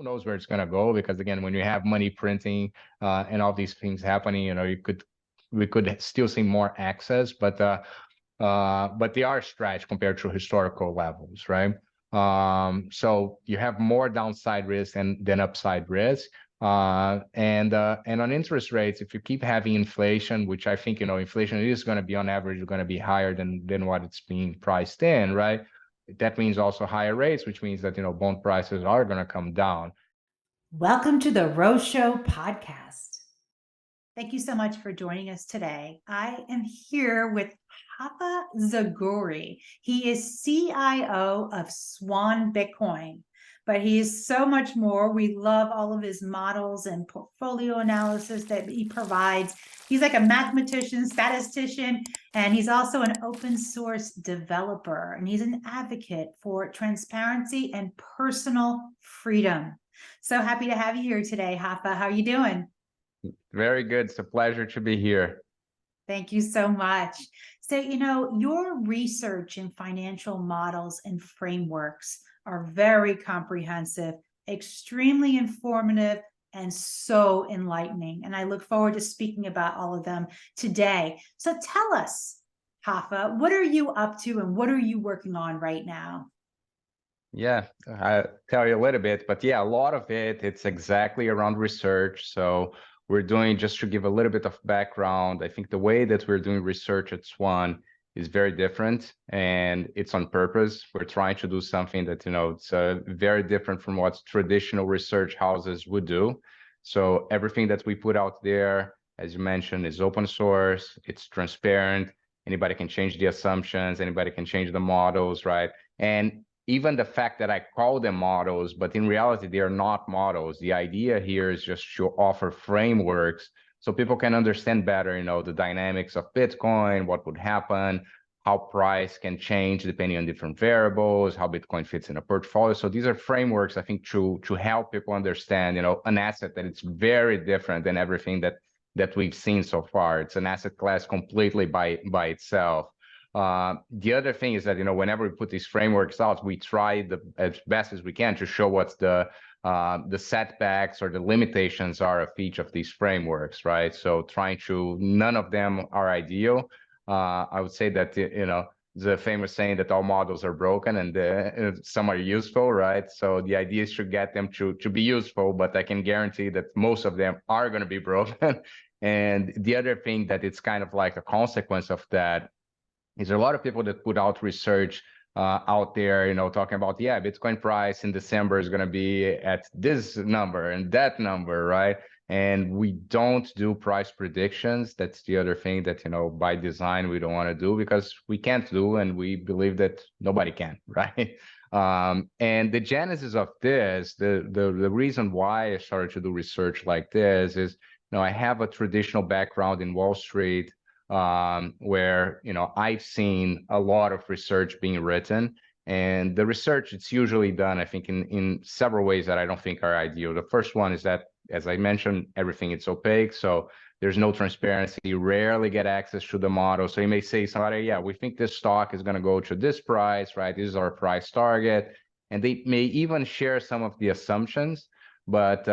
knows where it's going to go, because again, when you have money printing and all these things happening, we could still see more access, but they are stretched compared to historical levels, right? So you have more downside risk than upside risk. And on interest rates, if you keep having inflation, which I think, inflation is going to be on average going to be higher than what it's being priced in, right? That means also higher rates, which means that, bond prices are going to come down. Welcome to the Rose Show podcast. Thank you so much for joining us today. I am here with Rapha Zagury. He is CIO of Swan Bitcoin, but he is so much more. We love all of his models and portfolio analysis that he provides. He's like a mathematician, statistician, and he's also an open source developer, and he's an advocate for transparency and personal freedom. So happy to have you here today, Rapha. How are you doing? Very good. It's a pleasure to be here. Thank you so much. So, your research in financial models and frameworks are very comprehensive, extremely informative, and so enlightening. And I look forward to speaking about all of them today. So tell us, Rapha, what are you up to and what are you working on right now? Yeah, I'll tell you a little bit, but yeah, a lot of it's exactly around research. So we're doing, just to give a little bit of background, I think the way that we're doing research at Swan is very different, and it's on purpose. We're trying to do something that, it's very different from what traditional research houses would do. So everything that we put out there, as you mentioned, is open source, it's transparent, anybody can change the assumptions, anybody can change the models, right? And even the fact that I call them models, but in reality, they are not models. The idea here is just to offer frameworks so people can understand better, the dynamics of Bitcoin, what would happen, how price can change depending on different variables, how Bitcoin fits in a portfolio. So these are frameworks, I think, to help people understand, an asset that it's very different than everything that we've seen so far. It's an asset class completely by itself. The other thing is that, whenever we put these frameworks out, we try as best as we can to show what's the setbacks or the limitations are of each of these frameworks, right? So none of them are ideal. I would say that, the famous saying that all models are broken and some are useful, right? So the idea is to get them to be useful, but I can guarantee that most of them are going to be broken. And the other thing that it's kind of like a consequence of that is there are a lot of people that put out research out there, talking about, yeah, Bitcoin price in December is going to be at this number and that number, right? And we don't do price predictions. That's the other thing that, by design, we don't want to do, because we can't do, and we believe that nobody can, right? And the genesis of this, the reason why I started to do research like this is, I have a traditional background in Wall Street, where I've seen a lot of research being written, and the research, it's usually done, I think, in several ways that I don't think are ideal. The first one is that, as I mentioned, everything it's opaque, so there's no transparency. You rarely get access to the model. So you may say somebody, yeah, we think this stock is going to go to this price, right? This is our price target, and they may even share some of the assumptions, but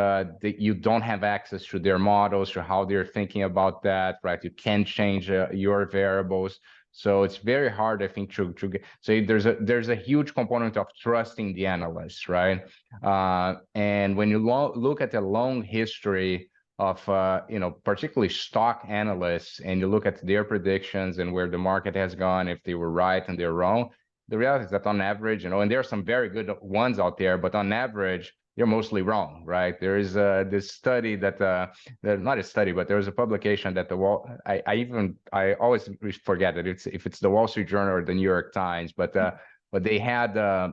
you don't have access to their models, to how they're thinking about that, right? You can't change your variables. So it's very hard, I think, to get. So there's a huge component of trusting the analysts, right? And when you look at the long history of, particularly stock analysts, and you look at their predictions and where the market has gone, if they were right and they're wrong, the reality is that on average, and there are some very good ones out there, but on average, you're mostly wrong, right? There is this study that, not a study, but there was a publication that I always forget that if it's the Wall Street Journal or the New York Times, but they had a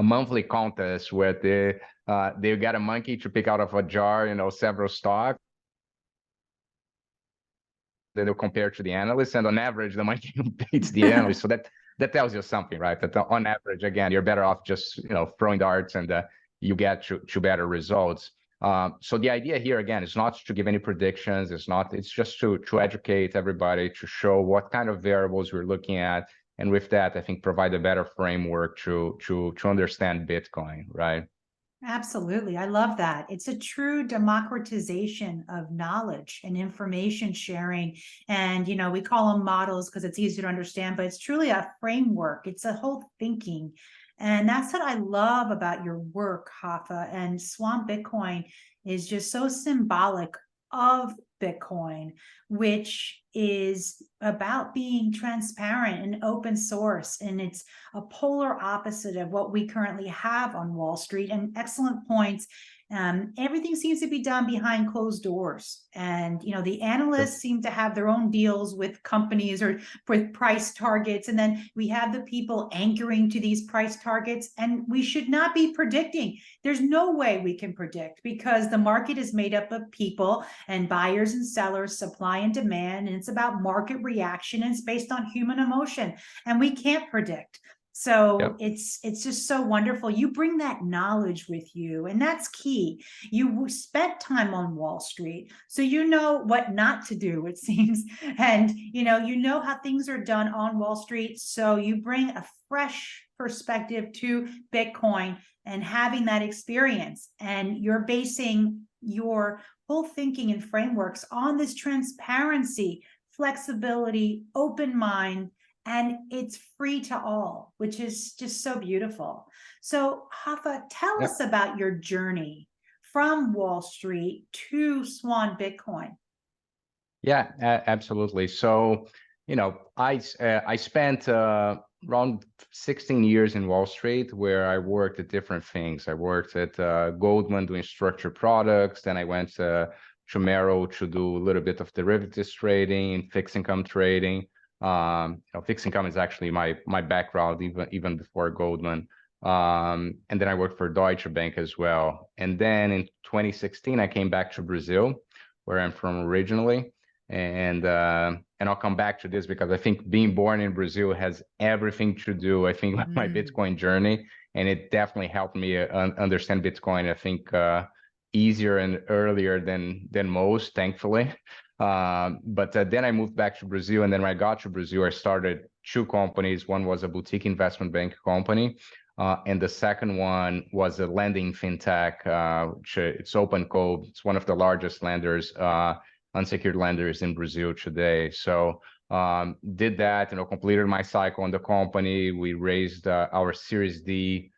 monthly contest where they got a monkey to pick out of a jar, several stocks. Then they'll compare to the analysts, and on average, the monkey beats the analyst. So that tells you something, right? That on average, again, you're better off just throwing darts, and you get to better results. So the idea here, again, is not to give any predictions. It's just to educate everybody, to show what kind of variables we're looking at, and with that, I think, provide a better framework to understand Bitcoin, right? Absolutely. I love that. It's a true democratization of knowledge and information sharing. And, we call them models because it's easier to understand, but it's truly a framework. It's a whole thinking. And that's what I love about your work, Hafa. And Swan Bitcoin is just so symbolic of Bitcoin, which is about being transparent and open source. And it's a polar opposite of what we currently have on Wall Street. And excellent points. Everything seems to be done behind closed doors. And, the analysts seem to have their own deals with companies or with price targets. And then we have the people anchoring to these price targets. And we should not be predicting. There's no way we can predict because the market is made up of people and buyers and sellers, supply and demand. And it's about market reaction. And it's based on human emotion. And we can't predict. So it's just so wonderful. You bring that knowledge with you, and that's key. You spent time on Wall Street, so you know what not to do, it seems. And you know how things are done on Wall Street. So you bring a fresh perspective to Bitcoin and having that experience. And you're basing your whole thinking and frameworks on this transparency, flexibility, open mind, and it's free to all, which is just so beautiful. So, Hafa, tell us about your journey from Wall Street to Swan Bitcoin. Yeah, absolutely. So, I spent around 16 years in Wall Street, where I worked at different things. I worked at Goldman doing structured products. Then I went to Merrill to do a little bit of derivatives trading, fixed income trading. Fixed income is actually my background even before Goldman. And then I worked for Deutsche Bank as well. And then in 2016, I came back to Brazil, where I'm from originally. And I'll come back to this because I think being born in Brazil has everything to do, I think, with my Bitcoin journey. And it definitely helped me understand Bitcoin, I think, easier and earlier than most, thankfully. But then I moved back to Brazil, and then when I got to Brazil, I started two companies. One was a boutique investment bank company, and the second one was a lending fintech. It's OpenCo. It's one of the largest lenders, unsecured lenders in Brazil today. So did that, completed my cycle on the company. We raised our Series D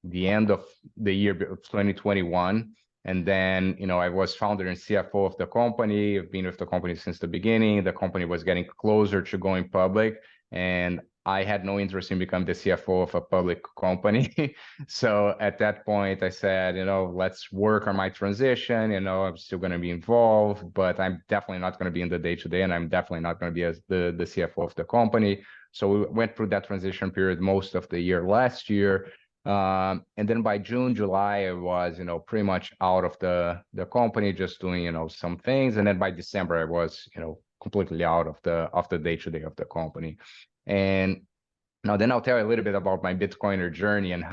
the end of the year of 2021. And then, I was founder and CFO of the company. I've been with the company since the beginning. The company was getting closer to going public, and I had no interest in becoming the CFO of a public company. So at that point, I said, let's work on my transition. I'm still going to be involved, but I'm definitely not going to be in the day-to-day, and I'm definitely not going to be the CFO of the company. So we went through that transition period most of the year last year. And then by June, July, I was, pretty much out of the company, just doing, some things. And then by December, I was, completely out of the day-to-day of the company. And now then I'll tell you a little bit about my Bitcoiner journey and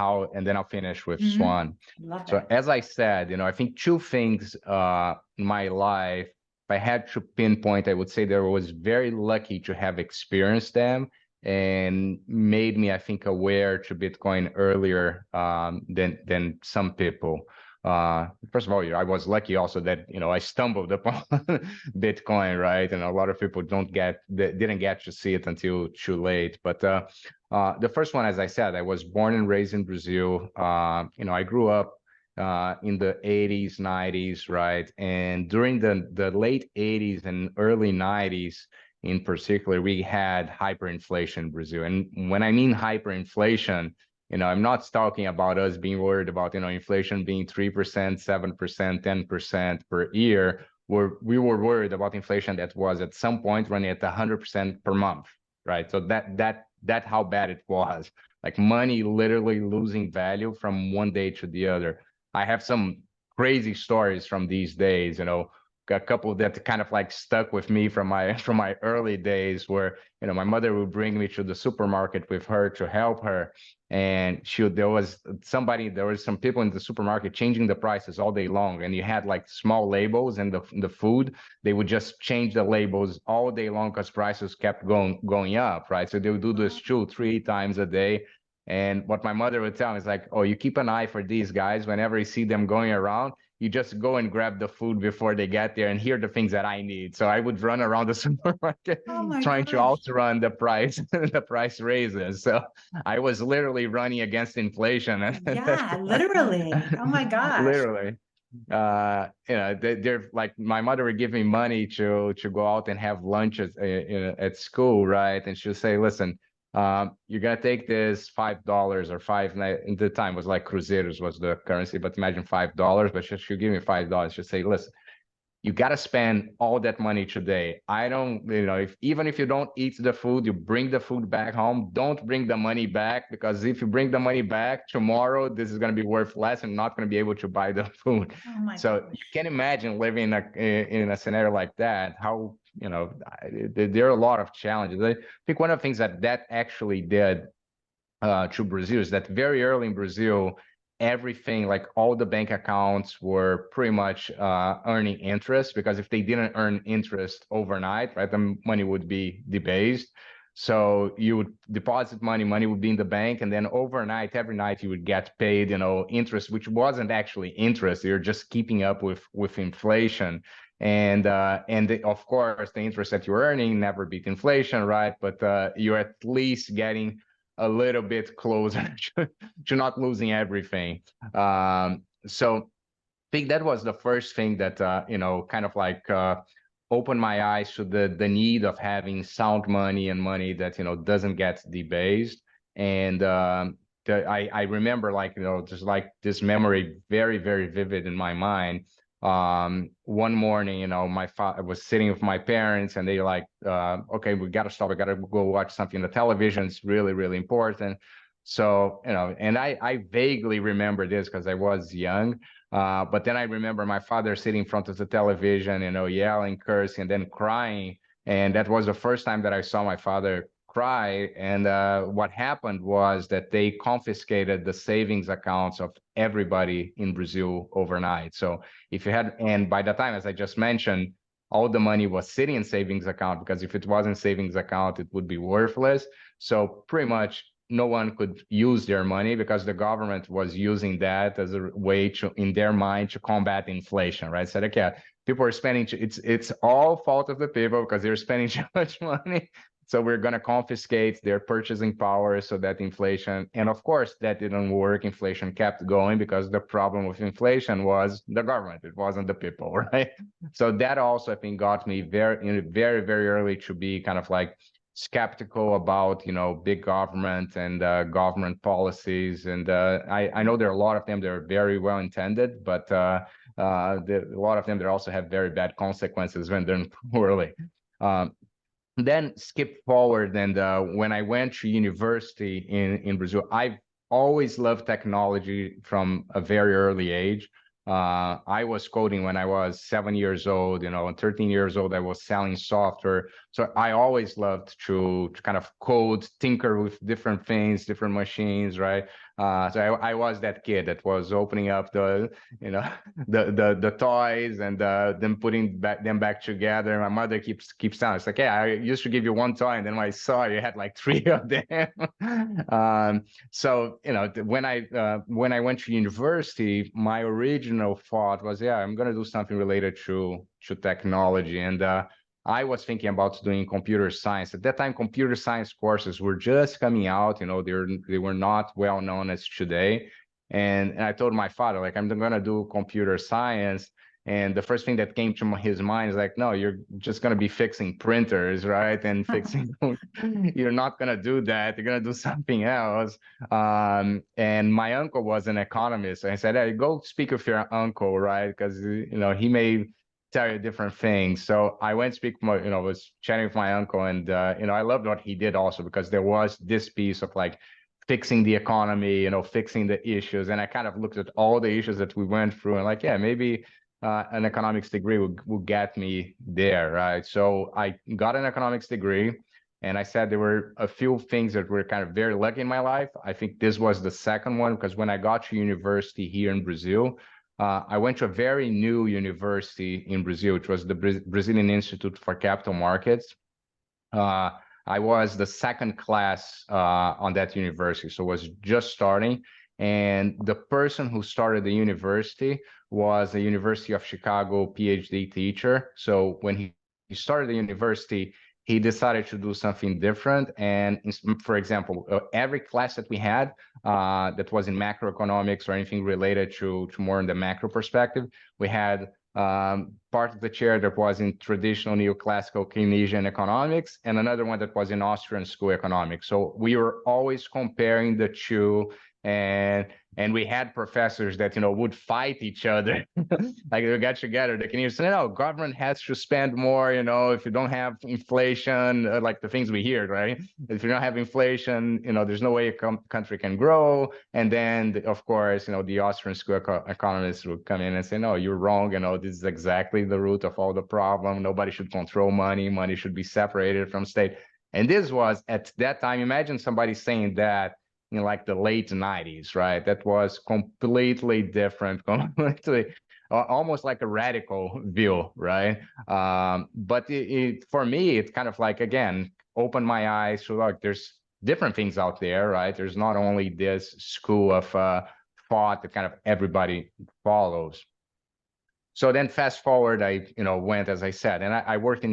then I'll finish with Swan. So as I said, I think two things in my life, if I had to pinpoint, I would say that I was very lucky to have experienced them and made me, I think, aware to Bitcoin earlier than some people. First of all, I was lucky also that I stumbled upon Bitcoin, right? And a lot of people didn't get to see it until too late. But the first one, as I said, I was born and raised in Brazil. I grew up in the 80s, 90s, right? And during the late 80s and early 90s, in particular, we had hyperinflation in Brazil. And when I mean hyperinflation, I'm not talking about us being worried about, inflation being 3%, 7%, 10% per year. We were worried about inflation that was at some point running at 100% per month, right? So that's how bad it was. Like money literally losing value from one day to the other. I have some crazy stories from these days, a couple that kind of like stuck with me from my early days, where my mother would bring me to the supermarket with her to help her, and there was some people in the supermarket changing the prices all day long, and you had like small labels in the food. They would just change the labels all day long because prices kept going up, right? So they would do this 2-3 times a day. And what my mother would tell me is like, oh, you keep an eye for these guys. Whenever you see them going around, you just go and grab the food before they get there, and here are the things that I need. So I would run around the supermarket Oh my trying to gosh. outrun the price, the price raises. So I was literally running against inflation. Yeah, literally. Oh my gosh. Literally. They're like, my mother would give me money to go out and have lunches at school, right? And she'll say, listen, you're gonna take this $5 or five. In the time was like cruzeiros was the currency, but imagine $5. But she'll give me $5. She'll say, listen, you got to spend all that money today. I don't, even if you don't eat the food, you bring the food back home. Don't bring the money back, because if you bring the money back tomorrow, this is going to be worth less and not going to be able to buy the food. Oh my So gosh. you can imagine living in a scenario like that, how, there are a lot of challenges. I think one of the things that actually did to Brazil is that very early in Brazil, everything, like all the bank accounts were pretty much earning interest, because if they didn't earn interest overnight, right, the money would be debased. So you would deposit money would be in the bank, and then overnight, every night you would get paid, interest, which wasn't actually interest. You're just keeping up with inflation. And of course, the interest that you're earning never beat inflation, right? But you're at least getting a little bit closer to not losing everything. So I think that was the first thing that kind of like opened my eyes to the need of having sound money and money that doesn't get debased. And I remember, like, just like this memory very, very vivid in my mind. One morning, my father was sitting with my parents, and they like, okay, we got to stop, we got to go watch something on the television, it's really, really important. So and I vaguely remember this because I was young, but then I remember my father sitting in front of the television, yelling, cursing, and then crying. And that was the first time that I saw my father cry. And what happened was that they confiscated the savings accounts of everybody in Brazil overnight. So if you had, and by the time, as I just mentioned, all the money was sitting in savings account, because if it wasn't savings account, it would be worthless. So pretty much no one could use their money, because the government was using that as a way to, in their mind, to combat inflation, right? Said, okay, people are spending, it's all fault of the people because they're spending too much money. So we're going to confiscate their purchasing power so that inflation, and of course that didn't work. Inflation kept going because the problem with inflation was the government. It wasn't the people, right? So that also, I think, got me very, very, very early to be kind of like skeptical about big government and government policies. And I know there are a lot of them that are very well intended, but a lot of them that also have very bad consequences when done poorly. Then skip forward, and when I went to university in Brazil, I've always loved technology from a very early age. I was coding when I was 7 years old, and 13 years old, I was selling software. So I always loved to kind of code, tinker with different things, different machines, right? So I was that kid that was opening up the, the toys, and then putting them back together. My mother keeps telling us, like, yeah, I used to give you one toy, and then when I saw you had like 3 of them. So when I went to university, my original thought was, yeah, I'm gonna do something related to technology. And I was thinking about doing computer science. At that time, computer science courses were just coming out. They were not well known as today. And I told my father, like, I'm gonna do computer science. And the first thing that came to his mind is like, no, you're just gonna be fixing printers, right? And fixing, you're not gonna do that. You're gonna do something else. And my uncle was an economist. I said, hey, go speak with your uncle, right? Because he may tell you different things. So I went to speak, was chatting with my uncle, and I loved what he did also, because there was this piece of like fixing the economy, fixing the issues. And I kind of looked at all the issues that we went through, and like, yeah, maybe an economics degree will get me there, right? So I got an economics degree, and I said there were a few things that were kind of very lucky in my life. I think this was the second one, because when I got to university here in Brazil, I went to a very new university in Brazil, which was the Brazilian Institute for Capital Markets. I was the second class on that university, so it was just starting. And the person who started the university was a University of Chicago PhD teacher. So when he started the university, he decided to do something different. And for example, every class that we had that was in macroeconomics or anything related to more in the macro perspective, we had part of the chair that was in traditional neoclassical Keynesian economics, and another one that was in Austrian school economics. So we were always comparing the two, and we had professors that would fight each other. Like they got together, they can even say, no, government has to spend more, if you don't have inflation, like the things we hear, right? If you don't have inflation, there's no way a country can grow. And then, of course, the Austrian school economists would come in and say, no, you're wrong. This is exactly the root of all the problem. Nobody should control money. Money should be separated from state. And this was, at that time, imagine somebody saying that in like the late 90s, right? That was completely different, completely, almost like a radical view, right? But for me, it's kind of like, again, opened my eyes to like, there's different things out there, right? There's not only this school of thought that kind of everybody follows. So then fast forward, I went, as I said, and I worked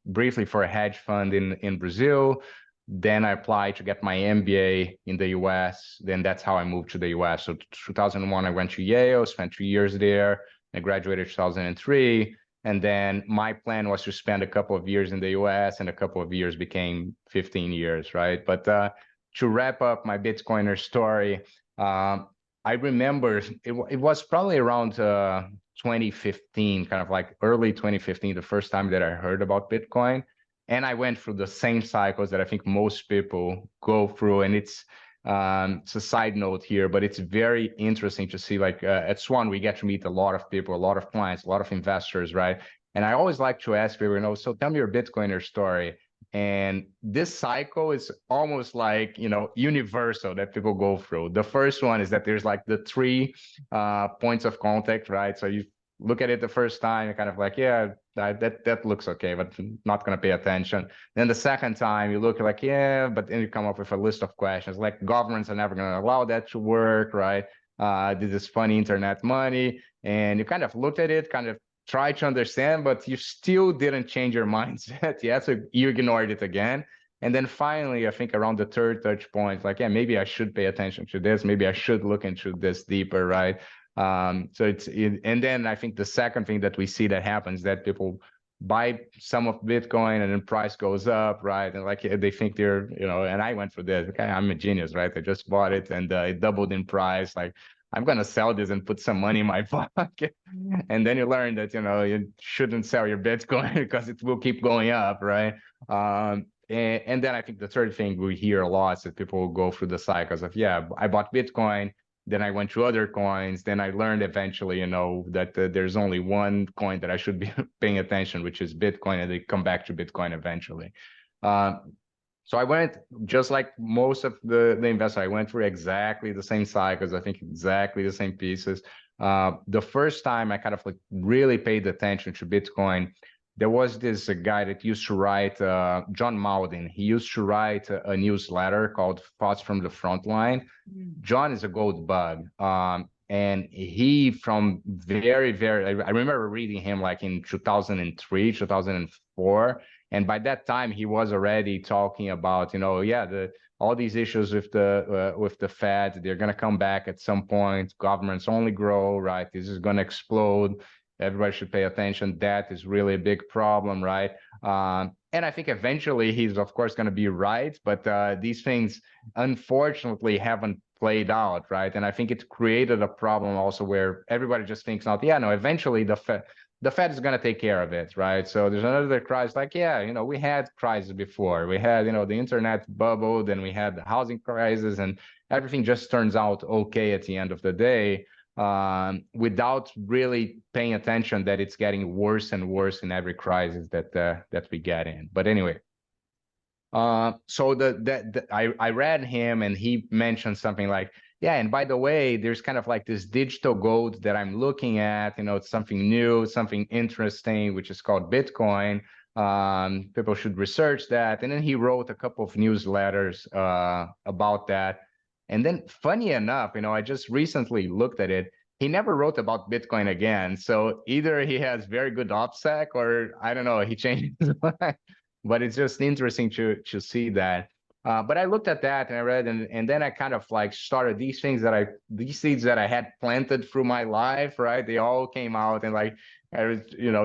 briefly for a hedge fund in Brazil. Then I applied to get my MBA in the US. Then that's how I moved to the US. So 2001, I went to Yale, spent 2 years there. I graduated 2003. And then my plan was to spend a couple of years in the US, and a couple of years became 15 years, right? But to wrap up my Bitcoiner story, I remember it was probably around 2015, kind of like early 2015, the first time that I heard about Bitcoin. And I went through the same cycles that I think most people go through. And it's a side note here, but it's very interesting to see, like at Swan, we get to meet a lot of people, a lot of clients, a lot of investors, right? And I always like to ask people, so tell me your Bitcoiner story. And this cycle is almost like, universal that people go through. The first one is that there's like the three points of contact, right? So you look at it the first time, you're kind of like, yeah, that looks okay, but not going to pay attention. Then the second time you look like, yeah, but then you come up with a list of questions like governments are never going to allow that to work, right? This is funny internet money. And you kind of looked at it, kind of try to understand, but you still didn't change your mindset yet, so you ignored it again. And then finally, I think around the third touch point, like, yeah, maybe I should pay attention to this. Maybe I should look into this deeper, right? And then I think the second thing that we see that happens, that people buy some of Bitcoin and then price goes up, right? And like they think they're, and I went through this. Okay, I'm a genius, right? I just bought it and it doubled in price. Like, I'm going to sell this and put some money in my pocket. And then you learn that, you shouldn't sell your Bitcoin because it will keep going up, right? And then I think the third thing we hear a lot is that people will go through the cycles of, yeah, I bought Bitcoin, then I went to other coins, then I learned eventually, that there's only one coin that I should be paying attention, which is Bitcoin, and they come back to Bitcoin eventually. So I went, just like most of the investors, I went through exactly the same cycles, I think exactly the same pieces. The first time I kind of like really paid attention to Bitcoin, there was this guy that used to write, John Malden. He used to write a newsletter called Thoughts from the Frontline. John is a gold bug. And he, from very, very, I remember reading him like in 2003, 2004. And by that time, he was already talking about, yeah, all these issues with the Fed, they're going to come back at some point. Governments only grow, right? This is going to explode. Everybody should pay attention. That is really a big problem, right? And I think eventually he's, of course, going to be right. But these things, unfortunately, haven't played out, right? And I think it created a problem also where everybody just thinks, not, yeah, no, eventually the Fed is going to take care of it, right? So there's another crisis, like, yeah, we had crises before. We had, the internet bubble, then we had the housing crisis, and everything just turns out okay at the end of the day, without really paying attention that it's getting worse and worse in every crisis that we get in. But anyway, so I read him, and he mentioned something like, yeah, and by the way, there's kind of like this digital gold that I'm looking at, it's something new, something interesting, which is called Bitcoin. People should research that. And then he wrote a couple of newsletters about that. And then, funny enough, I just recently looked at it. He never wrote about Bitcoin again. So either he has very good OPSEC, or I don't know, he changed his mind. But it's just interesting to see that. But I looked at that and I read, and then I kind of like started these seeds that I had planted through my life, right? They all came out, and like I was,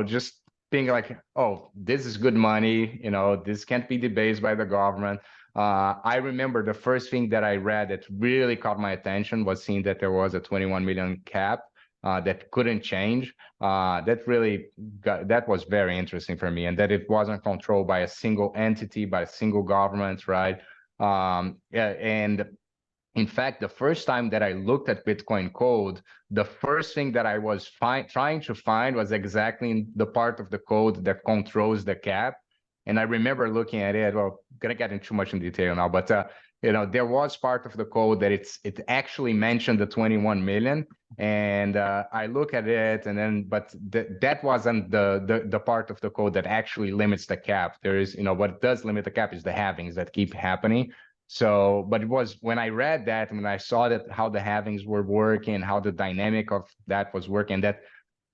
just thinking like, oh, this is good money, this can't be debased by the government. I remember the first thing that I read that really caught my attention was seeing that there was a 21 million cap that couldn't change. That was very interesting for me, and that it wasn't controlled by a single entity, by a single government, right? Yeah, and in fact, the first time that I looked at Bitcoin code, the first thing that I was trying to find was exactly the part of the code that controls the cap. And I remember looking at it. Well, gonna get into too much in detail now, but there was part of the code that it actually mentioned the 21 million. And I look at it, and then, but that wasn't the part of the code that actually limits the cap. There is, what does limit the cap is the halvings that keep happening. So, but it was when I read that, and when I saw that how the halvings were working, how the dynamic of that was working, that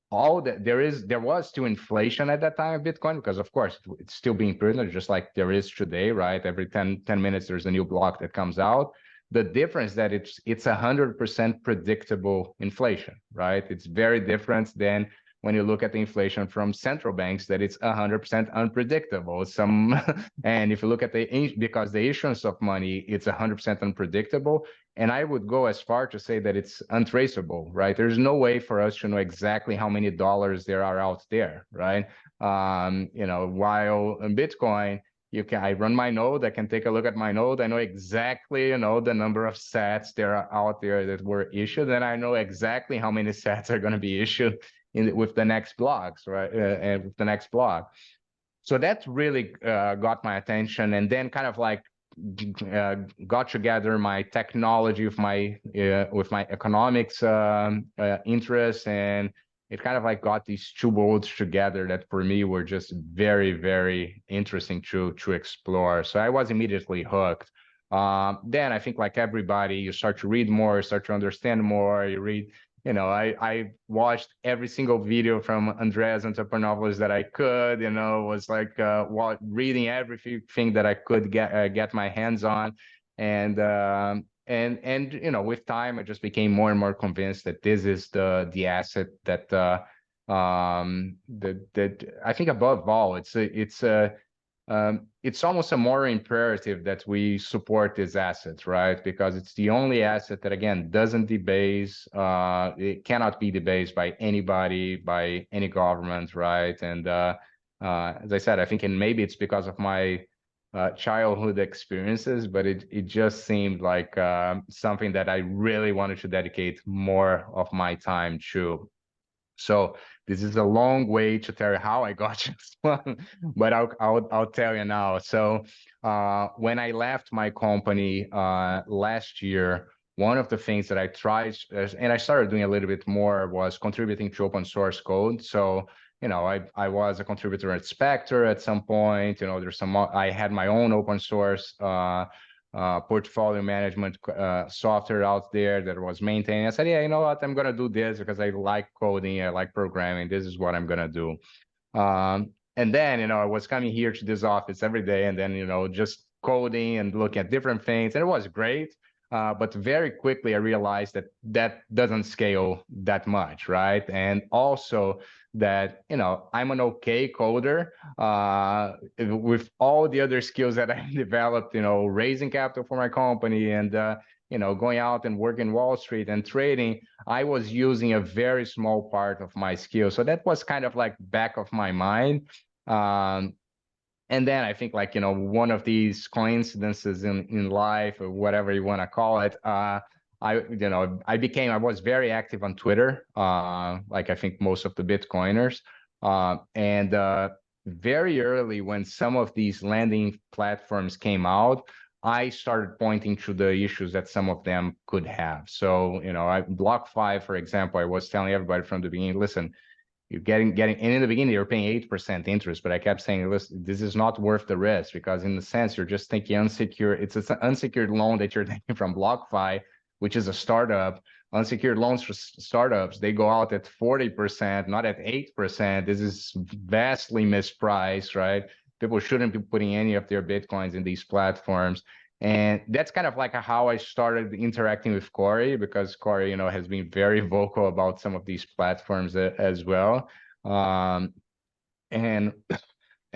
there was still inflation at that time of Bitcoin, because of course it's still being printed just like there is today, right? Every 10 minutes there's a new block that comes out. The difference that it's 100% predictable inflation, right? It's very different than when you look at the inflation from central banks, that it's 100% unpredictable. And if you look at because the issuance of money, it's 100% unpredictable. And I would go as far to say that it's untraceable, right? There's no way for us to know exactly how many dollars there are out there, right? While in Bitcoin, I run my node, I can take a look at my node, I know exactly, the number of sats there are out there that were issued, and I know exactly how many sats are going to be issued with the next blocks, right? And with the next block. So that really got my attention, and then kind of like got together my technology with my economics interests, and it kind of like got these two worlds together that for me were just very, very interesting to explore. So I was immediately hooked. Then I think like everybody, you start to read more, start to understand more. You read, I watched every single video from Andreas Antonopoulos that I could, was like reading everything that I could get my hands on. And with time, I just became more and more convinced that this is the asset that that I think above all, it's almost a moral imperative that we support these assets, right? Because it's the only asset that, again, doesn't debase. It cannot be debased by anybody, by any government, right? And as I said, I think, and maybe it's because of my childhood experiences, but it just seemed like something that I really wanted to dedicate more of my time to. So this is a long way to tell you how I got this one, but I'll tell you now. So when I left my company last year, one of the things that I tried, and I started doing a little bit more, was contributing to open source code. So I was a contributor at Spectre at some point. I had my own open source portfolio management software out there that was maintaining. I said, yeah, you know what? I'm going to do this because I like coding. I like programming. This is what I'm going to do. And then, I was coming here to this office every day, and then, just coding and looking at different things. And it was great. But very quickly, I realized that doesn't scale that much, right? And also that, I'm an okay coder with all the other skills that I developed, raising capital for my company and, going out and working Wall Street and trading. I was using a very small part of my skill. So that was kind of like back of my mind. And then I think one of these coincidences in life, or whatever you want to call it, I was very active on Twitter, like I think most of the Bitcoiners. And very early, when some of these lending platforms came out, I started pointing to the issues that some of them could have. So, BlockFi, for example, I was telling everybody from the beginning, listen, you're getting, and in the beginning, you're paying 8% interest, but I kept saying, listen, this is not worth the risk, because in the sense, you're just taking unsecured, it's an unsecured loan that you're taking from BlockFi, which is a startup. Unsecured loans for startups, they go out at 40%, not at 8%. This is vastly mispriced, right? People shouldn't be putting any of their Bitcoins in these platforms. And that's kind of like how I started interacting with Corey, because Corey, has been very vocal about some of these platforms as well.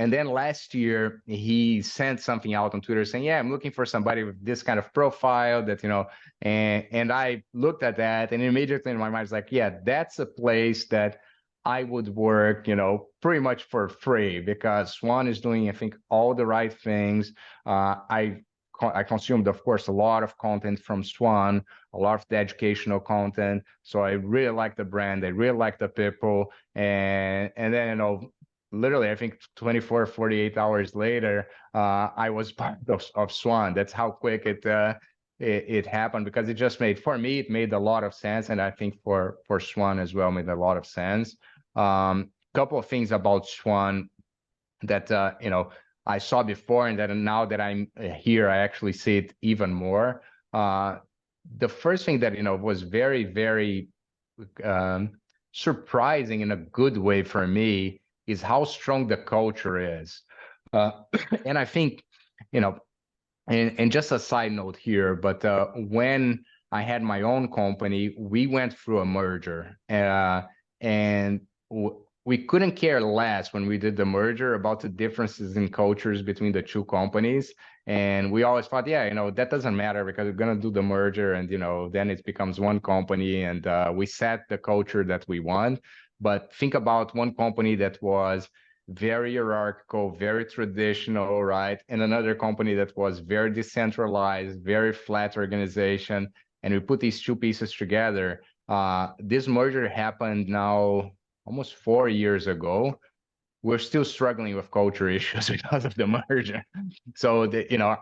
And then last year, he sent something out on Twitter saying, yeah, I'm looking for somebody with this kind of profile that, and I looked at that, and immediately in my mind, I was like, yeah, that's a place that I would work, pretty much for free, because Swan is doing, I think, all the right things. I consumed, of course, a lot of content from Swan, a lot of the educational content. So I really like the brand. I really like the people. And then, literally, I think 24, 48 hours later, I was part of Swan. That's how quick it happened, because it just made, for me, it made a lot of sense. And I think for Swan as well, made a lot of sense. Couple of things about Swan that, I saw before, and that now that I'm here, I actually see it even more. The first thing that, was very, very surprising in a good way for me is how strong the culture is. And I think, and just a side note here, but when I had my own company, we went through a merger, and we couldn't care less when we did the merger about the differences in cultures between the two companies. And we always thought, yeah, that doesn't matter, because we're going to do the merger, and, then it becomes one company, and we set the culture that we want. But think about one company that was very hierarchical, very traditional, right? And another company that was very decentralized, very flat organization. And we put these two pieces together. This merger happened now almost 4 years ago. We're still struggling with culture issues because of the merger. So,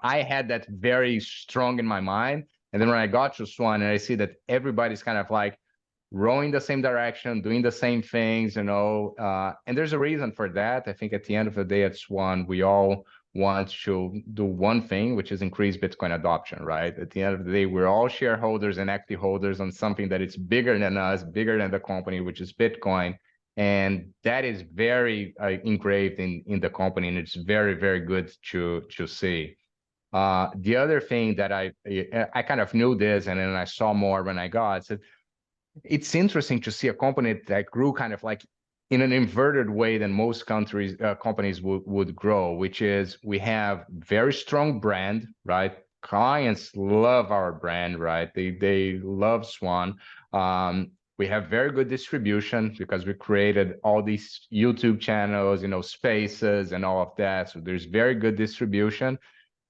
I had that very strong in my mind. And then when I got to Swan, and I see that everybody's kind of like rowing the same direction, doing the same things, and there's a reason for that. I think at the end of the day at Swan, we all want to do one thing, which is increase Bitcoin adoption, right? At the end of the day, we're all shareholders and equity holders on something that is bigger than us, bigger than the company, which is Bitcoin. And that is very engraved in the company, and it's very, very good to see. The other thing that I kind of knew this, and then I saw more when I got, said, it's interesting to see a company that grew kind of like in an inverted way than most companies would grow, which is we have very strong brand, right? Clients love our brand, right? They love Swan. We have very good distribution, because we created all these YouTube channels, spaces and all of that. So there's very good distribution.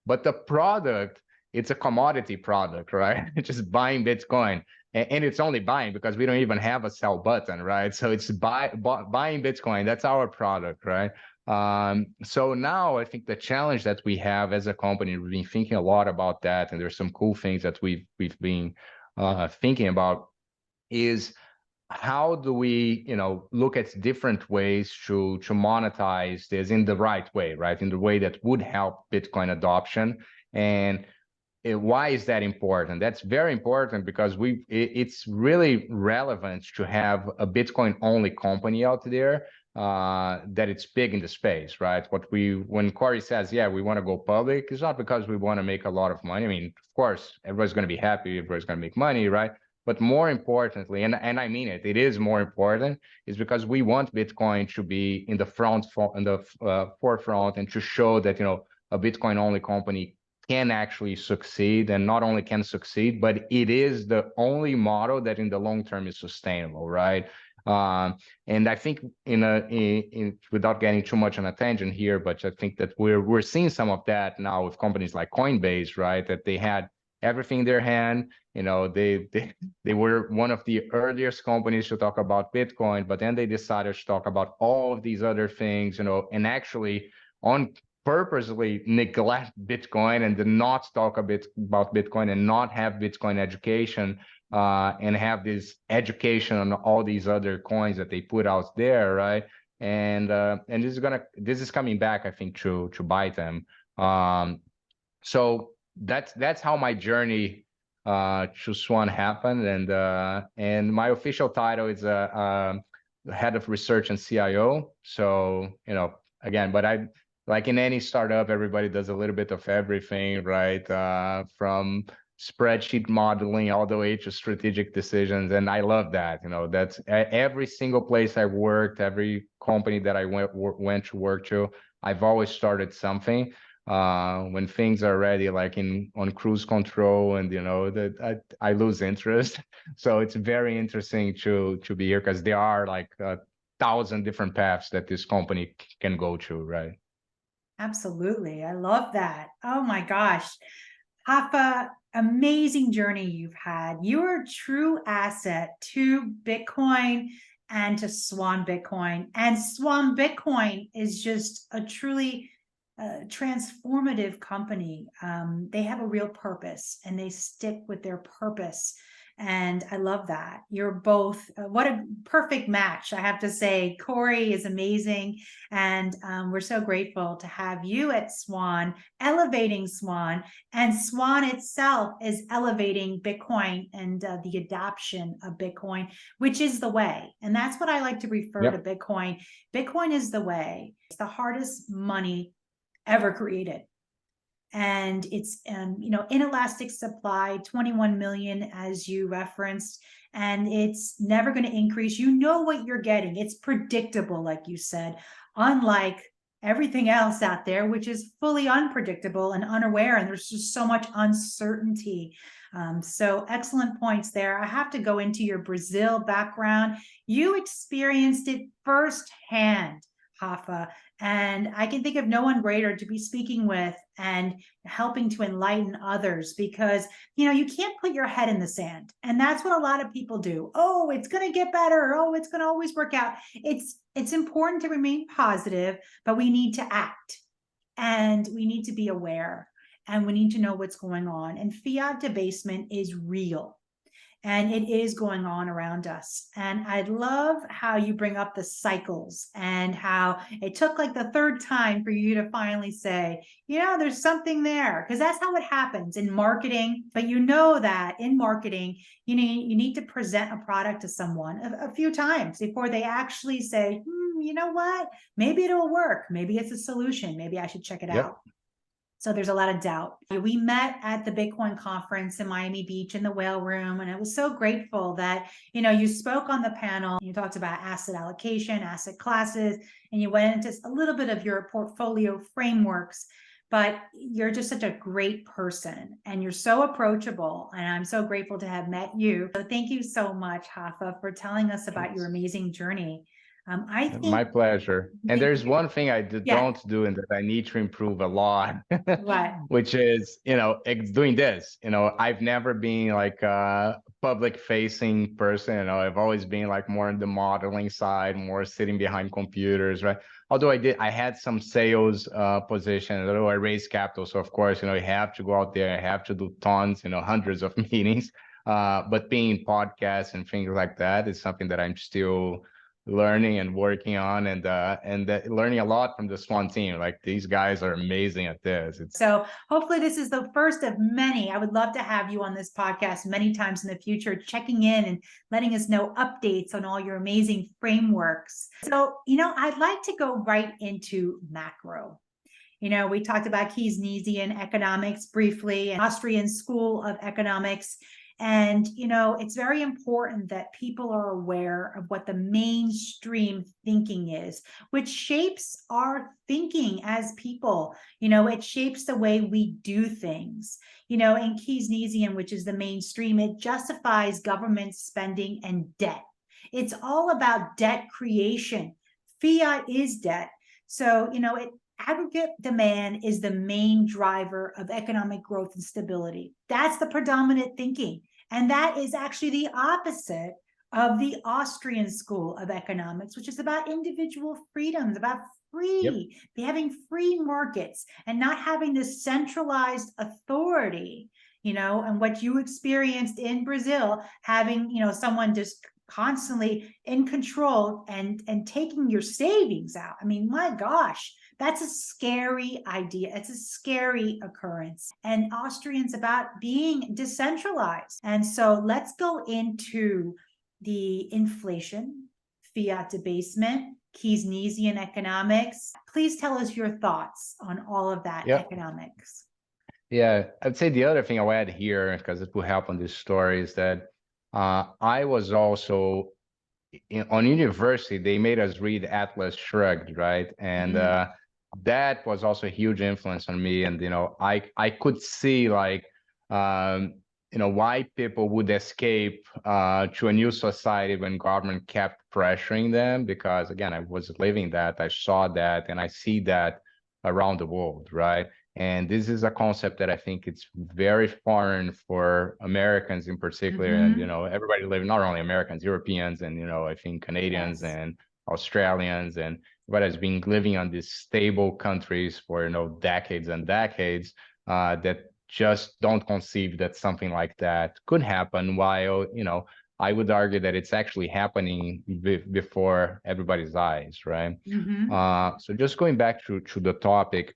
But the product, it's a commodity product, right? It's just buying Bitcoin. And it's only buying, because we don't even have a sell button, right? So it's buying Bitcoin. That's our product, right? So now I think the challenge that we have as a company, we've been thinking a lot about that, and there's some cool things that we've been thinking about, is how do we, look at different ways to monetize this in the right way, right? In the way that would help Bitcoin adoption. And why is that important? That's very important, because it's really relevant to have a Bitcoin only company out there that it's big in the space, right? When Corey says, yeah, we want to go public, it's not because we want to make a lot of money. I mean, of course, everybody's going to be happy, everybody's going to make money, right? But more importantly, and I mean it is more important, is because we want Bitcoin to be in the forefront, and to show that, a Bitcoin only company can actually succeed, and not only can succeed, but it is the only model that in the long term is sustainable, right? And I think without getting too much on a tangent here, but I think that we're seeing some of that now with companies like Coinbase, right? That they had everything in their hand. They were one of the earliest companies to talk about Bitcoin, but then they decided to talk about all of these other things, and actually on purposely neglect Bitcoin, and did not talk a bit about Bitcoin, and not have Bitcoin education, and have this education on all these other coins that they put out there, right? And this is coming back, I think, to bite them. So that's how my journey to Swan happened, and my official title is head of research and CIO. So again, but I, like in any startup, everybody does a little bit of everything, right? From spreadsheet modeling all the way to strategic decisions, and I love that. That's every single place I worked, every company that I went to work to, I've always started something. When things are ready, like on cruise control, and that I lose interest. So it's very interesting to be here, because there are like 1,000 different paths that this company can go to, right? Absolutely. I love that. Oh my gosh. Rapha, amazing journey you've had. You're a true asset to Bitcoin and to Swan Bitcoin. And Swan Bitcoin is just a truly transformative company. They have a real purpose and they stick with their purpose. And I love that. You're both, what a perfect match, I have to say. Corey is amazing. And we're so grateful to have you at Swan, elevating Swan. And Swan itself is elevating Bitcoin and the adoption of Bitcoin, which is the way. And that's what I like to refer to Bitcoin. Bitcoin is the way. It's the hardest money ever created. And it's, inelastic supply, 21 million, as you referenced, and it's never going to increase. You know what you're getting. It's predictable, like you said, unlike everything else out there, which is fully unpredictable and unaware. And there's just so much uncertainty. So excellent points there. I have to go into your Brazil background. You experienced it firsthand, Rapha. And I can think of no one greater to be speaking with and helping to enlighten others, because, you can't put your head in the sand. And that's what a lot of people do. Oh, it's going to get better. Oh, it's going to always work out. It's important to remain positive, but we need to act and we need to be aware and we need to know what's going on. And fiat debasement is real. And it is going on around us. And I love how you bring up the cycles and how it took like the third time for you to finally say, there's something there, because that's how it happens in marketing. But that in marketing, you need to present a product to someone a few times before they actually say, you know what, maybe it'll work. Maybe it's a solution. Maybe I should check it out. So there's a lot of doubt. We met at the Bitcoin conference in Miami Beach in the Whale Room, and I was so grateful that, you spoke on the panel. You talked about asset allocation, asset classes, and you went into a little bit of your portfolio frameworks. But you're just such a great person and you're so approachable. And I'm so grateful to have met you. So thank you so much, Rapha, for telling us about your amazing journey. I think my pleasure. And there's one thing I don't do and that I need to improve a lot, which is, doing this. I've never been like a public facing person. I've always been like more on the modeling side, more sitting behind computers, right? Although I had some sales position, I raised capital. So of course, you have to go out there, I have to do tons, hundreds of meetings. But being podcasts and things like that is something that I'm still learning and working on, and learning a lot from the Swan team. Like, these guys are amazing at this. So hopefully this is the first of many. I would love to have you on this podcast many times in the future, checking in and letting us know updates on all your amazing frameworks. So, I'd like to go right into macro. We talked about Keynesian economics briefly, and Austrian School of Economics. And, it's very important that people are aware of what the mainstream thinking is, which shapes our thinking as people. It shapes the way we do things. In Keynesian, which is the mainstream, it justifies government spending and debt. It's all about debt creation. Fiat is debt. So, aggregate demand is the main driver of economic growth and stability. That's the predominant thinking. And that is actually the opposite of the Austrian School of Economics, which is about individual freedoms, about having free markets and not having this centralized authority, and what you experienced in Brazil, having, someone just constantly in control and taking your savings out. I mean, my gosh, that's a scary idea. It's a scary occurrence. And Austrian's about being decentralized. And so let's go into the inflation, fiat debasement, Keynesian economics. Please tell us your thoughts on all of that economics. Yeah, I'd say the other thing I'll add here, because it will help on this story, is that I was also on university, they made us read Atlas Shrugged, right? And that was also a huge influence on me. And, I could see like, why people would escape to a new society when government kept pressuring them, because again, I was living that, I saw that, and I see that around the world, right? And this is a concept that I think it's very foreign for Americans in particular. And, everybody living, not only Americans, Europeans, and, I think Canadians and Australians, and everybody has been living on these stable countries for, decades and decades, that just don't conceive that something like that could happen, while, I would argue that it's actually happening before everybody's eyes, right? So just going back to the topic,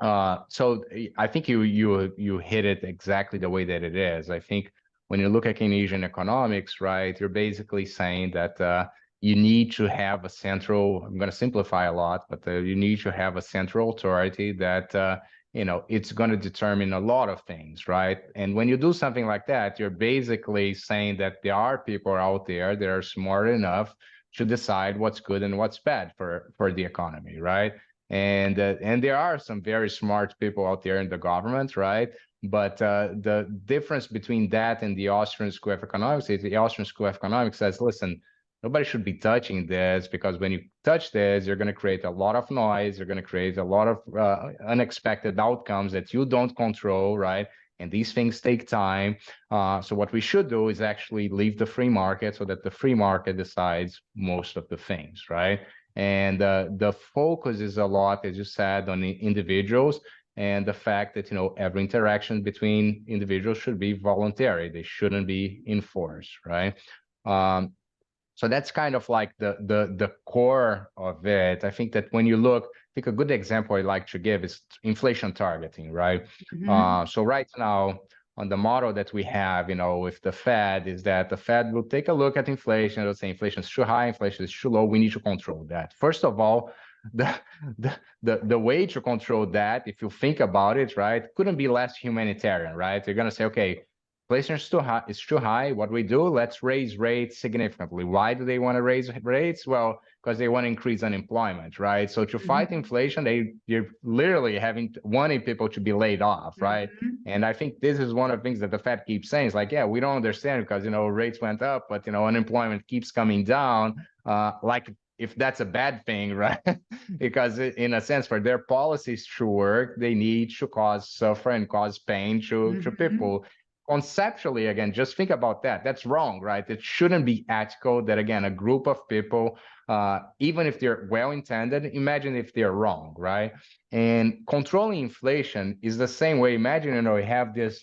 so I think you hit it exactly the way that it is. I think when you look at Keynesian economics, right, you're basically saying that you need to have a central, I'm going to simplify a lot, but you need to have a central authority that, it's going to determine a lot of things, right? And when you do something like that, you're basically saying that there are people out there that are smart enough to decide what's good and what's bad for the economy, right? And there are some very smart people out there in the government, right? But the difference between that and the Austrian School of Economics is the Austrian School of Economics says, listen, nobody should be touching this, because when you touch this, you're going to create a lot of noise. You're going to create a lot of unexpected outcomes that you don't control, right? And these things take time. So what we should do is actually leave the free market so that the free market decides most of the things, right? And the focus is a lot, as you said, on the individuals, and the fact that, every interaction between individuals should be voluntary. They shouldn't be enforced, right? So that's kind of like the core of it. I think that when you look, I think a good example I like to give is inflation targeting, right? So right now, on the model that we have, with the Fed, is that the Fed will take a look at inflation. It'll say inflation is too high, inflation is too low. We need to control that. First of all, the way to control that, if you think about it, right, couldn't be less humanitarian, right? You're gonna say, okay, inflation is too high. It's too high. What we do? Let's raise rates significantly. Why do they want to raise rates? Well, because they want to increase unemployment, right? So to fight inflation, you're literally wanting people to be laid off, right? And I think this is one of the things that the Fed keeps saying. It's like, yeah, we don't understand because rates went up, but unemployment keeps coming down. Like if that's a bad thing, right? Because in a sense, for their policies to work, they need to cause suffering and cause pain to people. Conceptually, again, just think about that. That's wrong, right? It shouldn't be ethical that, again, a group of people, even if they're well-intended, imagine if they're wrong, right? And controlling inflation is the same way. Imagine, you have this,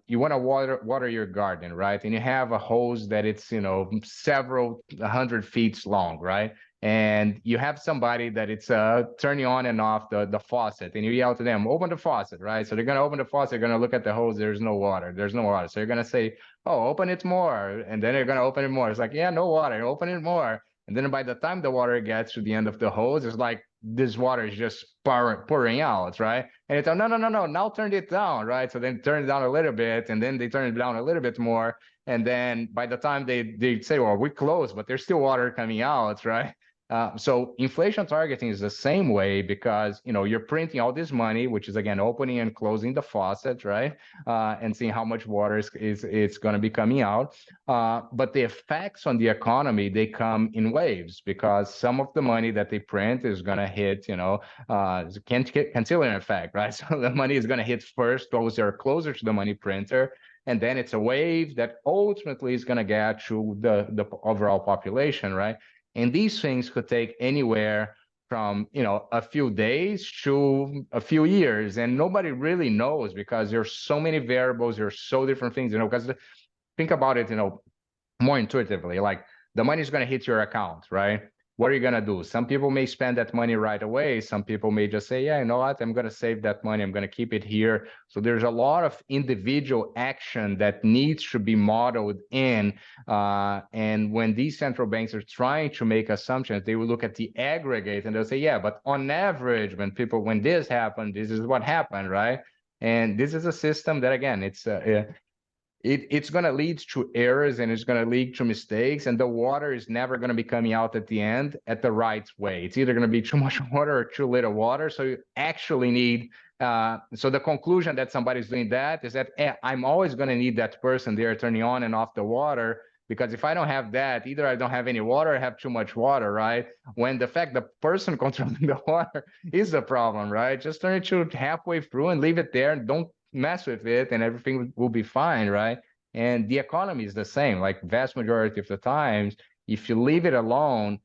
you want to water your garden, right? And you have a hose that it's, several 100 feet long, right? And you have somebody that it's turning on and off the faucet, and you yell to them, open the faucet, right? So they're going to open the faucet, they're going to look at the hose, there's no water. So you're going to say, oh, open it more. And then they're going to open it more. It's like, yeah, no water, open it more. And then by the time the water gets to the end of the hose, it's like this water is just pouring out, right? And it's no, now turn it down, right? So then turn it down a little bit, and then they turn it down a little bit more. And then by the time they say, well, we close, but there's still water coming out, right? So inflation targeting is the same way, because you're printing all this money, which is again opening and closing the faucet, right? And seeing how much water is going to be coming out. But the effects on the economy, they come in waves, because some of the money that they print is going to hit, cantillion effect, right? So the money is going to hit first those that are closer to the money printer, and then it's a wave that ultimately is going to get to the overall population, right? And these things could take anywhere from a few days to a few years, and nobody really knows because there's so many variables, there's so different things, because think about it, more intuitively, like the money is going to hit your account, right? What are you going to do? Some people may spend that money right away. Some people may just say, yeah, you know what? I'm going to save that money. I'm going to keep it here. So there's a lot of individual action that needs to be modeled in. And when these central banks are trying to make assumptions, they will look at the aggregate and they'll say, yeah, but on average, when this happened, this is what happened, right? And this is a system that, again, it's going to lead to errors and it's going to lead to mistakes, and the water is never going to be coming out at the end at the right way. It's either going to be too much water or too little water. So you actually need, so the conclusion that somebody's doing that is that I'm always going to need that person there turning on and off the water, because if I don't have that, either I don't have any water or I have too much water, right? When the fact the person controlling the water is the problem, right? Just turn it to halfway through and leave it there and don't mess with it, and everything will be fine, right? And the economy is the same. Like vast majority of the times, if you leave it alone,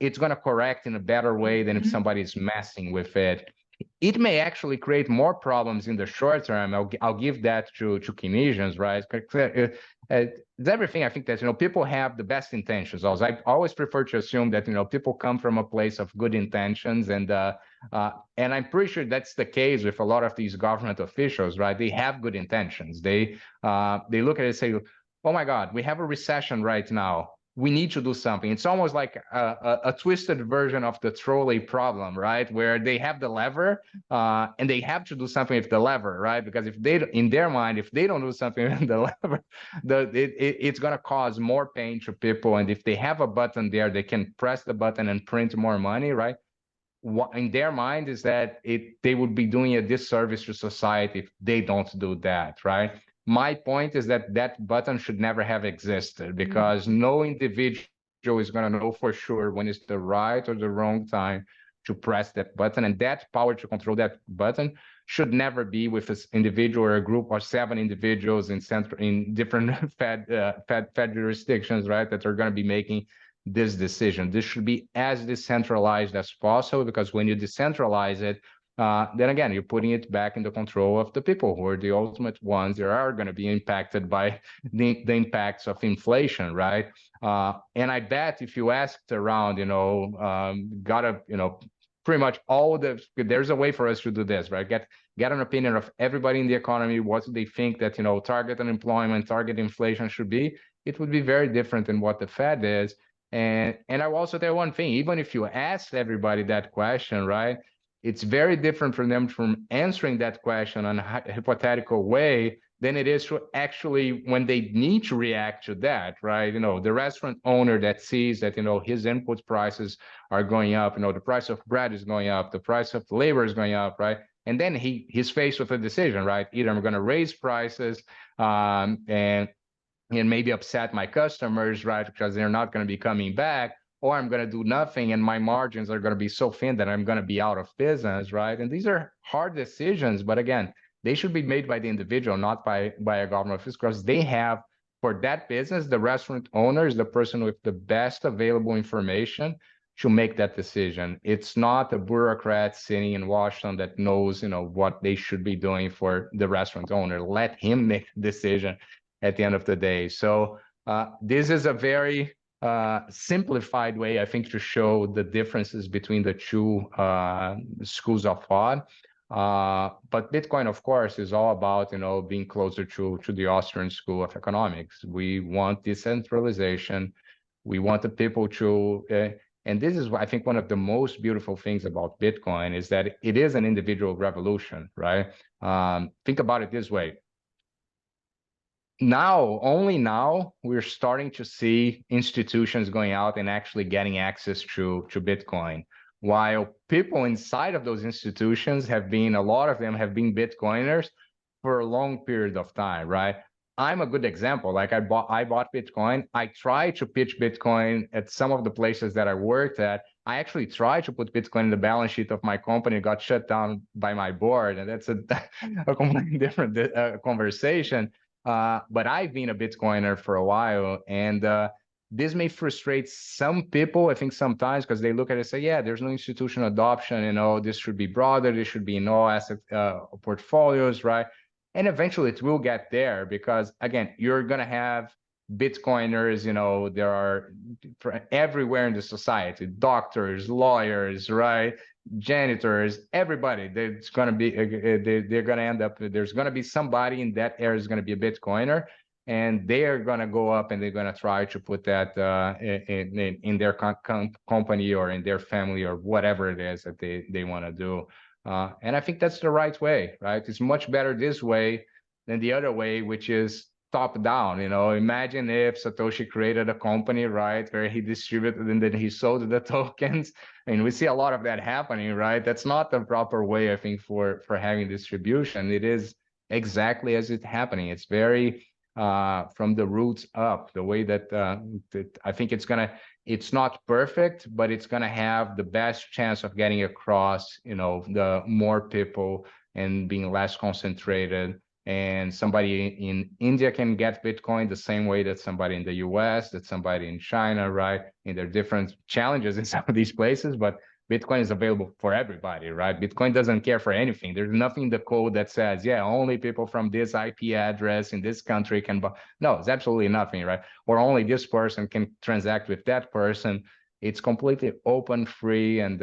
it's going to correct in a better way than if somebody's messing with it. It may actually create more problems in the short term. I'll give that to Keynesians, right? It's everything. I think that people have the best intentions. I always prefer to assume that people come from a place of good intentions, and I'm pretty sure that's the case with a lot of these government officials, right? They have good intentions. They look at it and say, "Oh my God, we have a recession right now. We need to do something." It's almost like a twisted version of the trolley problem, right? Where they have the lever and they have to do something with the lever, right? Because in their mind, if they don't do something with the lever, it's going to cause more pain to people. And if they have a button there, they can press the button and print more money, right? What in their mind is that they would be doing a disservice to society if they don't do that, right? My point is that button should never have existed, because no individual is going to know for sure when it's the right or the wrong time to press that button. And that power to control that button should never be with this individual or a group or 7 individuals in different Fed jurisdictions, right, that are going to be making this decision. This should be as decentralized as possible, because when you decentralize it, then again, you're putting it back in the control of the people who are the ultimate ones that are going to be impacted by the impacts of inflation, right? And I bet if you asked around, pretty much there's a way for us to do this, right? Get an opinion of everybody in the economy, what they think that, target unemployment, target inflation should be. It would be very different than what the Fed is. And I will also tell one thing, even if you ask everybody that question, right, it's very different for them from answering that question in a hypothetical way than it is to actually when they need to react to that, right? The restaurant owner that sees that, his input prices are going up, the price of bread is going up, the price of labor is going up, right? And then he's faced with a decision, right? Either I'm going to raise prices and maybe upset my customers, right, because they're not going to be coming back, or I'm going to do nothing and my margins are going to be so thin that I'm going to be out of business, right? And these are hard decisions, but again, they should be made by the individual, not by a government office, because they have, for that business, the restaurant owner is the person with the best available information to make that decision. It's not a bureaucrat sitting in Washington that knows, what they should be doing for the restaurant owner. Let him make the decision at the end of the day. So this is a very simplified way, I think, to show the differences between the two schools of thought. But Bitcoin, of course, is all about, being closer to the Austrian school of economics. We want decentralization. We want the people to, and this is, I think, one of the most beautiful things about Bitcoin is that it is an individual revolution, right? Think about it this way. Only now, we're starting to see institutions going out and actually getting access to Bitcoin. While people inside of those institutions a lot of them have been Bitcoiners for a long period of time, right? I'm a good example. Like I bought Bitcoin. I tried to pitch Bitcoin at some of the places that I worked at. I actually tried to put Bitcoin in the balance sheet of my company, got shut down by my board. And that's a completely different conversation. But I've been a Bitcoiner for a while, and This may frustrate some people, I think, sometimes, because they look at it and say, yeah, there's no institutional adoption, this should be broader, this should be in all asset portfolios, right? And eventually it will get there because, again, you're going to have Bitcoiners, there are everywhere in the society, doctors, lawyers, right? Janitors, everybody. There's going to be, they're going to end up, there's going to be somebody in that area is going to be a Bitcoiner, and they are going to go up and they're going to try to put that in their company or in their family or whatever it is that they want to do. And I think that's the right way, right? It's much better this way than the other way, which is top down. Imagine if Satoshi created a company, right, where he distributed and then he sold the tokens. And we see a lot of that happening, right? That's not the proper way, I think, for having distribution. It is exactly as it's happening. It's very from the roots up, the way that I think it's not perfect, but it's gonna have the best chance of getting across, the more people and being less concentrated. And somebody in India can get Bitcoin the same way that somebody in the US, that somebody in China, right? And there are different challenges in some of these places, but Bitcoin is available for everybody, right? Bitcoin doesn't care for anything. There's nothing in the code that says, yeah, only people from this IP address in this country can buy. No, it's absolutely nothing, right? Or only this person can transact with that person. It's completely open, free, and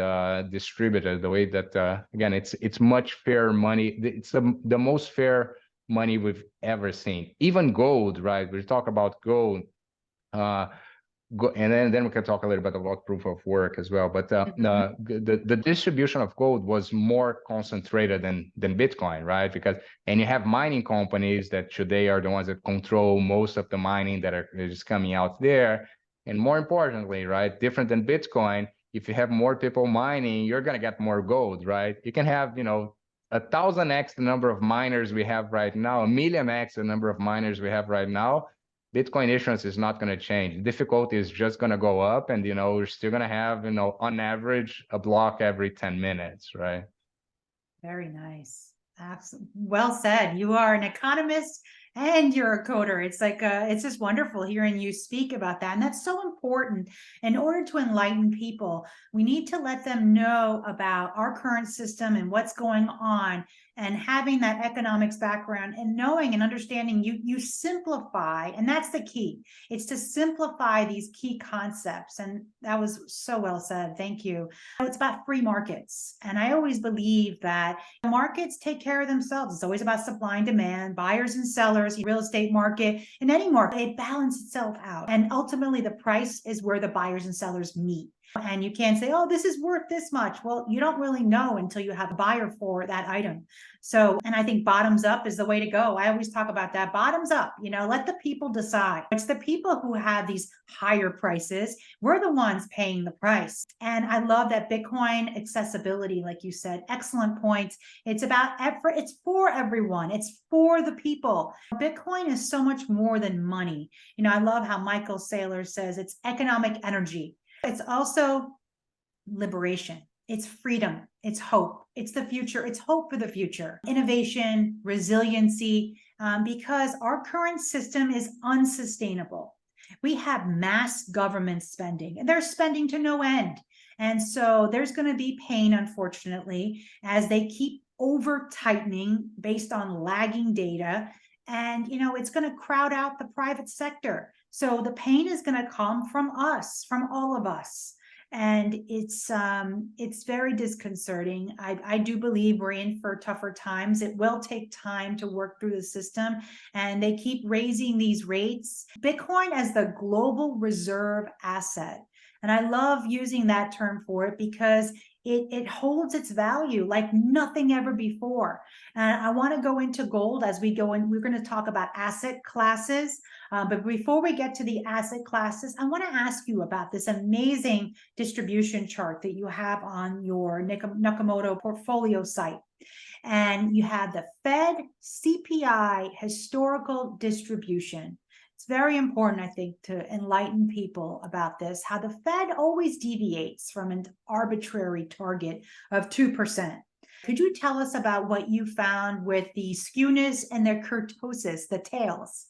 distributed the way that, again, it's much fair money. It's the most fair money we've ever seen. Even gold, right? We talk about gold. And then we can talk a little bit about proof of work as well. But the distribution of gold was more concentrated than Bitcoin, right? And you have mining companies that today are the ones that control most of the mining that are just coming out there. And more importantly, right, different than Bitcoin, if you have more people mining, you're going to get more gold, right? You can have, 1,000x the number of miners we have right now, 1,000,000x the number of miners we have right now. Bitcoin issuance is not going to change. Difficulty is just going to go up, and we're still going to have, on average, a block every 10 minutes, right? Very nice. Absolutely. Well said. You are an economist and you're a coder. It's like it's just wonderful hearing you speak about that. And that's so important. In order to enlighten people, we need to let them know about our current system and what's going on, and having that economics background and knowing and understanding, you simplify, and that's the key. It's to simplify these key concepts. And that was so well said. Thank you. It's about free markets. And I always believe that markets take care of themselves. It's always about supply and demand, buyers and sellers, real estate market, in any market, it balances itself out. And ultimately the price is where the buyers and sellers meet. And you can't say, oh, this is worth this much. Well, you don't really know until you have a buyer for that item. So, and I think bottoms up is the way to go. I always talk about that. Bottoms up, let the people decide. It's the people who have these higher prices. We're the ones paying the price. And I love that Bitcoin accessibility, like you said, excellent points. It's about effort. It's for everyone. It's for the people. Bitcoin is so much more than money. I love how Michael Saylor says it's economic energy. It's also liberation. It's freedom. It's hope. It's the future. It's hope for the future. Innovation, resiliency, because our current system is unsustainable. We have mass government spending, and they're spending to no end. And so there's going to be pain, unfortunately, as they keep over tightening based on lagging data. And, it's going to crowd out the private sector. So the pain is going to come from us, from all of us. And it's very disconcerting. I do believe we're in for tougher times. It will take time to work through the system, and they keep raising these rates. Bitcoin as the global reserve asset. And I love using that term for it because it holds its value like nothing ever before. And I want to go into gold as we go in. We're going to talk about asset classes. But before we get to the asset classes, I want to ask you about this amazing distribution chart that you have on your Nakamoto portfolio site. And you have the Fed CPI historical distribution. It's very important, I think, to enlighten people about this, how the Fed always deviates from an arbitrary target of 2%. Could you tell us about what you found with the skewness and the kurtosis, the tails?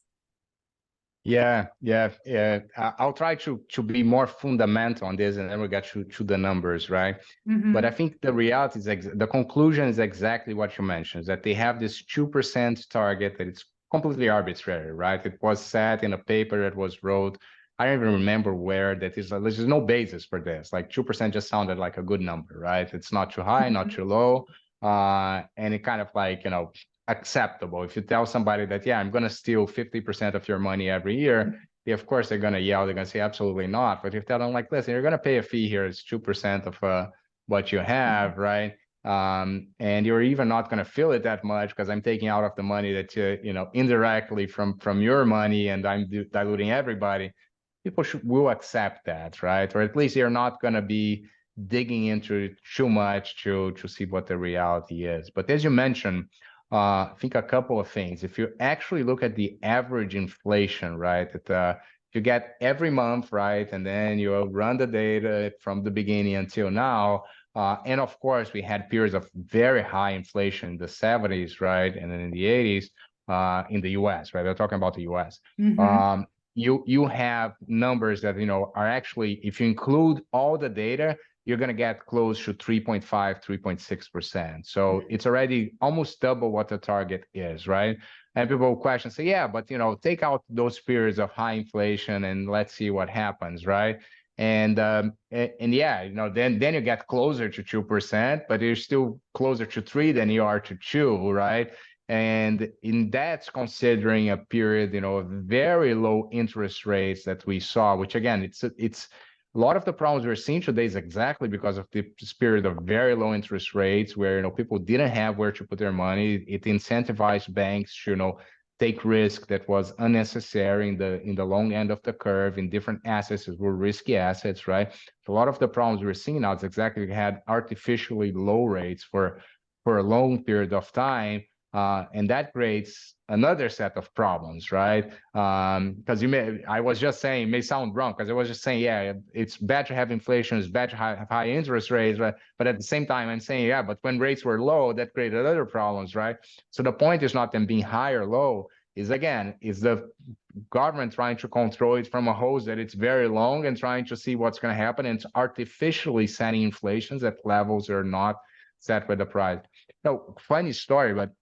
Yeah. I'll try to be more fundamental on this, and then we get to the numbers, right? But I think the reality is the conclusion is exactly what you mentioned, is that they have this 2% target that it's completely arbitrary, right? It was set in a paper that was wrote. I don't even remember where that is. There's no basis for this. Like 2% just sounded like a good number, right? It's not too high, not too low, and it kind of like, acceptable. If you tell somebody that, yeah, I'm going to steal 50% of your money every year, of course they're going to yell. They're going to say, absolutely not. But if you tell them like, listen, you're going to pay a fee here. It's 2% of what you have, right? And you're even not going to feel it that much because I'm taking out of the money that indirectly from your money, and I'm diluting everybody. People will accept that, right? Or at least you're not going to be digging into it too much to see what the reality is. But as you mentioned, I think a couple of things. If you actually look at the average inflation, right, you get every month, right, and then you run the data from the beginning until now. And of course, we had periods of very high inflation in the 70s, right, and then in the 80s in the U.S., right? We're talking about the U.S. You have numbers that are actually, if you include all the data, you're going to get close to 3.5, 3.6%. So it's already almost double what the target is, right? And people will question, say, yeah, but take out those periods of high inflation and let's see what happens, right? And yeah, then you get closer to 2%, but you're still closer to 3 than you are to 2, right? And that's considering a period, of very low interest rates that we saw, which again, it's a lot of the problems we're seeing today is exactly because of this period of very low interest rates where, people didn't have where to put their money. It incentivized banks to, take risk that was unnecessary in the long end of the curve in different assets that were risky assets, right? So a lot of the problems we're seeing now is exactly we had artificially low rates for a long period of time. And that creates another set of problems, right? Because I was just saying, it may sound wrong, because I was just saying, yeah, it's bad to have inflation, it's bad to have high interest rates, but at the same time, I'm saying, yeah, but when rates were low, that created other problems, right? So the point is not them being high or low, is the government trying to control it from a hose that it's very long and trying to see what's going to happen, and it's artificially setting inflations at levels that are not set with the price. Funny story, but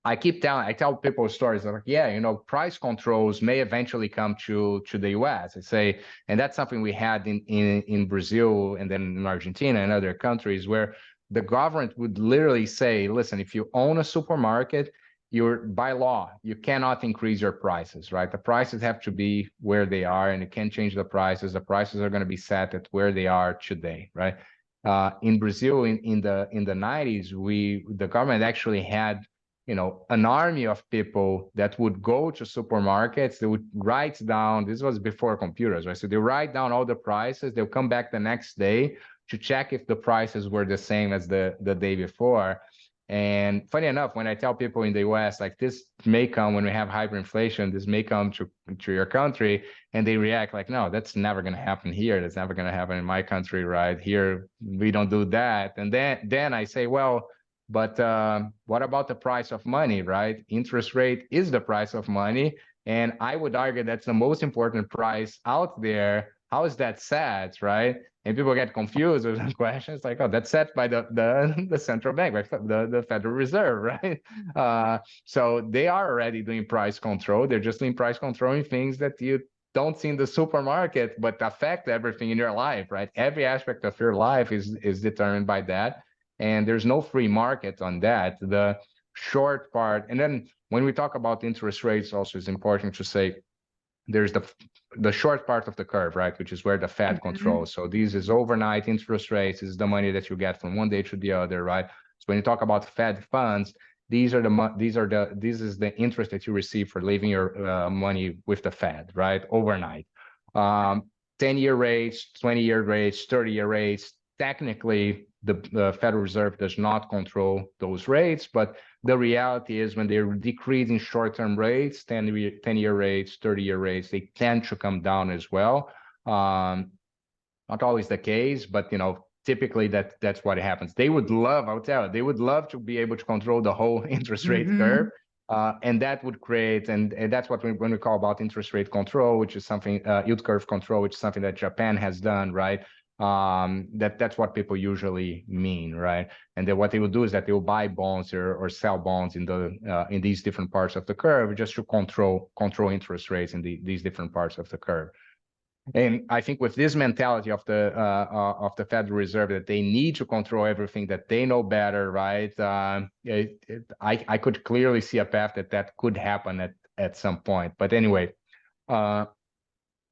I tell people stories like, yeah, price controls may eventually come to the US. I say, and that's something we had in Brazil and then in Argentina and other countries where the government would literally say, listen, if you own a supermarket, by law, you cannot increase your prices, right? The prices have to be where they are, and you can't change the prices. The prices are going to be set at where they are today, right? In Brazil, in the 90s, the government actually had an army of people that would go to supermarkets. They would write down, this was before computers, right? So they write down all the prices. They'll come back the next day to check if the prices were the same as the day before. And funny enough, when I tell people in the US, like, this may come when we have hyperinflation, this may come to your country, and they react like, no, that's never going to happen here. That's never going to happen in my country, right? Here, we don't do that. And then I say, well, but what about the price of money, right? Interest rate is the price of money. And I would argue that's the most important price out there. How is that set, right? And people get confused with the question. It's like, oh, that's set by the central bank, right? the Federal Reserve, right? So they are already doing price control. They're just doing price controlling things that you don't see in the supermarket, but affect everything in your life, right? Every aspect of your life is determined by that. And there's no free market on that. The short part, and then when we talk about interest rates, also it's important to say there's the short part of the curve, right, which is where the Fed controls. So this is overnight interest rates. This is the money that you get from one day to the other, right? So when you talk about Fed funds, this is the interest that you receive for leaving your money with the Fed, right, overnight. 10-year rates, 20-year rates, 30-year rates. Technically, the Federal Reserve does not control those rates, but the reality is when they're decreasing short-term rates, 10-year rates, 30-year rates, they tend to come down as well. Not always the case, but typically that's what happens. They would love, I'll tell you, they would love to be able to control the whole interest rate curve. And that would create, and that's what when we call about interest rate control, which is something, yield curve control, which is something that Japan has done, right? That's what people usually mean, right? And then what they will do is that they will buy bonds or sell bonds in these different parts of the curve just to control interest rates in these different parts of the curve. And I think with this mentality of the Federal Reserve that they need to control everything, that they know better, right? I could clearly see a path that could happen at some point. But anyway,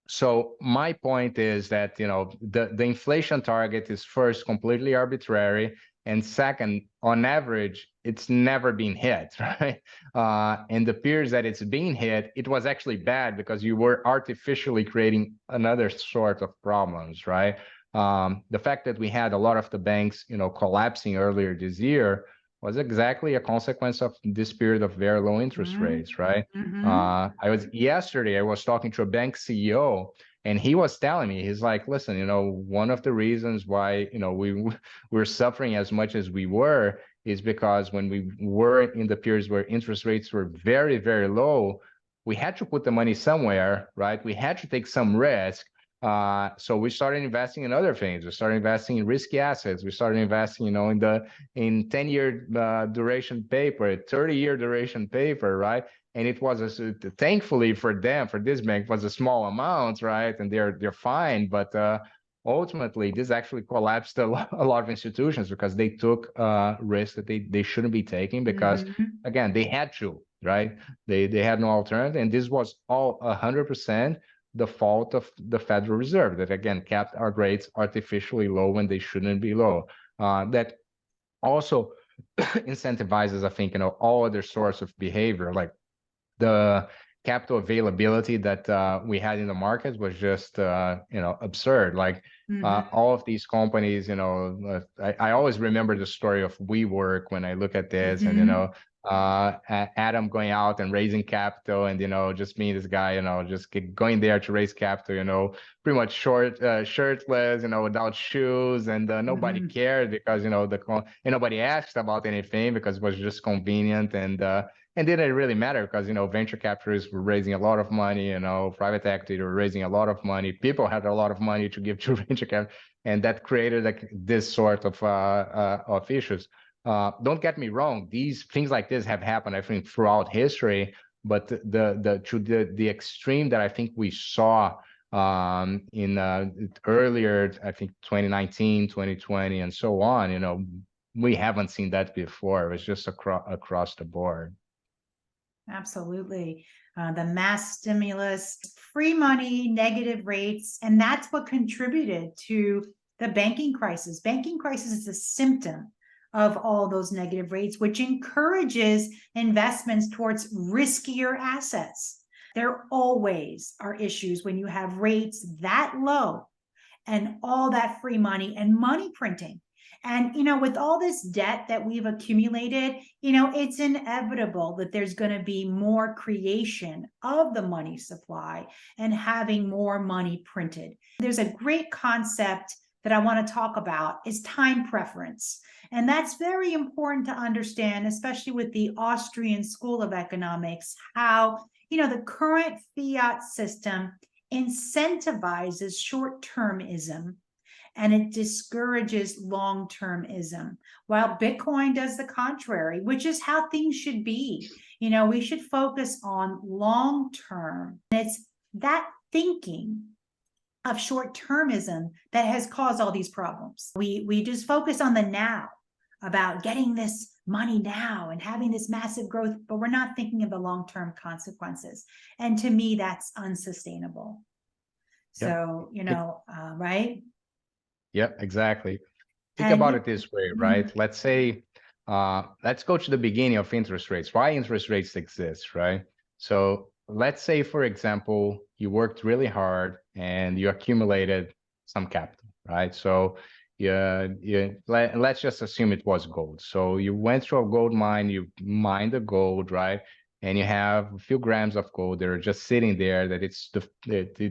so my point is that the inflation target is first completely arbitrary, and second, on average, it's never been hit, right? And the periods that it's being hit, it was actually bad because you were artificially creating another sort of problems, right? The fact that we had a lot of the banks, collapsing earlier this year was exactly a consequence of this period of very low interest rates, right? Yesterday, I was talking to a bank CEO, and he was telling me, he's like, listen, one of the reasons why, we're suffering as much as we were is because when we were in the periods where interest rates were very, very low, we had to put the money somewhere, right? We had to take some risk. So we started investing in other things. We started investing in risky assets. We started investing, in 10-year duration paper, 30-year duration paper, right? And it was thankfully for this bank was a small amount, right? And they're fine, but ultimately this actually collapsed a lot of institutions because they took risks that they shouldn't be taking because again they had to, right? They had no alternative, and this was all 100% the fault of the Federal Reserve that again kept our rates artificially low when they shouldn't be low. That also incentivizes, I think, all other sorts of behavior, like the capital availability that we had in the markets was just absurd. Like all of these companies, I always remember the story of WeWork when I look at this, and Adam going out and raising capital, and just being this guy, just going there to raise capital, pretty much shirtless, without shoes, and nobody cared because and nobody asked about anything because it was just convenient, and didn't really matter because venture capitalists were raising a lot of money, private equity were raising a lot of money, people had a lot of money to give to venture capital, and that created like this sort of issues. Don't get me wrong; these things like this have happened, I think, throughout history. But the extreme that I think we saw in earlier, I think 2019, 2020, and so on, we haven't seen that before. It was just across the board. Absolutely. The mass stimulus, free money, negative rates, and that's what contributed to the banking crisis. Banking crisis is a symptom of all those negative rates, which encourages investments towards riskier assets. There always are issues when you have rates that low and all that free money and money printing. And, with all this debt that we've accumulated, it's inevitable that there's going to be more creation of the money supply and having more money printed. There's a great concept that I want to talk about is time preference. And that's very important to understand, especially with the Austrian School of Economics, how, the current fiat system incentivizes short-termism and it discourages long-termism, while Bitcoin does the contrary, which is how things should be. We should focus on long-term. And it's that thinking of short-termism that has caused all these problems. We just focus on the now, about getting this money now and having this massive growth, but we're not thinking of the long-term consequences. And to me, that's unsustainable. Yep. So, right? Yep, exactly. Think about it this way, right? Let's say, let's go to the beginning of interest rates. Why interest rates exist, right? So let's say, for example, you worked really hard and you accumulated some capital, right? So let's just assume it was gold. So you went to a gold mine, you mined the gold, right? And you have a few grams of gold that are just sitting there, that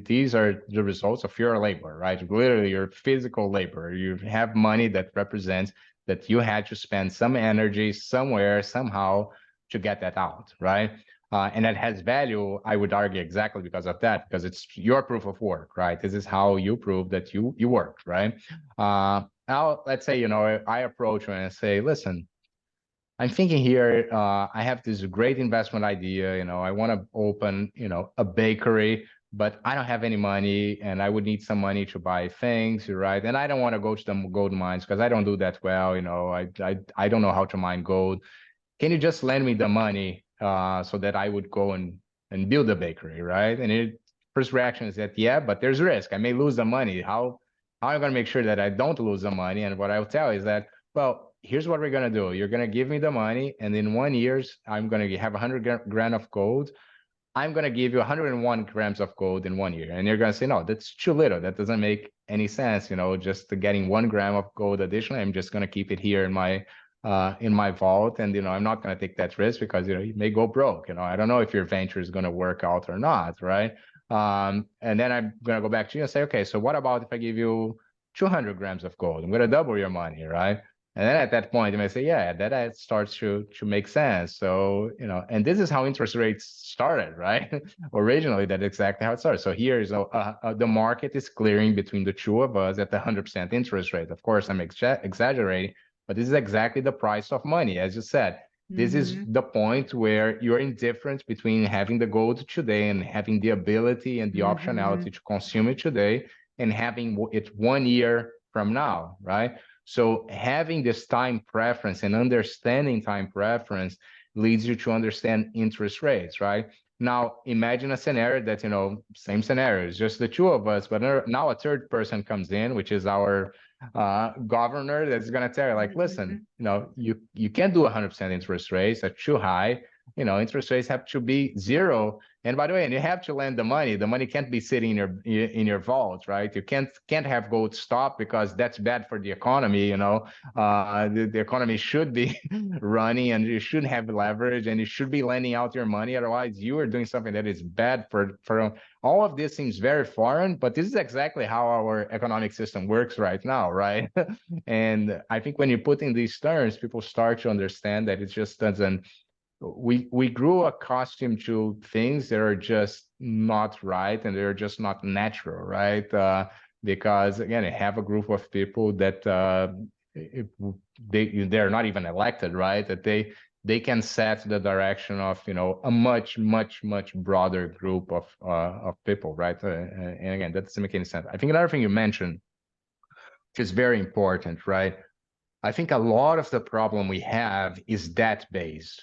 these are the results of your labor, right? Literally your physical labor. You have money that represents that you had to spend some energy somewhere, somehow, to get that out, right? And that has value, I would argue, exactly because of that, because it's your proof of work, right? This is how you prove that you worked, right? Now, let's say, I approach you and I say, listen, I'm thinking here, I have this great investment idea, I want to open, a bakery, but I don't have any money and I would need some money to buy things, right? And I don't want to go to the gold mines because I don't do that well, I don't know how to mine gold. Can you just lend me the money so that I would go and build a bakery, right? And first reaction is that, yeah, but there's risk. I may lose the money. How am I going to make sure that I don't lose the money? And what I will tell is that, well, here's what we're going to do. You're going to give me the money, and in 1 year, I'm going to have 100 grand of gold. I'm going to give you 101 grams of gold in 1 year. And you're going to say, no, that's too little. That doesn't make any sense. Just getting 1 gram of gold additionally, I'm just going to keep it here in my vault. And, I'm not going to take that risk because, you may go broke. I don't know if your venture is going to work out or not, right? And then I'm going to go back to you and say, okay, so what about if I give you 200 grams of gold? I'm going to double your money, right? And then at that point, you may say, yeah, that starts to make sense. So, and this is how interest rates started, right? Originally, that's exactly how it started. So here is the market is clearing between the two of us at the 100% interest rate. Of course, I'm exaggerating, but this is exactly the price of money. As you said, this is the point where you're indifferent between having the gold today and having the ability and the optionality to consume it today and having it 1 year from now, right? So having this time preference and understanding time preference leads you to understand interest rates, right? Now, imagine a scenario that, same scenario, it's just the two of us, but now a third person comes in, which is our governor, that's going to tell you, like, listen, you can't do 100% interest rates, that's too high. Interest rates have to be zero. And by the way, and you have to lend the money. The money can't be sitting in your vault, right? You can't have gold stop because that's bad for the economy. The economy should be running, and you shouldn't have leverage, and you should be lending out your money. Otherwise, you are doing something that is bad for all of this. Seems very foreign, but this is exactly how our economic system works right now, right? And I think when you put in these terms, people start to understand that it just doesn't. We grew accustomed to things that are just not right and they're just not natural, right? Because again, I have a group of people that they're not even elected, right? That they can set the direction of a much broader group of people, right? And again, that doesn't make any sense. I think another thing you mentioned, which is very important, right? I think a lot of the problem we have is debt-based,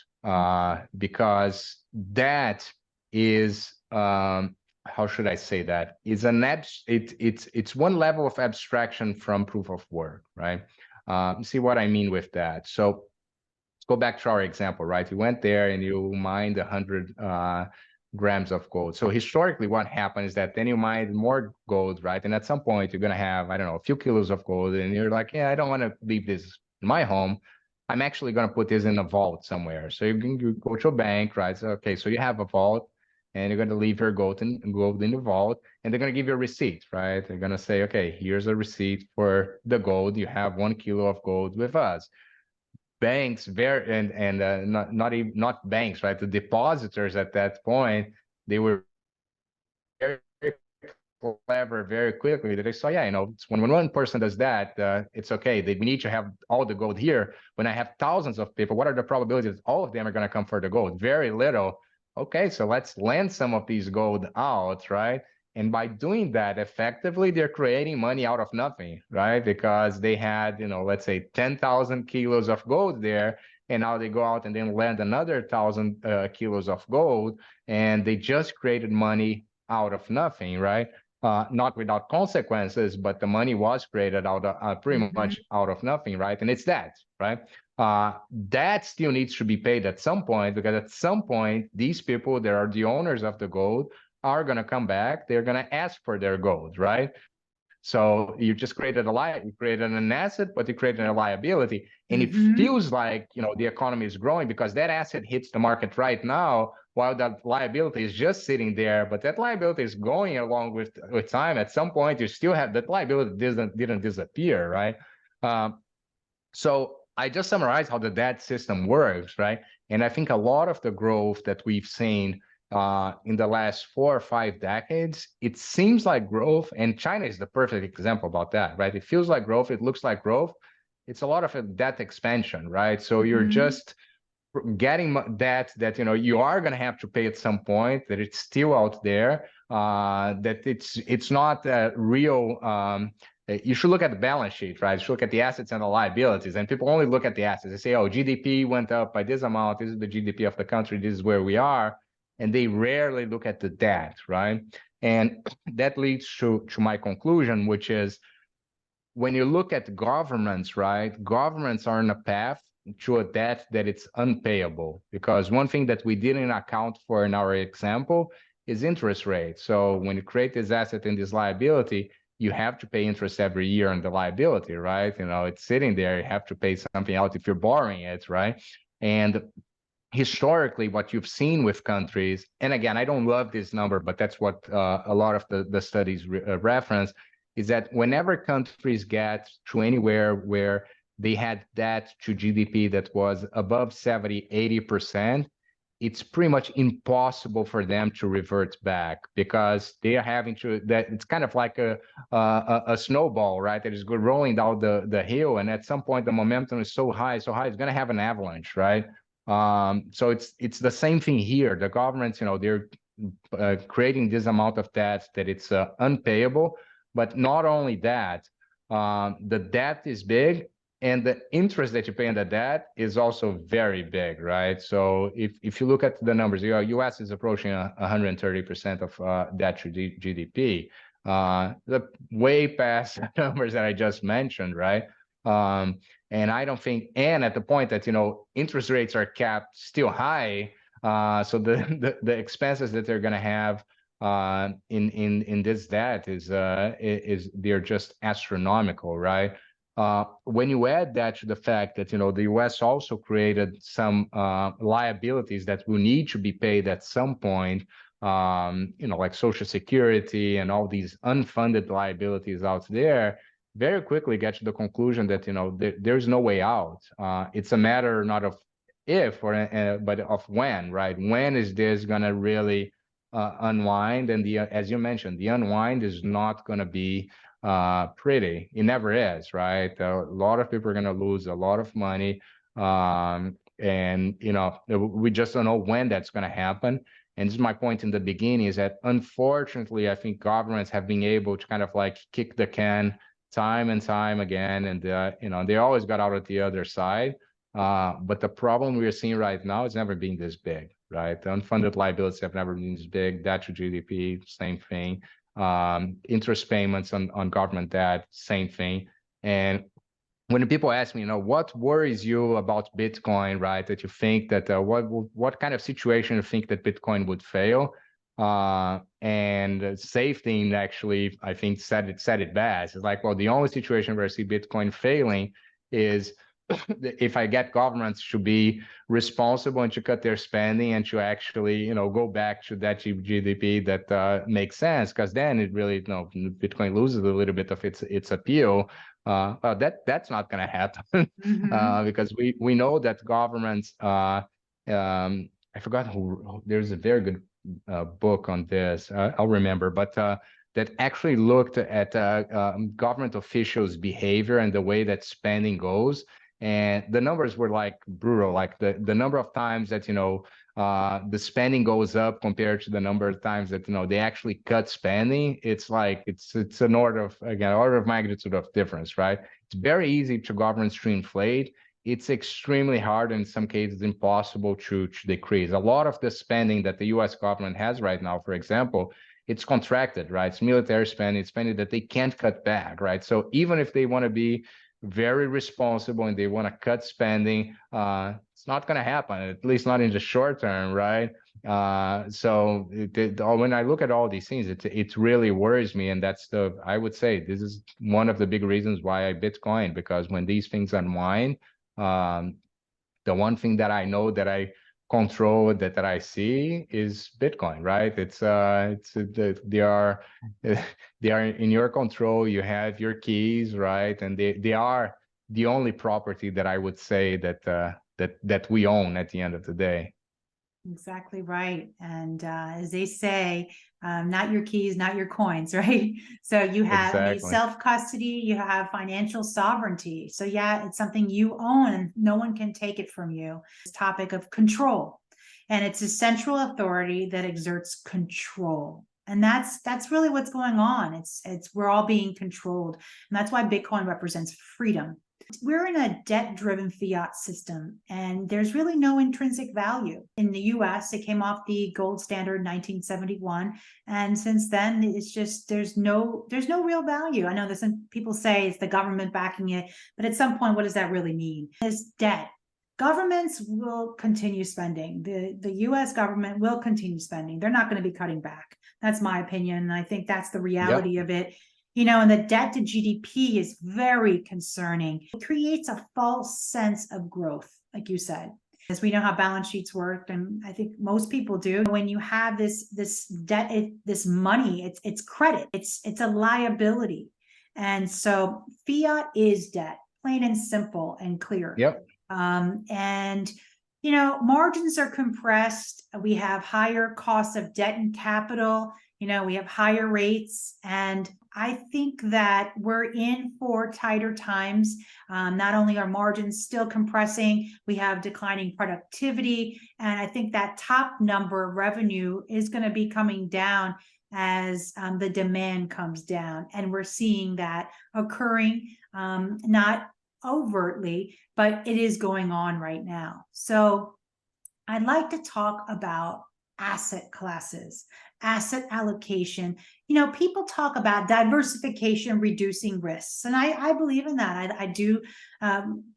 because debt is, how should I say that? Is it's one level of abstraction from proof of work, right? See what I mean with that. So let's go back to our example, right? You went there and you mined 100 grams of gold. So historically, what happened is that then you mine more gold, right? And at some point, you're going to have, I don't know, a few kilos of gold. And you're like, yeah, I don't want to leave this in my home. I'm actually going to put this in a vault somewhere. So you go to a bank, right? So, okay, so you have a vault and you're going to leave your gold in the vault, and they're going to give you a receipt, right? They're going to say, okay, here's a receipt for the gold. You have 1 kilo of gold with us. Banks not banks, right? The depositors at that point, they were very clever very quickly. They saw, yeah, it's when one person does that, it's okay. We need to have all the gold here. When I have thousands of people, what are the probabilities all of them are going to come for the gold? Very little. Okay, so let's lend some of these gold out, right? And by doing that, effectively, they're creating money out of nothing, right? Because they had, let's say 10,000 kilos of gold there, and now they go out and then lend another 1,000 kilos of gold, and they just created money out of nothing, right? Not without consequences, but the money was created out of pretty much out of nothing, right? And it's that, right? That still needs to be paid at some point, because at some point, these people that are the owners of the gold are going to come back. They're going to ask for their gold, right? So you just created you created an asset, but you created a liability. And it feels like, the economy is growing because that asset hits the market right now, while that liability is just sitting there. But that liability is going along with time. At some point, you still have that liability didn't disappear, right? So I just summarized how the debt system works, right? And I think a lot of the growth that we've seen in the last 4 or 5 decades, it seems like growth, and China is the perfect example about that, right? It feels like growth, it looks like growth. It's a lot of a debt expansion, right? So you're just getting debt that you are going to have to pay at some point, that it's still out there, that it's not real. You should look at the balance sheet, right? You should look at the assets and the liabilities, and people only look at the assets. They say, oh, GDP went up by this amount, this is the GDP of the country, this is where we are, and they rarely look at the debt, right? And that leads to my conclusion, which is, when you look at governments, right, governments are on a path to a debt that it's unpayable. Because one thing that we didn't account for in our example is interest rates. So when you create this asset and this liability, you have to pay interest every year on the liability, right? It's sitting there, you have to pay something out if you're borrowing it, right? And historically, what you've seen with countries, and again, I don't love this number, but that's what a lot of the studies reference, is that whenever countries get to anywhere where they had debt to GDP that was above 70, 80%, it's pretty much impossible for them to revert back, because they are having to, that it's kind of like a snowball, right? That is rolling down the hill. And at some point, the momentum is so high, it's going to have an avalanche, right? So it's the same thing here. The governments, they're creating this amount of debt that it's unpayable. But not only that, the debt is big, and the interest that you pay on the debt is also very big, right? So if you look at the numbers, U.S. is approaching 130% of debt to GDP, the way past the numbers that I just mentioned, right? And I don't think, and at the point that interest rates are capped still high, so the expenses that they're going to have in this debt is they're just astronomical, right? When you add that to the fact that the U.S. also created some liabilities that will need to be paid at some point, like Social Security and all these unfunded liabilities out there, very quickly get to the conclusion that there's no way out. It's a matter not of if or but of when, right? When is this going to really unwind? And as you mentioned, the unwind is not going to be pretty. It never is, right? A lot of people are going to lose a lot of money, and we just don't know when that's going to happen. And this is my point in the beginning, is that unfortunately, I think governments have been able to kind of like kick the can time and time again, and they always got out at the other side. But the problem we're seeing right now has never been this big, right? The unfunded liabilities have never been this big. Debt to GDP, same thing. Interest payments on government debt, same thing. And when people ask me, what worries you about Bitcoin, right? That you think that what kind of situation you think that Bitcoin would fail? And Safety actually, I think, said it best. It's like, well, the only situation where I see Bitcoin failing is if I get governments to be responsible and to cut their spending and to actually, go back to that GDP that makes sense, because then it really, Bitcoin loses a little bit of its appeal. Well, that's not going to happen because we know that governments. I forgot who. There's a very good book on this. I'll remember, but. That actually looked at government officials' behavior and the way that spending goes. And the numbers were like brutal, like the number of times that, the spending goes up compared to the number of times that, they actually cut spending. It's like, it's an order of magnitude of difference, right? It's very easy to governments to inflate. It's extremely hard, and in some cases impossible to decrease. A lot of the spending that the US government has right now, for example, it's contracted, right? It's military spending, it's spending that they can't cut back, right? So even if they want to be very responsible and they want to cut spending, it's not going to happen, at least not in the short term, right? So when I look at all these things, it really worries me. And I would say this is one of the big reasons why I Bitcoin, because when these things unwind, the one thing that I know that I control, that I see, is Bitcoin, right? They are in your control. You have your keys, right? And they are the only property that I would say that we own at the end of the day. Exactly right. And as they say, not your keys, not your coins, right? So you have, I mean, Exactly. self-custody, you have financial sovereignty. So yeah, it's something you own and no one can take it from you. This topic of control. And it's a central authority that exerts control. And that's really what's going on. It's we're all being controlled. And that's why Bitcoin represents freedom. We're in a debt-driven fiat system, and there's really no intrinsic value. In the US, it came off the gold standard in 1971, and since then, it's just there's no real value. I know that some people say it's the government backing it, but at some point, what does that really mean? It's debt. Governments will continue spending. The US government will continue spending. They're not going to be cutting back. That's my opinion, and I think that's the reality of it. You know, and the debt to GDP is very concerning. It creates a false sense of growth, like you said, as we know how balance sheets work, and I think most people do. When you have this debt, this money, it's credit, it's a liability, and so fiat is debt, plain and simple and clear. Yep. And you know, margins are compressed. We have higher costs of debt and capital. You know, we have higher rates, and I think that we're in for tighter times. Not only are margins still compressing, we have declining productivity, and I think that top number revenue is going to be coming down as the demand comes down, and we're seeing that occurring, not overtly, but it is going on right now. So I'd like to talk about asset classes, asset allocation. You know, people talk about diversification, reducing risks, and I believe in that. I do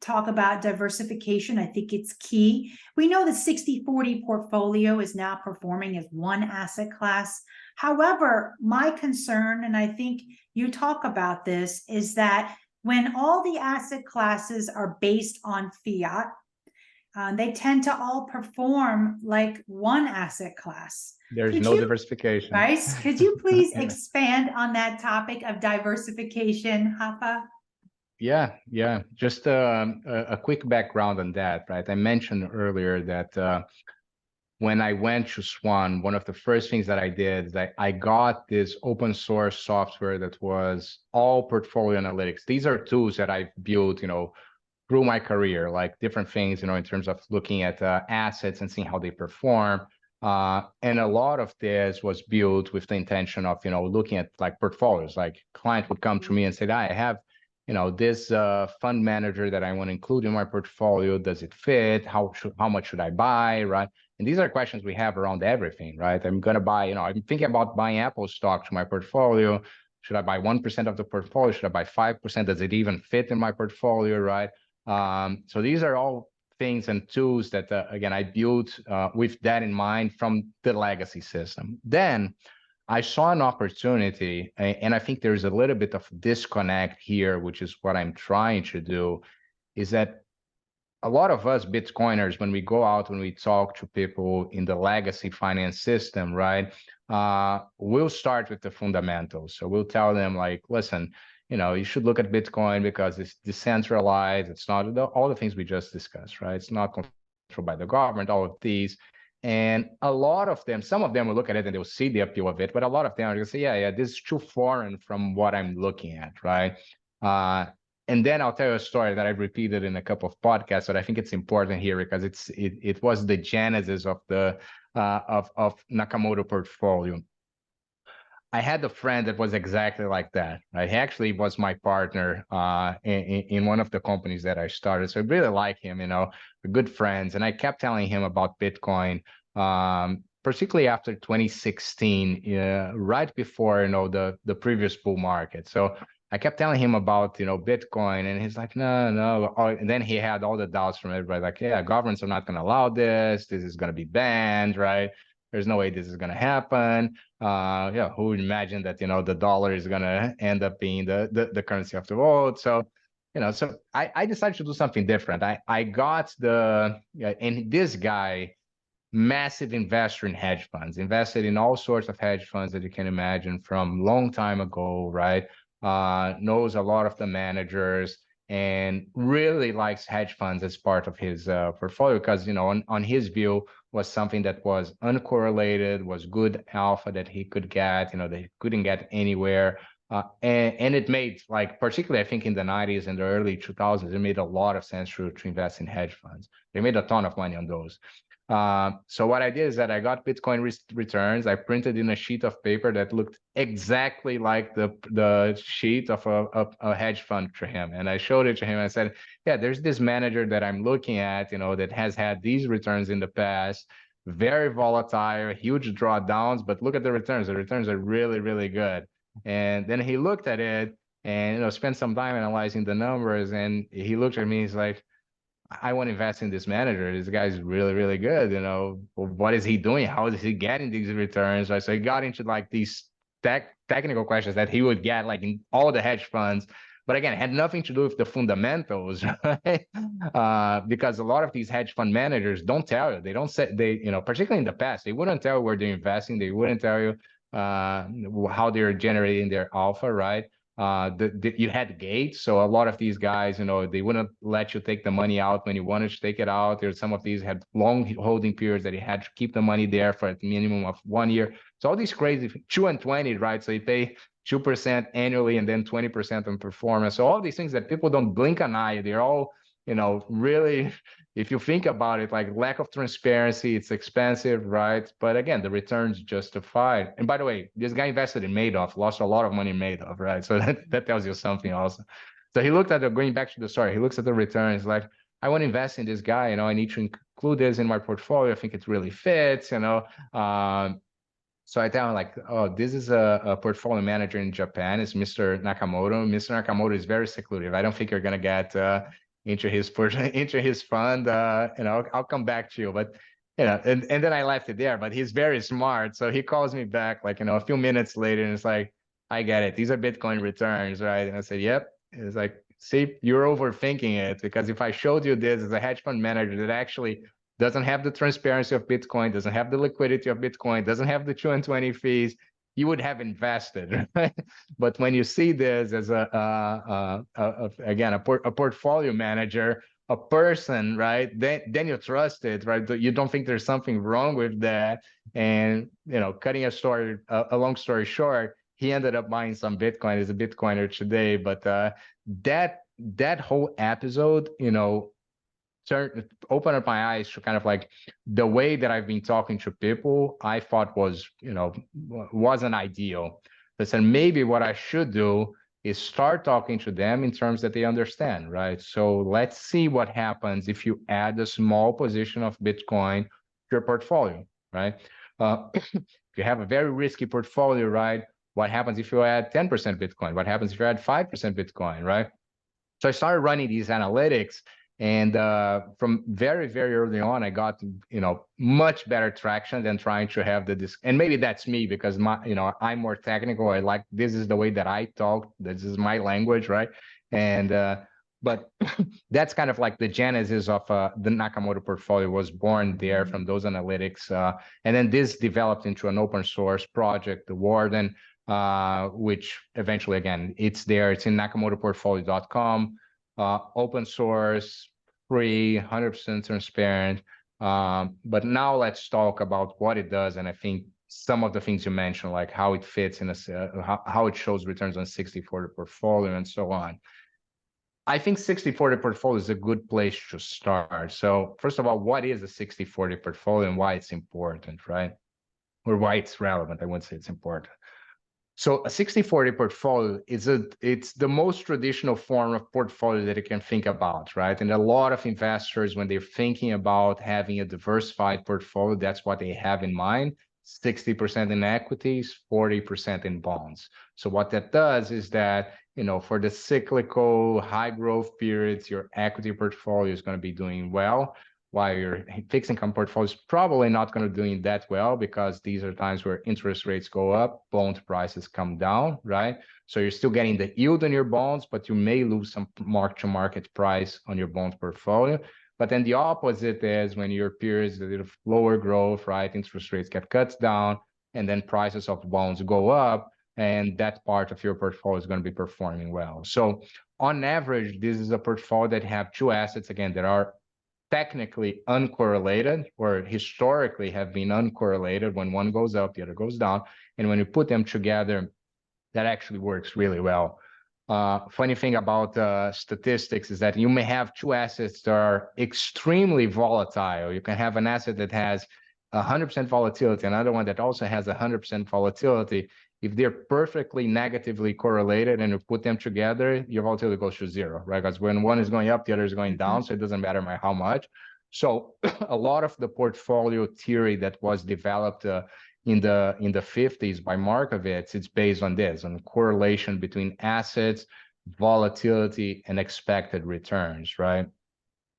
talk about diversification. I think it's key. We know the 60-40 portfolio is now performing as one asset class. However, my concern, and I think you talk about this, is that when all the asset classes are based on fiat, they tend to all perform like one asset class. There's no diversification. Bryce, could you please expand on that topic of diversification, Rapha? Yeah. Just a quick background on that, right? I mentioned earlier that when I went to Swan, one of the first things that I did is I got this open source software that was all portfolio analytics. These are tools that I've built, you know, through my career, like different things, you know, in terms of looking at assets and seeing how they perform. And a lot of this was built with the intention of, you know, looking at like portfolios. Like client would come to me and say, I have, you know, this fund manager that I want to include in my portfolio. Does it fit? How much should I buy, right? And these are questions we have around everything, right? I'm going to buy, you know, I'm thinking about buying Apple stock to my portfolio. Should I buy 1% of the portfolio? Should I buy 5%? Does it even fit in my portfolio, right? So these are all things and tools that, again, I built with that in mind from the legacy system. Then I saw an opportunity, and I think there's a little bit of disconnect here, which is what I'm trying to do, is that a lot of us Bitcoiners, when we go out, when we talk to people in the legacy finance system, right, we'll start with the fundamentals. So we'll tell them like, listen, you know, you should look at Bitcoin because it's decentralized. It's not all the things we just discussed, right? It's not controlled by the government, all of these. And a lot of them, some of them will look at it and they'll see the appeal of it, but a lot of them are going to say, yeah, this is too foreign from what I'm looking at, right? And then I'll tell you a story that I've repeated in a couple of podcasts, but I think it's important here because it was the genesis of the of Nakamoto portfolio. I had a friend that was exactly like that, right? He actually was my partner in one of the companies that I started. So I really like him, you know, we're good friends. And I kept telling him about Bitcoin, particularly after 2016, right before, you know, the previous bull market. So I kept telling him about, you know, Bitcoin, and he's like, no. And then he had all the doubts from everybody, like, yeah, governments are not going to allow this. This is going to be banned, right? There's no way this is going to happen. Yeah, who would imagine that, you know, the dollar is going to end up being the currency of the world? So, you know, so I decided to do something different. I got and this guy, massive investor in hedge funds, invested in all sorts of hedge funds that you can imagine from long time ago, right? Knows a lot of the managers. and really likes hedge funds as part of his portfolio because, on his view, was something that was uncorrelated, was good alpha that he could get, that he couldn't get anywhere. And it made, like, particularly, I think in the 90s and the early 2000s, it made a lot of sense to invest in hedge funds. They made a ton of money on those. So what I did is that I got Bitcoin returns. I printed in a sheet of paper that looked exactly like the sheet of a hedge fund to him. And I showed it to him. I said, yeah, there's this manager that I'm looking at, that has had these returns in the past, very volatile, huge drawdowns, but look at the returns. The returns are really, really good. And then he looked at it and, spent some time analyzing the numbers. And he looked at me, he's like, I want to invest in this manager. This guy's really, really good. What is he doing? How is he getting these returns? Right. So he got into like these technical questions that he would get like in all the hedge funds. But again, it had nothing to do with the fundamentals, right? Because a lot of these hedge fund managers don't tell you. They don't say, particularly in the past, they wouldn't tell you where they're investing. They wouldn't tell you how they're generating their alpha, right? You had gates, so a lot of these guys, they wouldn't let you take the money out when you wanted to take it out. There's some of these had long holding periods that you had to keep the money there for a minimum of 1 year. So all these crazy 2 and 20, right? So you pay 2% annually and then 20% on performance. So all these things that people don't blink an eye, they're all, really, if you think about it, like lack of transparency, it's expensive, right? But again, the returns justified. And by the way, this guy invested in Madoff, lost a lot of money in Madoff, right? So that tells you something also. So he looked at going back to the story, he looks at the returns, like, I want to invest in this guy, I need to include this in my portfolio. I think it really fits, So I tell him, like, oh, this is a portfolio manager in Japan. It's Mr. Nakamoto. Mr. Nakamoto is very secretive. I don't think you're gonna get into his fund. I'll come back to you. But and then I left it there. But he's very smart, so he calls me back like a few minutes later, and it's like, I get it. These are Bitcoin returns, right? And I said, yep. It's like, see, you're overthinking it, because if I showed you this as a hedge fund manager that actually doesn't have the transparency of Bitcoin, doesn't have the liquidity of Bitcoin, doesn't have the 2 and 20 fees, you would have invested, right? But when you see this as again, a portfolio manager, a person, right? Then you trust it, right? You don't think there's something wrong with that. And, cutting a long story short, he ended up buying some Bitcoin. He's a Bitcoiner today. But that whole episode, open up my eyes to kind of like the way that I've been talking to people, I thought wasn't ideal. I said, maybe what I should do is start talking to them in terms that they understand, right? So let's see what happens if you add a small position of Bitcoin to your portfolio, right? If you have a very risky portfolio, right? What happens if you add 10% Bitcoin? What happens if you add 5% Bitcoin, right? So I started running these analytics. And from very, very early on, I got, much better traction than trying to have and maybe that's me because I'm more technical. I like, this is the way that I talk. This is my language, right? And, but that's kind of like the genesis of the Nakamoto portfolio was born there from those analytics. And then this developed into an open source project, the Warden, which eventually, again, it's there. It's in nakamotoportfolio.com. Open source, free, 100% transparent. But now let's talk about what it does. And I think some of the things you mentioned, like how it fits in how it shows returns on 60/40 portfolio and so on. I think 60/40 portfolio is a good place to start. So first of all, what is a 60/40 portfolio and why it's important, right? Or why it's relevant? I wouldn't say it's important. So a 60/40 portfolio it's the most traditional form of portfolio that you can think about, right? And a lot of investors, when they're thinking about having a diversified portfolio, that's what they have in mind. 60% in equities, 40% in bonds. So what that does is that, for the cyclical high growth periods, your equity portfolio is going to be doing well, while your fixed income portfolio is probably not going to be doing that well, because these are times where interest rates go up, bond prices come down, right? So you're still getting the yield on your bonds, but you may lose some mark-to-market price on your bond portfolio. But then the opposite is when your periods of lower growth, right? Interest rates get cut down, and then prices of bonds go up. and that part of your portfolio is going to be performing well. So on average, this is a portfolio that have two assets, again, that are technically uncorrelated, or historically have been uncorrelated. When one goes up, the other goes down. And when you put them together, that actually works really well. Funny thing about statistics is that you may have two assets that are extremely volatile. You can have an asset that has 100% volatility, another one that also has 100% volatility. If they're perfectly negatively correlated and you put them together, your volatility goes to zero, right? Because when one is going up, the other is going down, so it doesn't matter how much. So a lot of the portfolio theory that was developed in the 50s by Markowitz, it's based on this, on correlation between assets, volatility, and expected returns, right?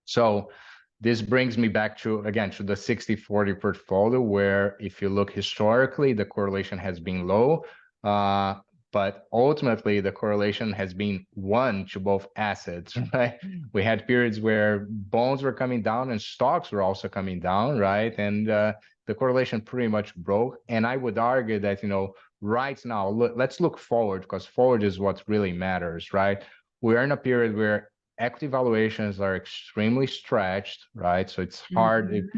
So this brings me back to, again, to the 60-40 portfolio, where if you look historically, the correlation has been low, but ultimately the correlation has been 1 to both assets, right? We had periods where bonds were coming down and stocks were also coming down, right? And the correlation pretty much broke. And I would argue that, right now, let's look forward, because forward is what really matters, right? We're in a period where equity valuations are extremely stretched, right? So it's hard.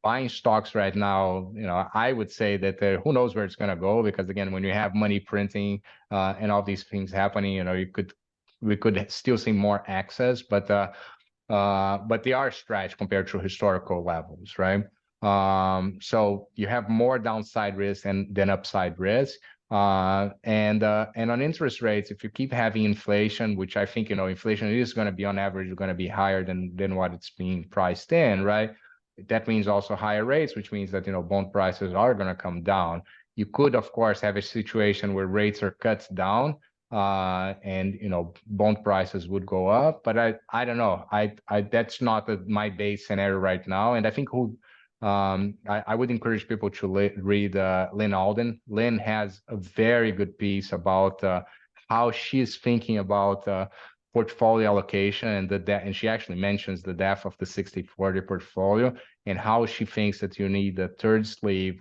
Buying stocks right now, I would say that who knows where it's going to go, because again, when you have money printing and all these things happening, we could still see more access, but they are stretched compared to historical levels, right? So you have more downside risk than upside risk. And on interest rates, if you keep having inflation, which I think, inflation is going to be on average going to be higher than what it's being priced in, right? That means also higher rates, which means that, bond prices are going to come down. You could, of course, have a situation where rates are cut down, and bond prices would go up, but I don't know. That's not my base scenario right now. And I think I would encourage people to read Lynn Alden. Lynn has a very good piece about how she's thinking about portfolio allocation, and she actually mentions the depth of the 60-40 portfolio, and how she thinks that you need the third sleeve,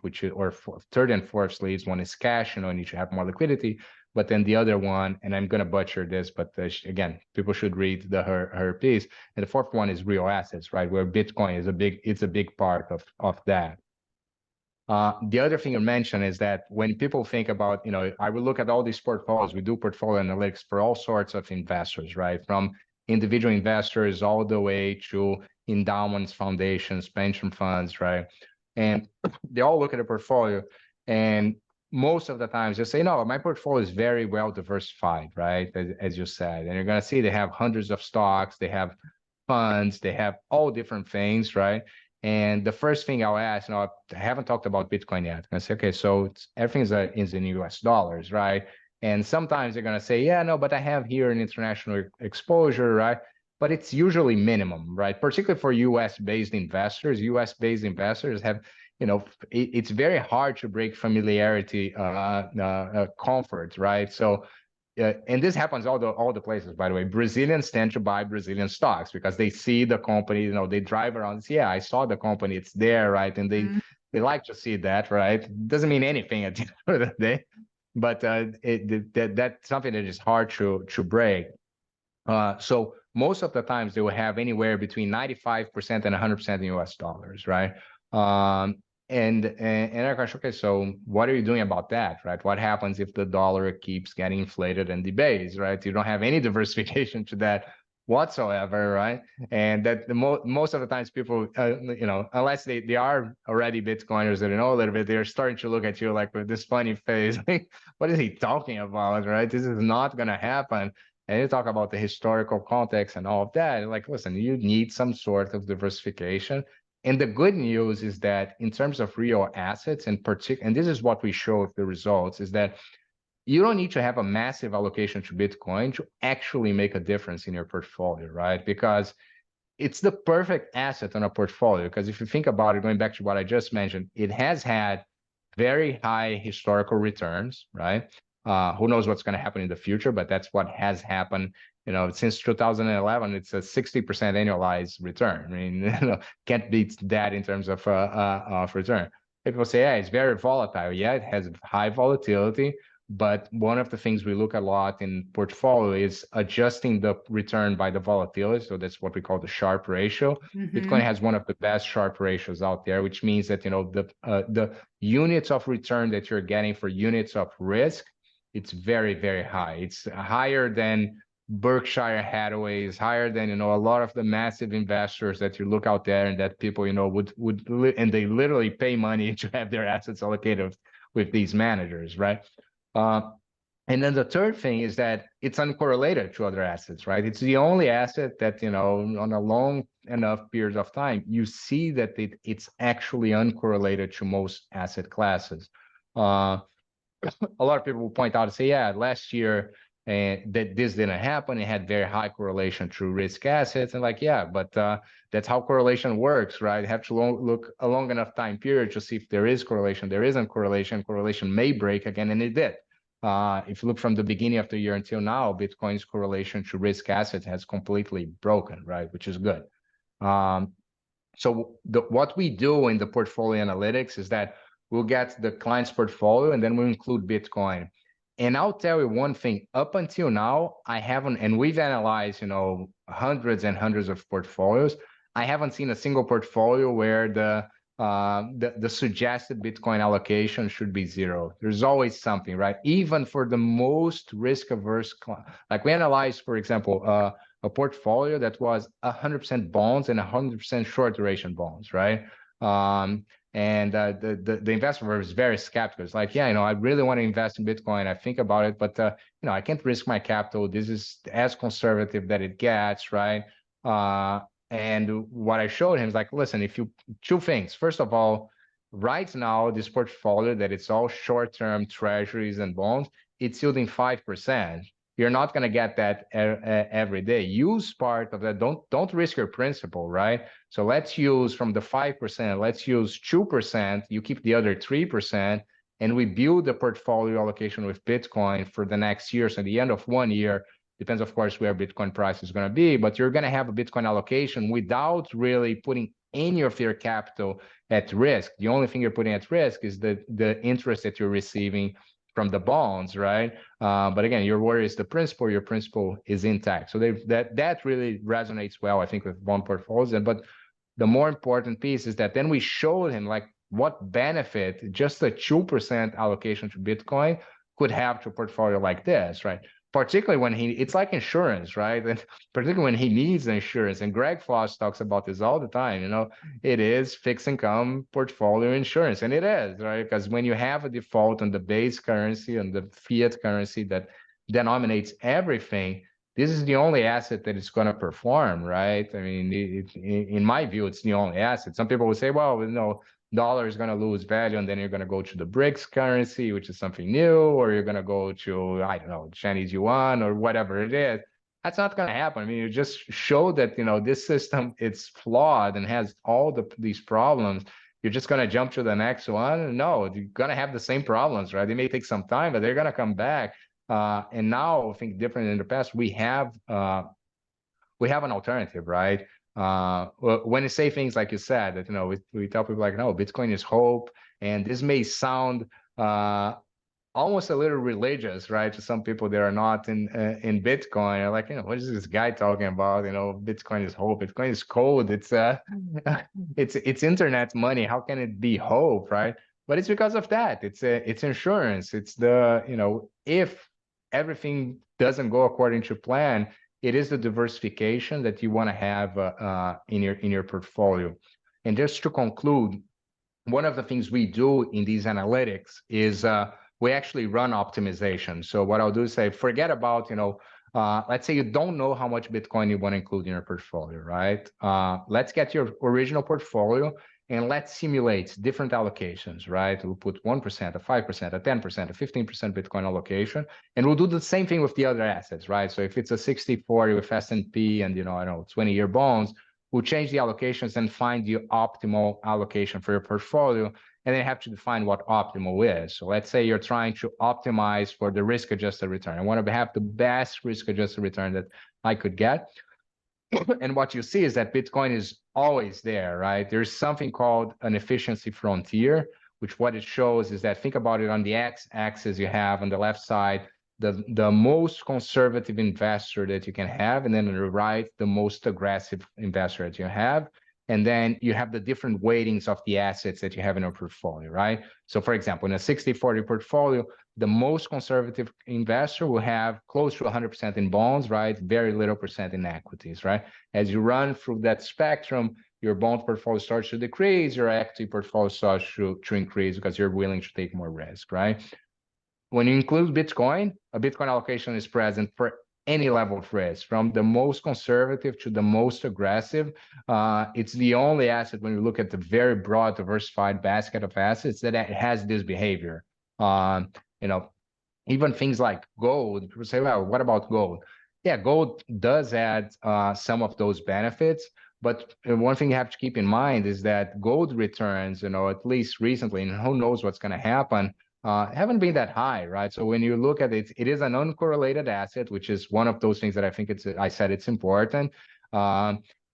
third and fourth sleeves. One is cash, you need to have more liquidity. But then the other one, and I'm going to butcher this, but again, people should read her piece. And the fourth one is real assets, right? Where Bitcoin is a big part of that. The other thing you mentioned is that when people think about, I will look at all these portfolios. We do portfolio analytics for all sorts of investors, right? From individual investors all the way to endowments, foundations, pension funds, right? And they all look at a portfolio, and most of the times you say, no, my portfolio is very well diversified, right? As you said, and you're going to see they have hundreds of stocks, they have funds, they have all different things, right? And the first thing I'll ask, I haven't talked about Bitcoin yet. I say, okay, so everything is in US dollars, right? And sometimes they're going to say, yeah, no, but I have here an international exposure, right? But it's usually minimum, right? Particularly for US-based investors. US-based investors have, it's very hard to break familiarity comfort, right? So, and this happens all the places, by the way. Brazilians tend to buy Brazilian stocks because they see the company, they drive around and say, yeah, I saw the company, it's there, right? And they like to see that, right? It doesn't mean anything at the end of the day, but that's something that is hard to break. So most of the times they will have anywhere between 95% and 100% in US dollars, right? And I question, okay, so what are you doing about that, right? What happens if the dollar keeps getting inflated and debased, right? You don't have any diversification to that whatsoever, right? And that most of the times people, unless they are already Bitcoiners that know a little bit, they're starting to look at you like with this funny face, like, what is he talking about, right? This is not going to happen. And you talk about the historical context and all of that. Like, listen, you need some sort of diversification. And the good news is that in terms of real assets, and this is what we show with the results, is that you don't need to have a massive allocation to Bitcoin to actually make a difference in your portfolio, right? Because it's the perfect asset on a portfolio. Because if you think about it, going back to what I just mentioned, it has had very high historical returns, right? Who knows what's going to happen in the future, but that's what has happened. Since 2011, it's a 60% annualized return. I mean, can't beat that in terms of return. People say, yeah, it's very volatile. Yeah, it has high volatility, But one of the things we look a lot in portfolio is adjusting the return by the volatility. So that's what we call the Sharpe ratio. Bitcoin has one of the best Sharpe ratios out there, which means that the units of return that you're getting for units of risk, it's very, very high. It's higher than Berkshire Hathaway, is higher than a lot of the massive investors that you look out there and that people would and they literally pay money to have their assets allocated with these managers, right? And then the third thing is that it's uncorrelated to other assets, right? It's the only asset that, on a long enough period of time, you see that it's actually uncorrelated to most asset classes. A lot of people will point out and say, yeah, last year that this didn't happen. It had very high correlation to risk assets. And yeah, but that's how correlation works, right? You have to look a long enough time period to see if there is correlation. There isn't correlation. Correlation may break again, and it did. If you look from the beginning of the year until now, Bitcoin's correlation to risk assets has completely broken, right? Which is good. So what we do in the portfolio analytics is that we'll get the client's portfolio and then we'll include Bitcoin. And I'll tell you one thing, up until now, I haven't, and we've analyzed, hundreds and hundreds of portfolios. I haven't seen a single portfolio where the suggested Bitcoin allocation should be zero. There's always something, right? Even for the most risk-averse, like we analyzed, for example, a portfolio that was 100% bonds and 100% short duration bonds, right? And the investor was very skeptical. It's like, yeah, I really want to invest in Bitcoin. I think about it, but I can't risk my capital. This is as conservative that it gets, right? And what I showed him is like, listen, two things. First of all, right now, this portfolio that it's all short-term treasuries and bonds, it's yielding 5%. You're not going to get that every day. Use part of that. Don't risk your principal, right? So let's use from the 5%, let's use 2%. You keep the other 3%, and we build the portfolio allocation with Bitcoin for the next year. So at the end of 1 year, depends, of course, where Bitcoin price is going to be, but you're going to have a Bitcoin allocation without really putting any of your capital at risk. The only thing you're putting at risk is the interest that you're receiving from the bonds, right? But again, your worry is the principal. Your principal is intact. So that really resonates well, I think, with bond portfolios. But the more important piece is that then we showed him what benefit just a 2% allocation to Bitcoin could have to a portfolio like this, right? Particularly when it's like insurance, right? And particularly when he needs insurance. And Greg Foss talks about this all the time, it is fixed income portfolio insurance. And it is, right? Because when you have a default on the base currency and the fiat currency that denominates everything, this is the only asset that is going to perform, right? I mean, in my view, it's the only asset. Some people will say, well, dollar is going to lose value, and then you're going to go to the BRICS currency, which is something new, or you're going to go to, I don't know, Chinese yuan or whatever it is. That's not going to happen. I mean, you just show that, this system, it's flawed and has all these problems. You're just going to jump to the next one? No, you're going to have the same problems, right? They may take some time, but they're going to come back. And now, I think different in the past, we have an alternative, right? When you say things like you said, that we tell people no, Bitcoin is hope, and this may sound almost a little religious, right? To some people that are not in Bitcoin, are like, what is this guy talking about? Bitcoin is hope. Bitcoin is code. It's it's internet money. How can it be hope, right? But it's because of that. It's insurance. It's if everything doesn't go according to plan, it is the diversification that you want to have in your portfolio. And just to conclude, one of the things we do in these analytics is we actually run optimization. So what I'll do is say, forget about, let's say you don't know how much Bitcoin you want to include in your portfolio, right? Let's get your original portfolio and let's simulate different allocations, right? We'll put 1%, a 5%, a 10%, a 15% Bitcoin allocation, and we'll do the same thing with the other assets, right? So if it's a 60-40 with S&P and, I don't know, 20-year bonds, we'll change the allocations and find the optimal allocation for your portfolio, and then have to define what optimal is. So let's say you're trying to optimize for the risk-adjusted return. I want to have the best risk-adjusted return that I could get. And what you see is that Bitcoin is always there, right? There's something called an efficiency frontier, which what it shows is that, think about it, on the x-axis you have on the left side, the most conservative investor that you can have, and then on the right, the most aggressive investor that you have. And then you have the different weightings of the assets that you have in your portfolio, right? So for example, in a 60-40 portfolio, the most conservative investor will have close to 100% in bonds, right? Very little percent in equities, right? As you run through that spectrum, your bond portfolio starts to decrease, your equity portfolio starts to increase because you're willing to take more risk, right? When you include Bitcoin, a Bitcoin allocation is present for any level of risk, from the most conservative to the most aggressive. It's the only asset, when you look at the very broad, diversified basket of assets, that has this behavior. You know, even things like gold, people say, well, what about gold? Yeah, gold does add some of those benefits, but one thing you have to keep in mind is that gold returns, at least recently, and who knows what's going to happen, haven't been that high, right? So when you look at it, it is an uncorrelated asset, which is one of those things that I think I said it's important.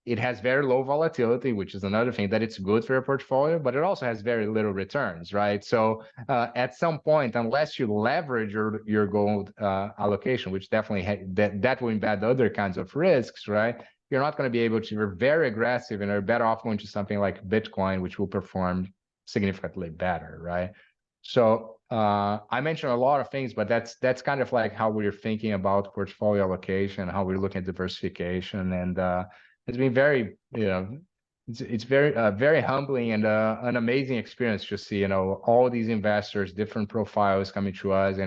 It has very low volatility, which is another thing that it's good for your portfolio, but it also has very little returns, right? So at some point, unless you leverage your gold allocation, which definitely that will embed other kinds of risks, right? You're not going to be able to. You're very aggressive, and are better off going to something like Bitcoin, which will perform significantly better, right? So I mentioned a lot of things, but that's kind of like how we're thinking about portfolio allocation, how we're looking at diversification, and it's been very, it's very very humbling and an amazing experience to see, all these investors, different profiles coming to us,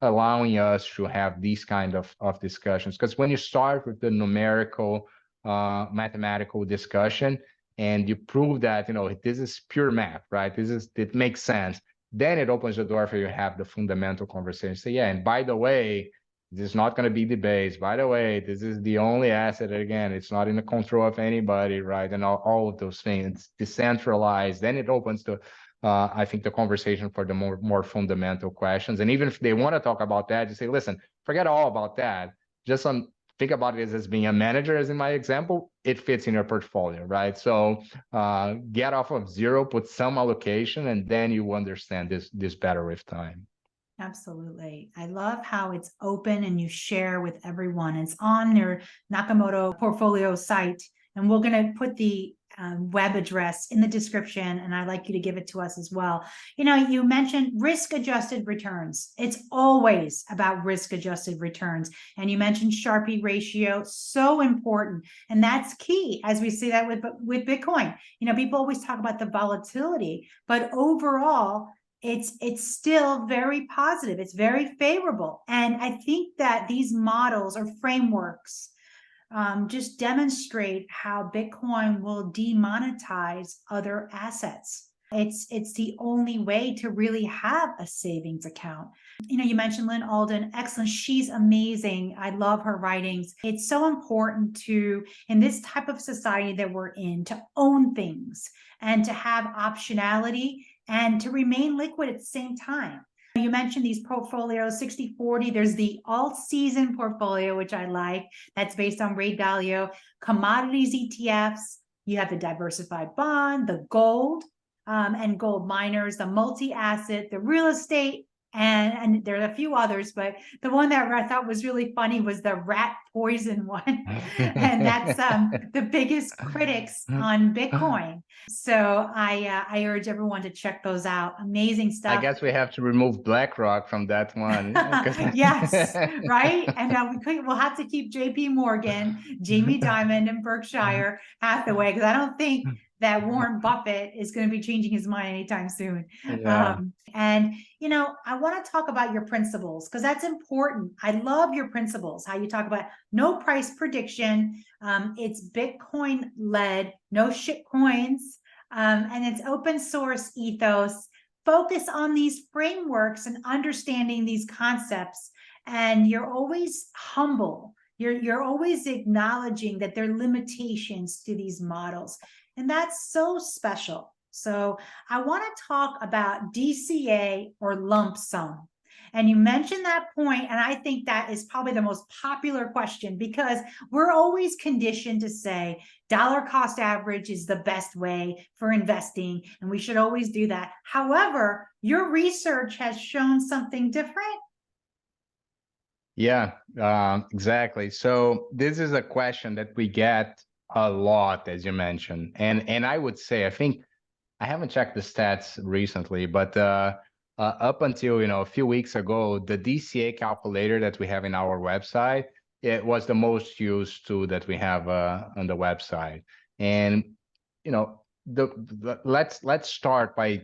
allowing us to have these kind of discussions. Because when you start with the numerical, mathematical discussion, and you prove that, this is pure math, right? It makes sense. Then it opens the door for you to have the fundamental conversation. Say, yeah, and by the way, this is not going to be debased. By the way, this is the only asset. Again, it's not in the control of anybody, right? And all of those things. It's decentralized. Then it opens the, I think, the conversation for the more fundamental questions. And even if they want to talk about that, you say, listen, forget all about that. Just think about it as being a manager, as in my example, it fits in your portfolio, right? So get off of zero, put some allocation, and then you understand this better with time. Absolutely. I love how it's open and you share with everyone. It's on their Nakamoto portfolio site, and we're going to put the web address in the description, and I'd like you to give it to us as well. You mentioned risk-adjusted returns. It's always about risk-adjusted returns. And you mentioned Sharpe ratio, so important. And that's key, as we see that with Bitcoin. People always talk about the volatility, but overall, it's still very positive. It's very favorable. And I think that these models or frameworks just demonstrate how Bitcoin will demonetize other assets. It's the only way to really have a savings account. You mentioned Lynn Alden, excellent. She's amazing. I love her writings. It's so important in this type of society that we're in, to own things and to have optionality and to remain liquid at the same time. You mentioned these portfolios, 60-40. There's the all-season portfolio, which I like. That's based on Ray Dalio. Commodities ETFs. You have the diversified bond, the gold, and gold miners, the multi-asset, the real estate, and there are a few others, but the one that I thought was really funny was the rat poison one. And that's the biggest critics on Bitcoin. So I urge everyone to check those out. Amazing stuff. I guess we have to remove BlackRock from that one. Yes, right? And we'll have to keep JP Morgan, Jamie Dimon, and Berkshire Hathaway, because I don't think that Warren Buffett is going to be changing his mind anytime soon. Yeah. And, I want to talk about your principles, because that's important. I love your principles, how you talk about no price prediction. It's Bitcoin led, no shit coins. And it's open source ethos. Focus on these frameworks and understanding these concepts. And you're always humble. You're always acknowledging that there are limitations to these models. And that's so special. So I want to talk about DCA, or lump sum. And you mentioned that point, and I think that is probably the most popular question, because we're always conditioned to say dollar cost average is the best way for investing, and we should always do that. However, your research has shown something different. Yeah, exactly. So this is a question that we get a lot, as you mentioned, and I would say, I think I haven't checked the stats recently, but up until a few weeks ago, the DCA calculator that we have in our website, it was the most used tool that we have on the website. And let's start by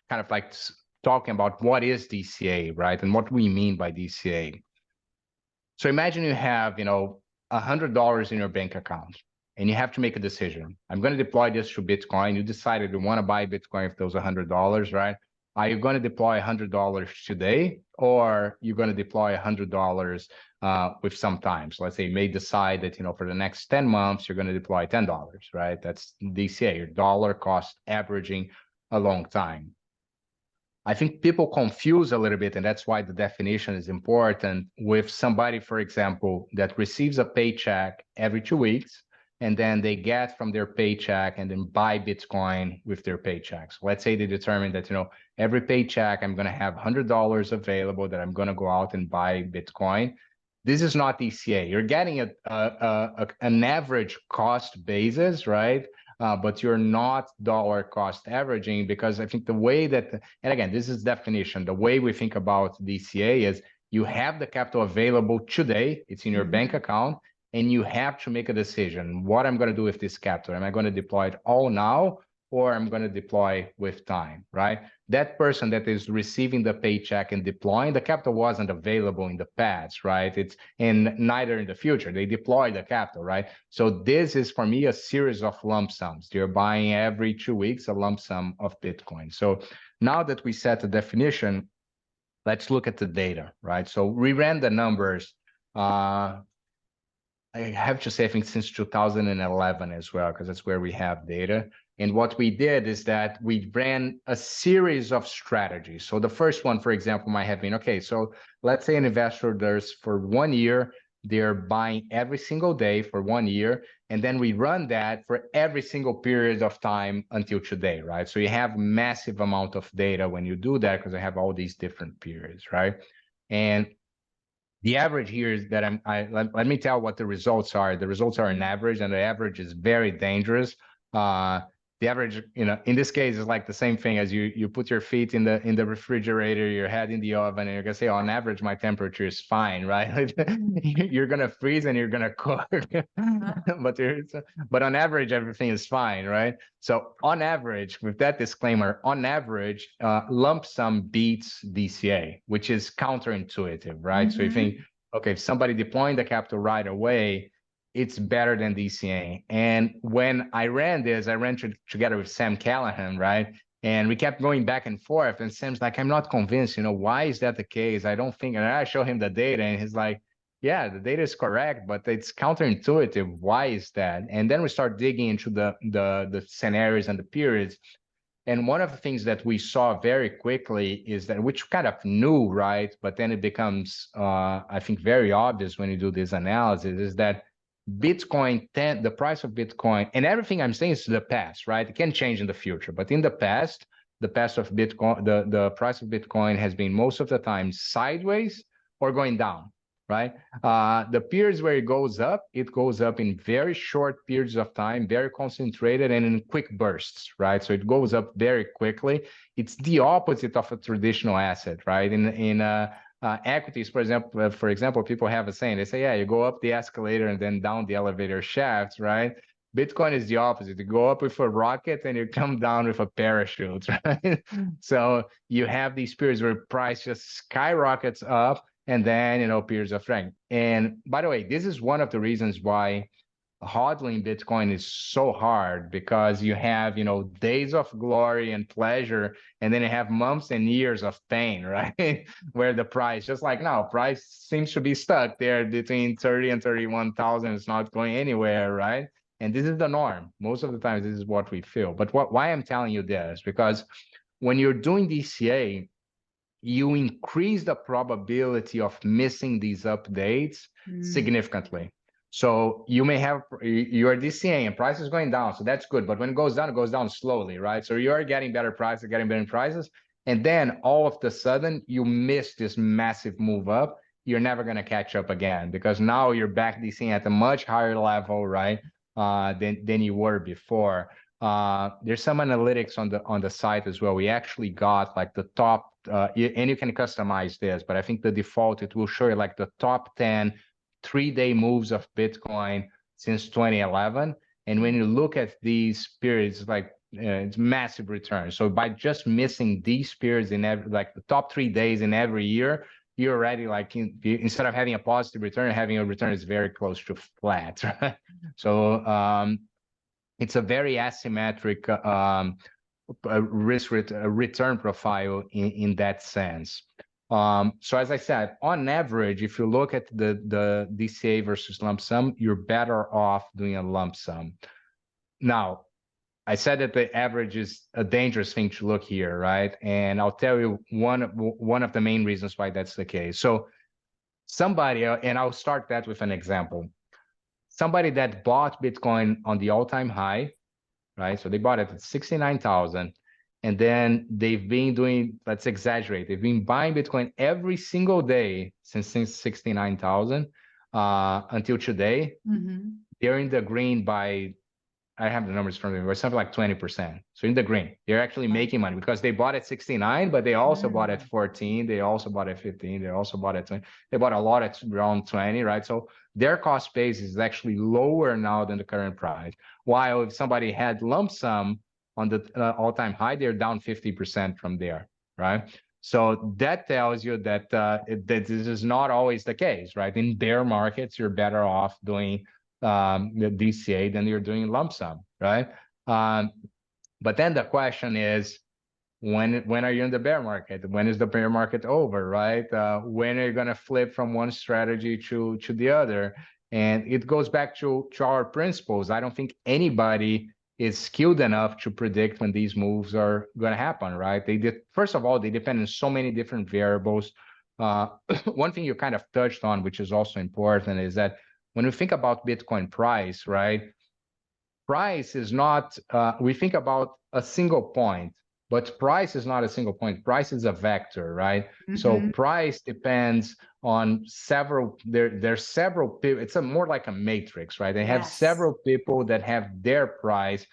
kind of like talking about what is DCA, right, and what we mean by DCA. So imagine you have $100 in your bank account, and you have to make a decision. I'm going to deploy this to Bitcoin. You decided you want to buy Bitcoin with those $100, right? Are you going to deploy $100 today, or you're going to deploy $100 with some time? So let's say you may decide that for the next 10 months you're going to deploy $10, right? That's DCA, your dollar cost averaging a long time. I think people confuse a little bit, and that's why the definition is important, with somebody, for example, that receives a paycheck every 2 weeks, and then they get from their paycheck and then buy Bitcoin with their paychecks. Let's say they determine that, every paycheck I'm going to have $100 available that I'm going to go out and buy Bitcoin. This is not DCA. You're getting an average cost basis, right? But you're not dollar cost averaging, because I think the way that, and again, this is definition, the way we think about DCA is you have the capital available today, it's in your bank account, and you have to make a decision. What I'm going to do with this capital? Am I going to deploy it all now, or I'm going to deploy with time, right? That person that is receiving the paycheck and deploying, the capital wasn't available in the past, right? And neither in the future. They deploy the capital, right? So this is, for me, a series of lump sums. You're buying every 2 weeks a lump sum of Bitcoin. So now that we set the definition, let's look at the data, right? So we ran the numbers. I have to say, I think since 2011 as well, because that's where we have data. And what we did is that we ran a series of strategies. So the first one, for example, might have been, okay, so let's say an investor does for 1 year, they're buying every single day for 1 year. And then we run that for every single period of time until today, right? So you have massive amount of data when you do that, because I have all these different periods, right? And the average here is that let me tell what the results are. The results are an average, and the average is very dangerous. The average, in this case, is like the same thing as you put your feet in the refrigerator, your head in the oven, and you're gonna say, on average, my temperature is fine, right? You're gonna freeze and you're gonna cook, but on average, everything is fine, right? So on average, with that disclaimer, on average, lump sum beats DCA, which is counterintuitive, right? So you think, okay, if somebody deploying the capital right away, it's better than DCA. And when I ran this, I ran together with Sam Callahan, right? And we kept going back and forth. And Sam's like, I'm not convinced, why is that the case? I don't think, and I show him the data, and he's like, yeah, the data is correct, but it's counterintuitive. Why is that? And then we start digging into the scenarios and the periods. And one of the things that we saw very quickly is that, which kind of knew, right? But then it becomes, I think, very obvious when you do this analysis, is that Bitcoin, the price of Bitcoin, and everything I'm saying is the past, right? It can change in the future, but in the past of Bitcoin, the price of Bitcoin has been most of the time sideways or going down, right? The periods where it goes up in very short periods of time, very concentrated, and in quick bursts, right? So it goes up very quickly. It's the opposite of a traditional asset, right? In equities, for example, people have a saying. They say, yeah, you go up the escalator and then down the elevator shaft, right? Bitcoin is the opposite. You go up with a rocket and you come down with a parachute, right? So you have these periods where price just skyrockets up, and then, periods of strength. And by the way, this is one of the reasons why hodling Bitcoin is so hard, because you have, days of glory and pleasure, and then you have months and years of pain, right? Where the price, just like now, price seems to be stuck there between 30 and 31,000. It's not going anywhere, right? And this is the norm. Most of the time, this is what we feel. But why I'm telling you this, because when you're doing DCA, you increase the probability of missing these updates significantly. So you may have, your DCA and price is going down, so that's good. But when it goes down slowly, right? So you're getting better prices, and then all of a sudden you miss this massive move up. You're never going to catch up again, because now you're back DCing at a much higher level, right? Than you were before. There's some analytics on the site as well. We actually got like the top, and you can customize this, but I think the default, it will show you like the top 10 3-day moves of Bitcoin since 2011. And when you look at these periods, like it's massive return. So by just missing these periods in every, like the top 3 days in every year, you're already like, instead of having a positive return, having a return is very close to flat, right? So it's a very asymmetric risk return profile in that sense. So as I said, on average, if you look at the DCA versus lump sum, you're better off doing a lump sum. Now, I said that the average is a dangerous thing to look here, right? And I'll tell you one of the main reasons why that's the case. So somebody, and I'll start that with an example. Somebody that bought Bitcoin on the all-time high, right? So they bought it at 69,000. And then they've been doing, let's exaggerate, they've been buying Bitcoin every single day since 69,000 until today. They're in the green by, I have the numbers from them, but something like 20%. So in the green, they're actually making money because they bought at 69, but they also bought at 14, they also bought at 15, they also bought at 20. They bought a lot at around 20, right? So their cost base is actually lower now than the current price. While if somebody had lump sum on the all-time high, they're down 50% from there, right? So that tells you that, that this is not always the case, right? In bear markets, you're better off doing the DCA than you're doing lump sum, right? But then the question is, when are you in the bear market? When is the bear market over, right? When are you going to flip from one strategy to the other? And it goes back to our principles. I don't think anybody is skilled enough to predict when these moves are going to happen, right? First of all, they depend on so many different variables. One thing you kind of touched on, which is also important, is that when we think about Bitcoin price, right? Price is not, we think about a single point, but price is not a single point. Price is a vector, right? So price depends on several, there's several people, it's more like a matrix, right? They have several people that have their price.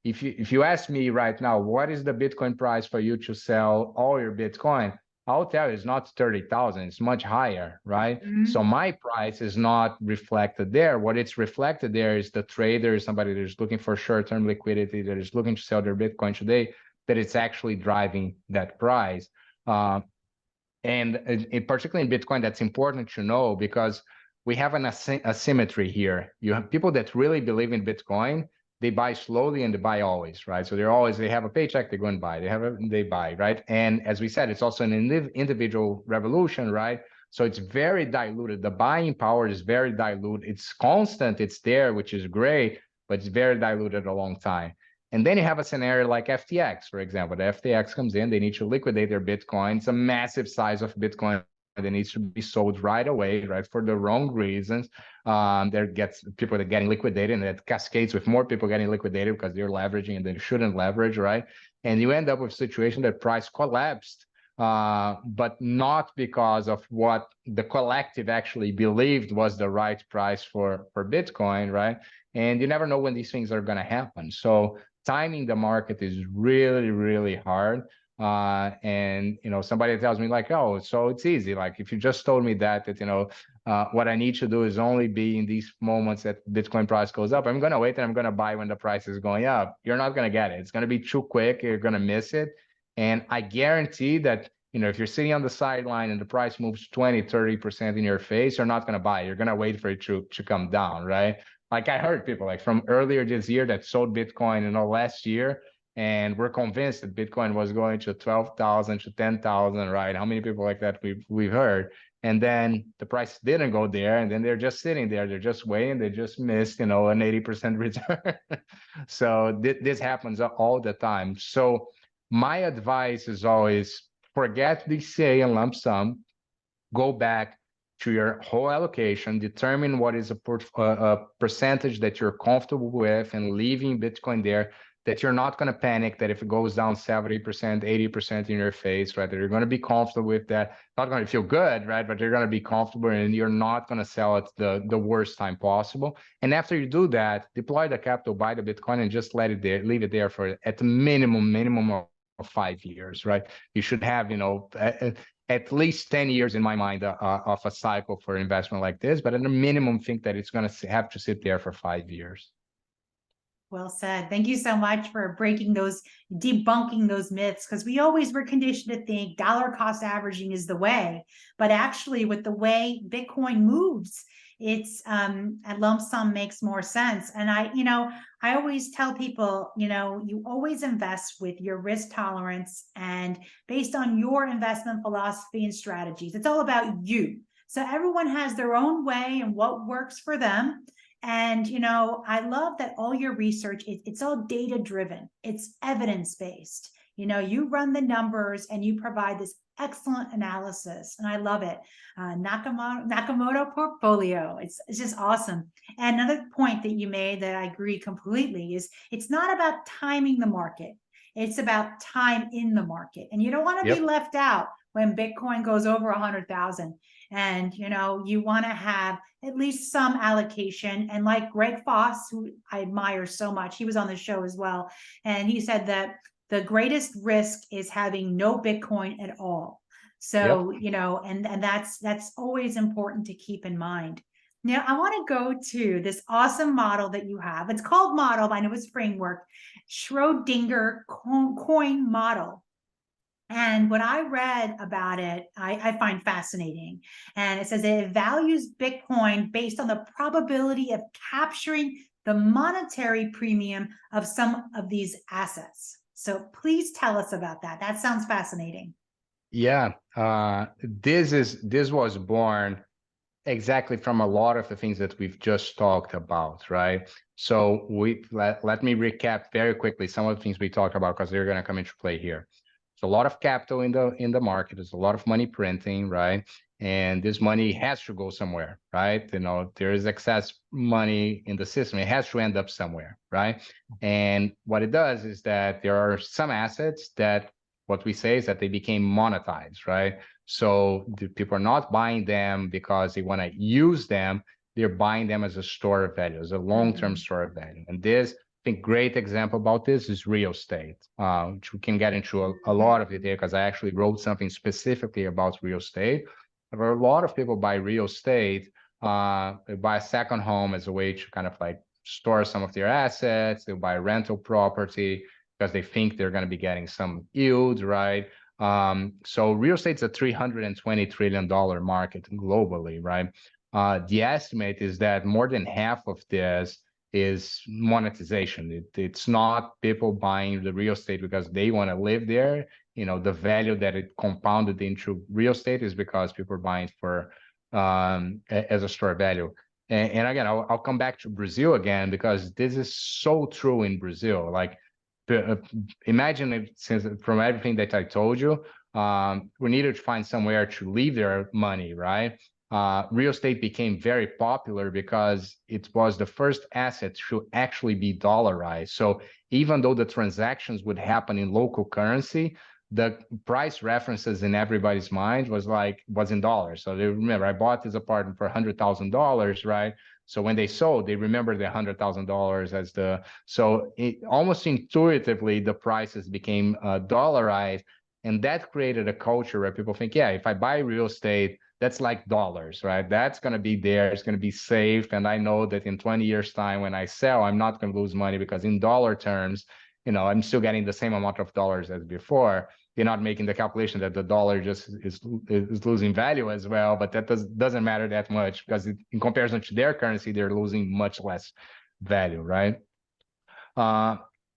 If you ask me right now, what is the Bitcoin price for you to sell all your Bitcoin? I'll tell you, it's not 30,000, it's much higher, right? So my price is not reflected there. What it's reflected there is the trader, somebody that is looking for short-term liquidity, that is looking to sell their Bitcoin today, that it's actually driving that price. And particularly in Bitcoin, that's important to know because we have an asymmetry here. You have people that really believe in Bitcoin, they buy slowly and they buy always, right? So they have a paycheck, they go and buy, they buy, right? And as we said, it's also an individual revolution, right? So it's very diluted. The buying power is very diluted. It's constant, it's there, which is great, but it's very diluted a long time. And then you have a scenario like FTX, for example. The FTX comes in, they need to liquidate their Bitcoin. It's a massive size of Bitcoin that needs to be sold right away, right, for the wrong reasons. There gets people that are getting liquidated, and that cascades with more people getting liquidated because they're leveraging and they shouldn't leverage, right? And you end up with a situation that price collapsed, but not because of what the collective actually believed was the right price for Bitcoin, right? And you never know when these things are going to happen. So timing the market is really, really hard. And, somebody tells me like, oh, so it's easy. Like, if you just told me that, what I need to do is only be in these moments that Bitcoin price goes up, I'm going to wait and I'm going to buy when the price is going up. You're not going to get it. It's going to be too quick. You're going to miss it. And I guarantee that, if you're sitting on the sideline and the price moves 20, 30% in your face, you're not going to buy it. You're going to wait for it to come down, right? Like, I heard people like from earlier this year that sold Bitcoin, last year, and we're convinced that Bitcoin was going to 12,000 to 10,000, right? How many people like that we've heard? And then the price didn't go there, and then they're just sitting there, they're just waiting, they just missed, an 80% return. So this happens all the time. So my advice is always forget DCA and lump sum, go back to your whole allocation, determine what is a percentage that you're comfortable with, and leaving Bitcoin there, that you're not going to panic that if it goes down 70%, 80% in your face, right, that you're going to be comfortable with that, not going to feel good, right, but you're going to be comfortable, and you're not going to sell at the worst time possible. And after you do that, deploy the capital, buy the Bitcoin, and just let it there, leave it there for at the minimum of 5 years, right? You should have, at least 10 years in my mind of a cycle for investment like this, but at a minimum, think that it's going to have to sit there for 5 years. Well said. Thank you so much for debunking those myths, because we always were conditioned to think dollar cost averaging is the way, but actually with the way Bitcoin moves, it's a lump sum makes more sense. And I always tell people, you always invest with your risk tolerance and based on your investment philosophy and strategies. It's all about you. So everyone has their own way and what works for them. And, I love that all your research, it's all data driven. It's evidence based. You run the numbers and you provide this excellent analysis. And I love it. Nakamoto portfolio. It's just awesome. And another point that you made that I agree completely is it's not about timing the market. It's about time in the market. And you don't want to be left out when Bitcoin goes over 100,000. And, you want to have at least some allocation. And like Greg Foss, who I admire so much, he was on the show as well. And he said that the greatest risk is having no Bitcoin at all. So, and that's always important to keep in mind. Now, I want to go to this awesome model that you have. It's called model, but I know it's framework, Schrodinger coin model. And what I read about it, I find fascinating. And it says it values Bitcoin based on the probability of capturing the monetary premium of some of these assets. So please tell us about that. That sounds fascinating. Yeah, this was born exactly from a lot of the things that we've just talked about, right? So let me recap very quickly some of the things we talked about, because they're going to come into play here. A lot of capital in the market. There's a lot of money printing, right? And this money has to go somewhere, right? There is excess money in the system. It has to end up somewhere, right? And what it does is that there are some assets that what we say is that they became monetized, right? So the people are not buying them because they want to use them. They're buying them as a store of value, as a long-term store of value. And this, I think, great example about this is real estate, which we can get into a lot of detail, because I actually wrote something specifically about real estate. But a lot of people buy real estate, they buy a second home as a way to kind of like store some of their assets. They buy a rental property because they think they're going to be getting some yield, right? So real estate's a $320 trillion market globally, right? The estimate is that more than half of this is monetization. It's not people buying the real estate because they want to live there. The value that it compounded into real estate is because people are buying for as a store value. And again, I'll come back to Brazil again, because this is so true in Brazil. Like, imagine if, since from everything that I told you, we needed to find somewhere to leave their money, right? Real estate became very popular because it was the first asset to actually be dollarized. So even though the transactions would happen in local currency, the price references in everybody's mind was in dollars. So they remember, I bought this apartment for $100,000, right? So when they sold, they remember the $100,000 as so it almost intuitively, the prices became dollarized. And that created a culture where people think, yeah, if I buy real estate, that's like dollars, right? That's going to be there. It's going to be safe. And I know that in 20 years time, when I sell, I'm not going to lose money, because in dollar terms, I'm still getting the same amount of dollars as before. You're not making the calculation that the dollar just is losing value as well, but that doesn't matter that much, because in comparison to their currency, they're losing much less value, right?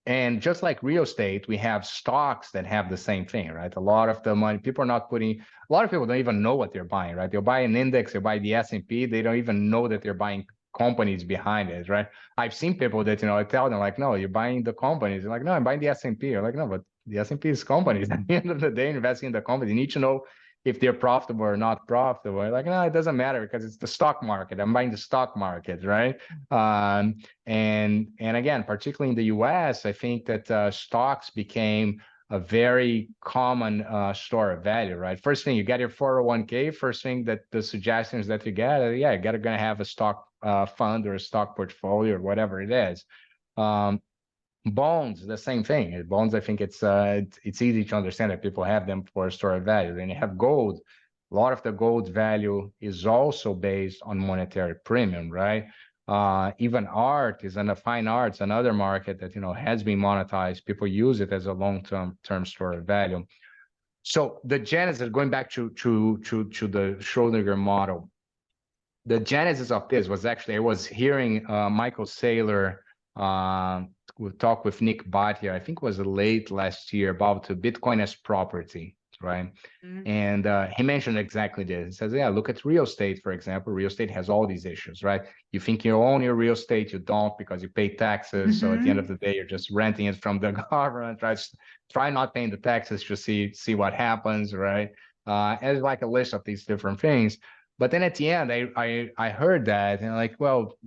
And just like real estate, we have stocks that have the same thing, right? A lot of the money, a lot of people don't even know what they're buying, right? They'll buy an index, they'll buy the S&P, they don't even know that they're buying companies behind it, right? I've seen people that, I tell them like, no, you're buying the companies. They're like, no, I'm buying the S&P. I'm like, no, but the S&P is companies. At the end of the day, investing in the company, you need to know if they're profitable or not profitable. Like, no, it doesn't matter because it's the stock market. I'm buying the stock market, right? And again, particularly in the US, I think that stocks became a very common store of value, right? First thing, you get your 401k. First thing that the suggestions that you get, yeah, you gotta gonna have a stock fund or a stock portfolio or whatever it is. Bonds, the same thing. Bonds, I think it's easy to understand that people have them for a store of value. Then you have gold. A lot of the gold value is also based on monetary premium, right? Even art is in the fine arts, another market that has been monetized. People use it as a long-term store of value. So the genesis, going back to the Schrodinger model, the genesis of this was actually I was hearing Michael Saylor talk with Nick Bhatia, I think it was late last year, about Bitcoin as property, right? And he mentioned exactly this. He says, yeah, look at real estate, for example. Real estate has all these issues, right? You think you own your real estate, you don't because you pay taxes. So at the end of the day, you're just renting it from the government, right? Try not paying the taxes to see what happens, right? And it's like a list of these different things. But then at the end, I heard that and like, well,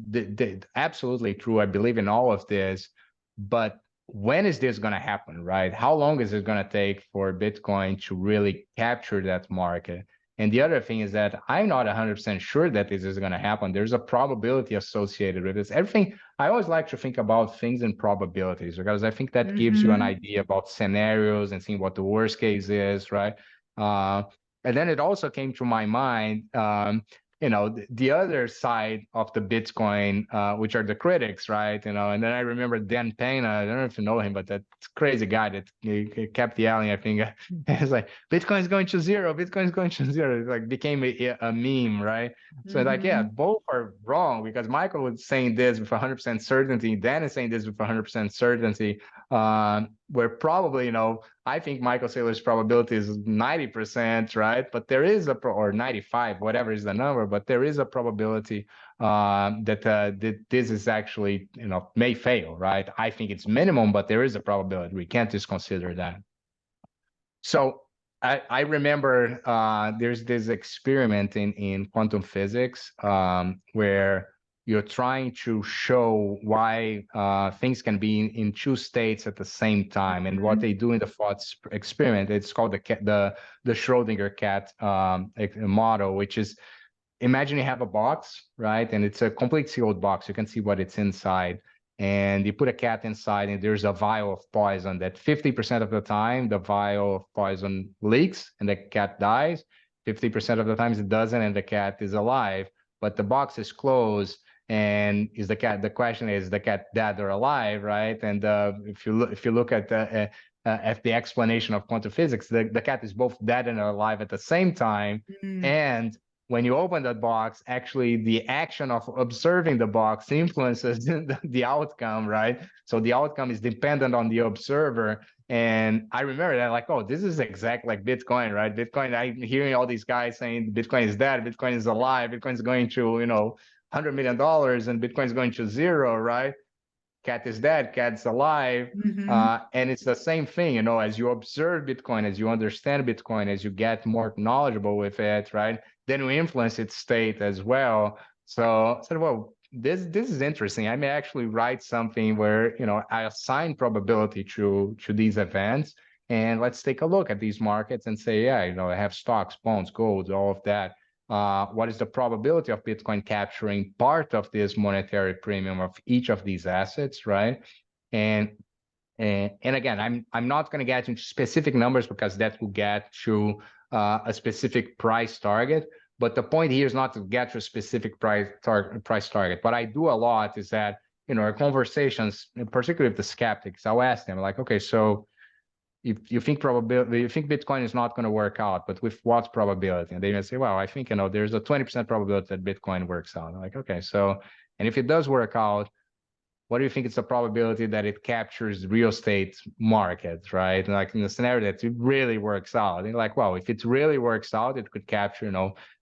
absolutely true. I believe in all of this, but when is this going to happen, right? How long is it going to take for Bitcoin to really capture that market? And the other thing is that I'm not 100% sure that this is going to happen. There's a probability associated with this. Everything, I always like to think about things in probabilities because I think that gives you an idea about scenarios and seeing what the worst case is, right? And then it also came to my mind, the other side of the Bitcoin, which are the critics, right? And then I remember Dan Pena, I don't know if you know him, but that crazy guy that he kept yelling, I think, it's like, Bitcoin is going to zero, Bitcoin is going to zero. It like became a meme, right? So like, yeah, both are wrong because Michael was saying this with 100% certainty, Dan is saying this with 100% certainty, where probably, I think Michael Saylor's probability is 90%, right? But there is or 95, whatever is the number, but there is a probability that this is actually, may fail, right? I think it's minimum, but there is a probability. We can't just consider that. So I remember there's this experiment in quantum physics where you're trying to show why things can be in two states at the same time. And what they do in the thought experiment, it's called the Schrodinger cat model, which is, imagine you have a box, right? And it's a complete sealed box. You can see what it's inside. And you put a cat inside and there's a vial of poison that 50% of the time, the vial of poison leaks and the cat dies. 50% of the times it doesn't and the cat is alive, but the box is closed. And the question is the cat dead or alive, right? And if you look at the explanation of quantum physics, the cat is both dead and alive at the same time. And when you open that box, actually the action of observing the box influences the outcome, right? So the outcome is dependent on the observer. And I remember that like, oh, this is exactly like Bitcoin, right? Bitcoin, I'm hearing all these guys saying Bitcoin is dead, Bitcoin is alive, Bitcoin is going to, $100 million and Bitcoin is going to zero, right? Cat is dead, cat's alive. And it's the same thing, as you observe Bitcoin, as you understand Bitcoin, as you get more knowledgeable with it, right? Then we influence its state as well. So I said, well, this is interesting. I may actually write something where, I assign probability to these events. And let's take a look at these markets and say, yeah, I have stocks, bonds, gold, all of that. What is the probability of Bitcoin capturing part of this monetary premium of each of these assets, right? And again, I'm not going to get into specific numbers because that will get to a specific price target. But the point here is not to get to a specific price target. What I do a lot is that, our conversations, particularly with the skeptics, I'll ask them like, okay, so if you think Bitcoin is not going to work out, but with what probability? And they may say, well, I think, there's a 20% probability that Bitcoin works out. I'm like, okay, so, and if it does work out, what do you think it's the probability that it captures real estate market, right? And like in the scenario that it really works out, and like, well, if it really works out, it could capture,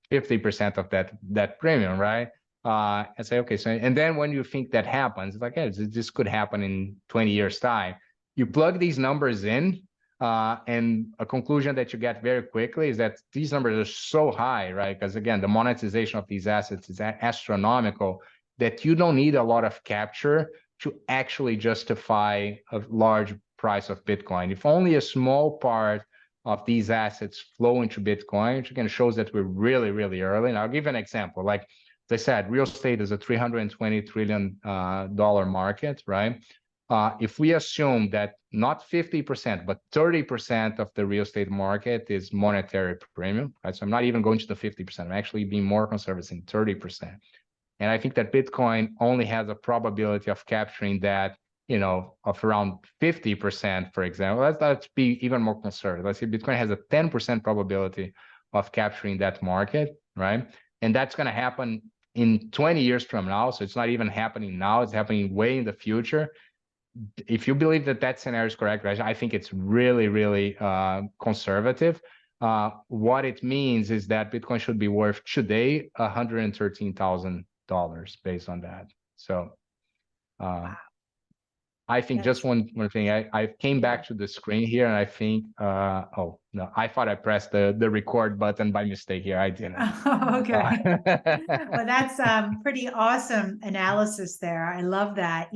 50% of that premium, right? And say, okay, so, and then when you think that happens, it's like, yeah, this could happen in 20 years time. You plug these numbers in, And a conclusion that you get very quickly is that these numbers are so high, right? Because again, the monetization of these assets is astronomical that you don't need a lot of capture to actually justify a large price of Bitcoin. If only a small part of these assets flow into Bitcoin, which again shows that we're really, really early. And I'll give an example. Like as I said, real estate is a $320 trillion market, right? If we assume that not 50%, but 30% of the real estate market is monetary premium, right? So I'm not even going to the 50%. I'm actually being more conservative in 30%. And I think that Bitcoin only has a probability of capturing that, of around 50%, for example. Let's be even more conservative. Let's say Bitcoin has a 10% probability of capturing that market, right? And that's going to happen in 20 years from now. So it's not even happening now. It's happening way in the future. If you believe that that scenario is correct, right, I think it's really, really conservative. What it means is that Bitcoin should be worth today $113,000 based on that. So I think just one thing. I came back to the screen here, and I think oh no, I thought I pressed the record button by mistake here. I didn't. Okay. Well, that's pretty awesome analysis there. I love that.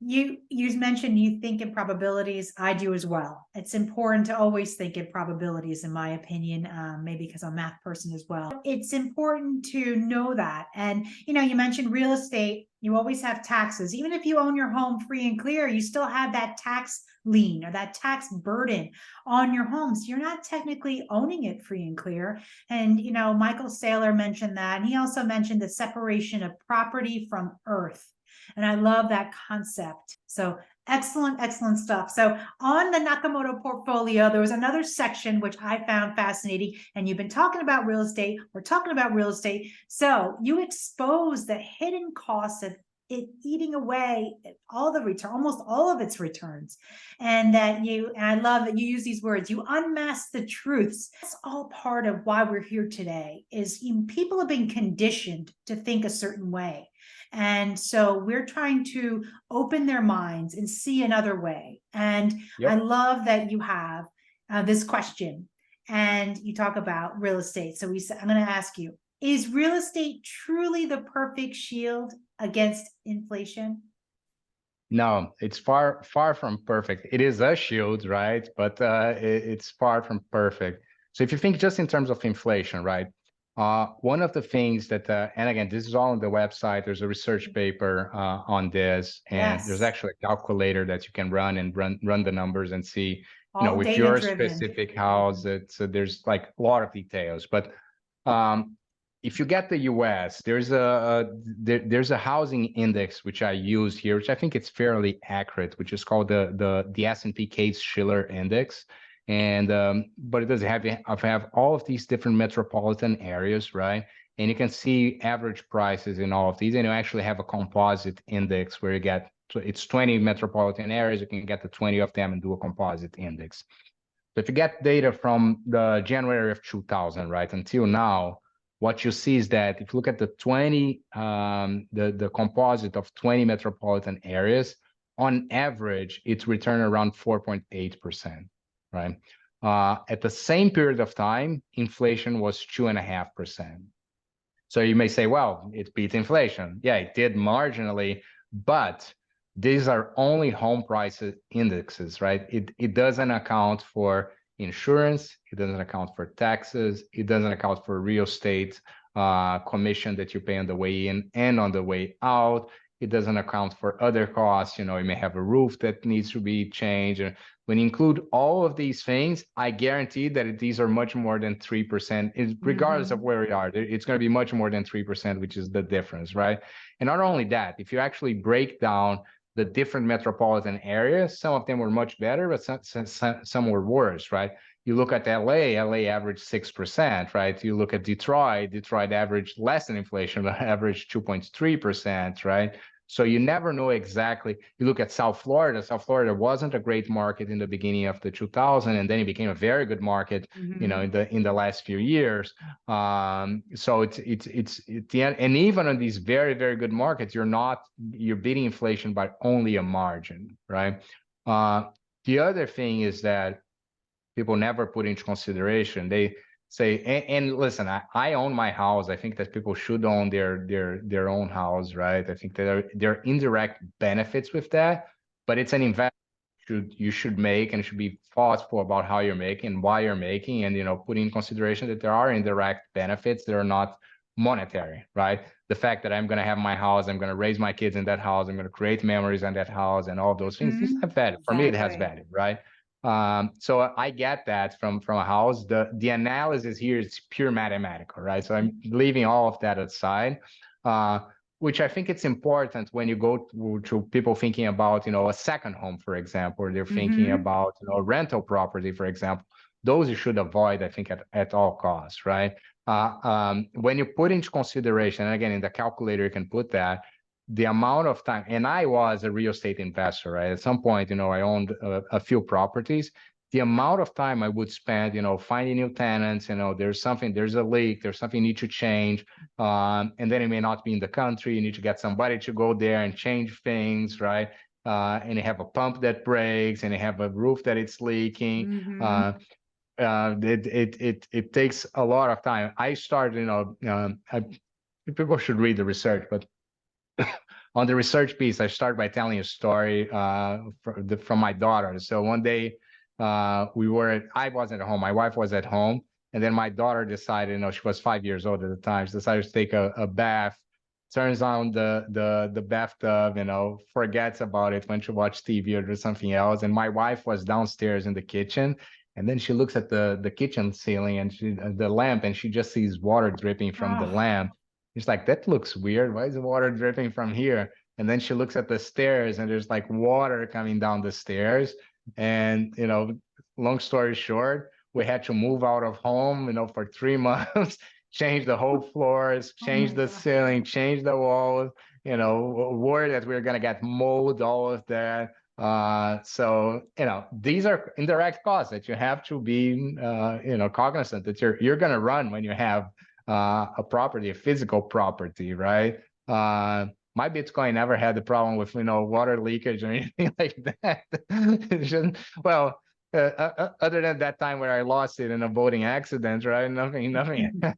You mentioned you think in probabilities. I do as well. It's important to always think in probabilities, in my opinion, maybe because I'm a math person as well. It's important to know that. And, you mentioned real estate. You always have taxes. Even if you own your home free and clear, you still have that tax lien or that tax burden on your home. So you're not technically owning it free and clear. And, Michael Saylor mentioned that. And he also mentioned the separation of property from earth. And I love that concept. So excellent, excellent stuff. So on the Nakamoto portfolio, there was another section which I found fascinating. And you've been talking about real estate. We're talking about real estate. So you expose the hidden costs of it eating away all the return, almost all of its returns. And I love that you use these words, you unmask the truths. That's all part of why we're here today, is people have been conditioned to think a certain way. And so we're trying to open their minds and see another way. And I love that you have this question and you talk about real estate. So I'm going to ask you, is real estate truly the perfect shield against inflation? No, it's far from perfect. It is a shield, right? But it's far from perfect. So if you think just in terms of inflation, right? One of the things that, and again, this is all on the website. There's a research paper on this, and there's actually a calculator that you can run and run the numbers and see, all with your specific house. There's like a lot of details. But if you get the U.S., there's a housing index which I use here, which I think it's fairly accurate, which is called the S&P Case-Shiller Index. And but it does have all of these different metropolitan areas, right? And you can see average prices in all of these, and you actually have a composite index where it's 20 metropolitan areas. You can get the 20 of them and do a composite index. So if you get data from the January of 2000, right, until now, what you see is that if you look at the the composite of 20 metropolitan areas, on average, it's returned around 4.8%. Right. At the same period of time, inflation was 2.5%. So you may say, well, it beat inflation. Yeah, it did marginally, but these are only home price indexes, right? It doesn't account for insurance. It doesn't account for taxes. It doesn't account for real estate commission that you pay on the way in and on the way out. It doesn't account for other costs. You may have a roof that needs to be changed. When you include all of these things, I guarantee that these are much more than 3%, regardless of where we are. It's going to be much more than 3%, which is the difference, right? And not only that, if you actually break down the different metropolitan areas, some of them were much better, but some were worse, right? You look at LA averaged 6%, right? You look at Detroit averaged less than inflation, but averaged 2.3%, right? So you never know exactly. You look at South Florida wasn't a great market in the beginning of the 2000s, and then it became a very good market, in the last few years. So it's the end. And even on these very, very good markets, you're beating inflation by only a margin, right? The other thing is that people never put into consideration. They say, and listen, I own my house. I think that people should own their own house, right? I think that there are indirect benefits with that, but it's an investment you should make, and should be thoughtful about how you're making and why you're making, and put in consideration that there are indirect benefits that are not monetary, right? The fact that I'm going to have my house, I'm going to raise my kids in that house, I'm going to create memories in that house, and all those things. These have value. For me, it has value, right? So I get that from a house. The analysis here is pure mathematical, right? So I'm leaving all of that aside, which I think it's important when you go to people thinking about, a second home, for example, or they're thinking about, a rental property, for example. Those you should avoid, I think, at all costs, right? When you put into consideration, and again, in the calculator, you can put that, the amount of time, and I was a real estate investor, right? At some point, I owned a few properties. The amount of time I would spend, finding new tenants, there's a leak, there's something you need to change. And then it may not be in the country. You need to get somebody to go there and change things, right? And you have a pump that breaks, and you have a roof that it's leaking. It takes a lot of time. I started, people should read the research, but on the research piece, I start by telling a story from my daughter. So one day, I wasn't at home. My wife was at home, and then my daughter decided, she was 5 years old at the time. She decided to take a bath. Turns on the bathtub, forgets about it, went to watch TV or do something else. And my wife was downstairs in the kitchen, and then she looks at the kitchen ceiling and the lamp, and she just sees water dripping from the lamp. She's like, that looks weird. Why is the water dripping from here? And then she looks at the stairs, and there's like water coming down the stairs. And, long story short, we had to move out of home, for 3 months, change the whole floors, change the ceiling, change the walls, worried that we were going to get mold, all of that. So, these are indirect costs that you have to be, cognizant that you're going to run when you have a property, a physical property, right? My Bitcoin never had the problem with, water leakage or anything like that. Other than that time where I lost it in a boating accident, right? Nothing happened.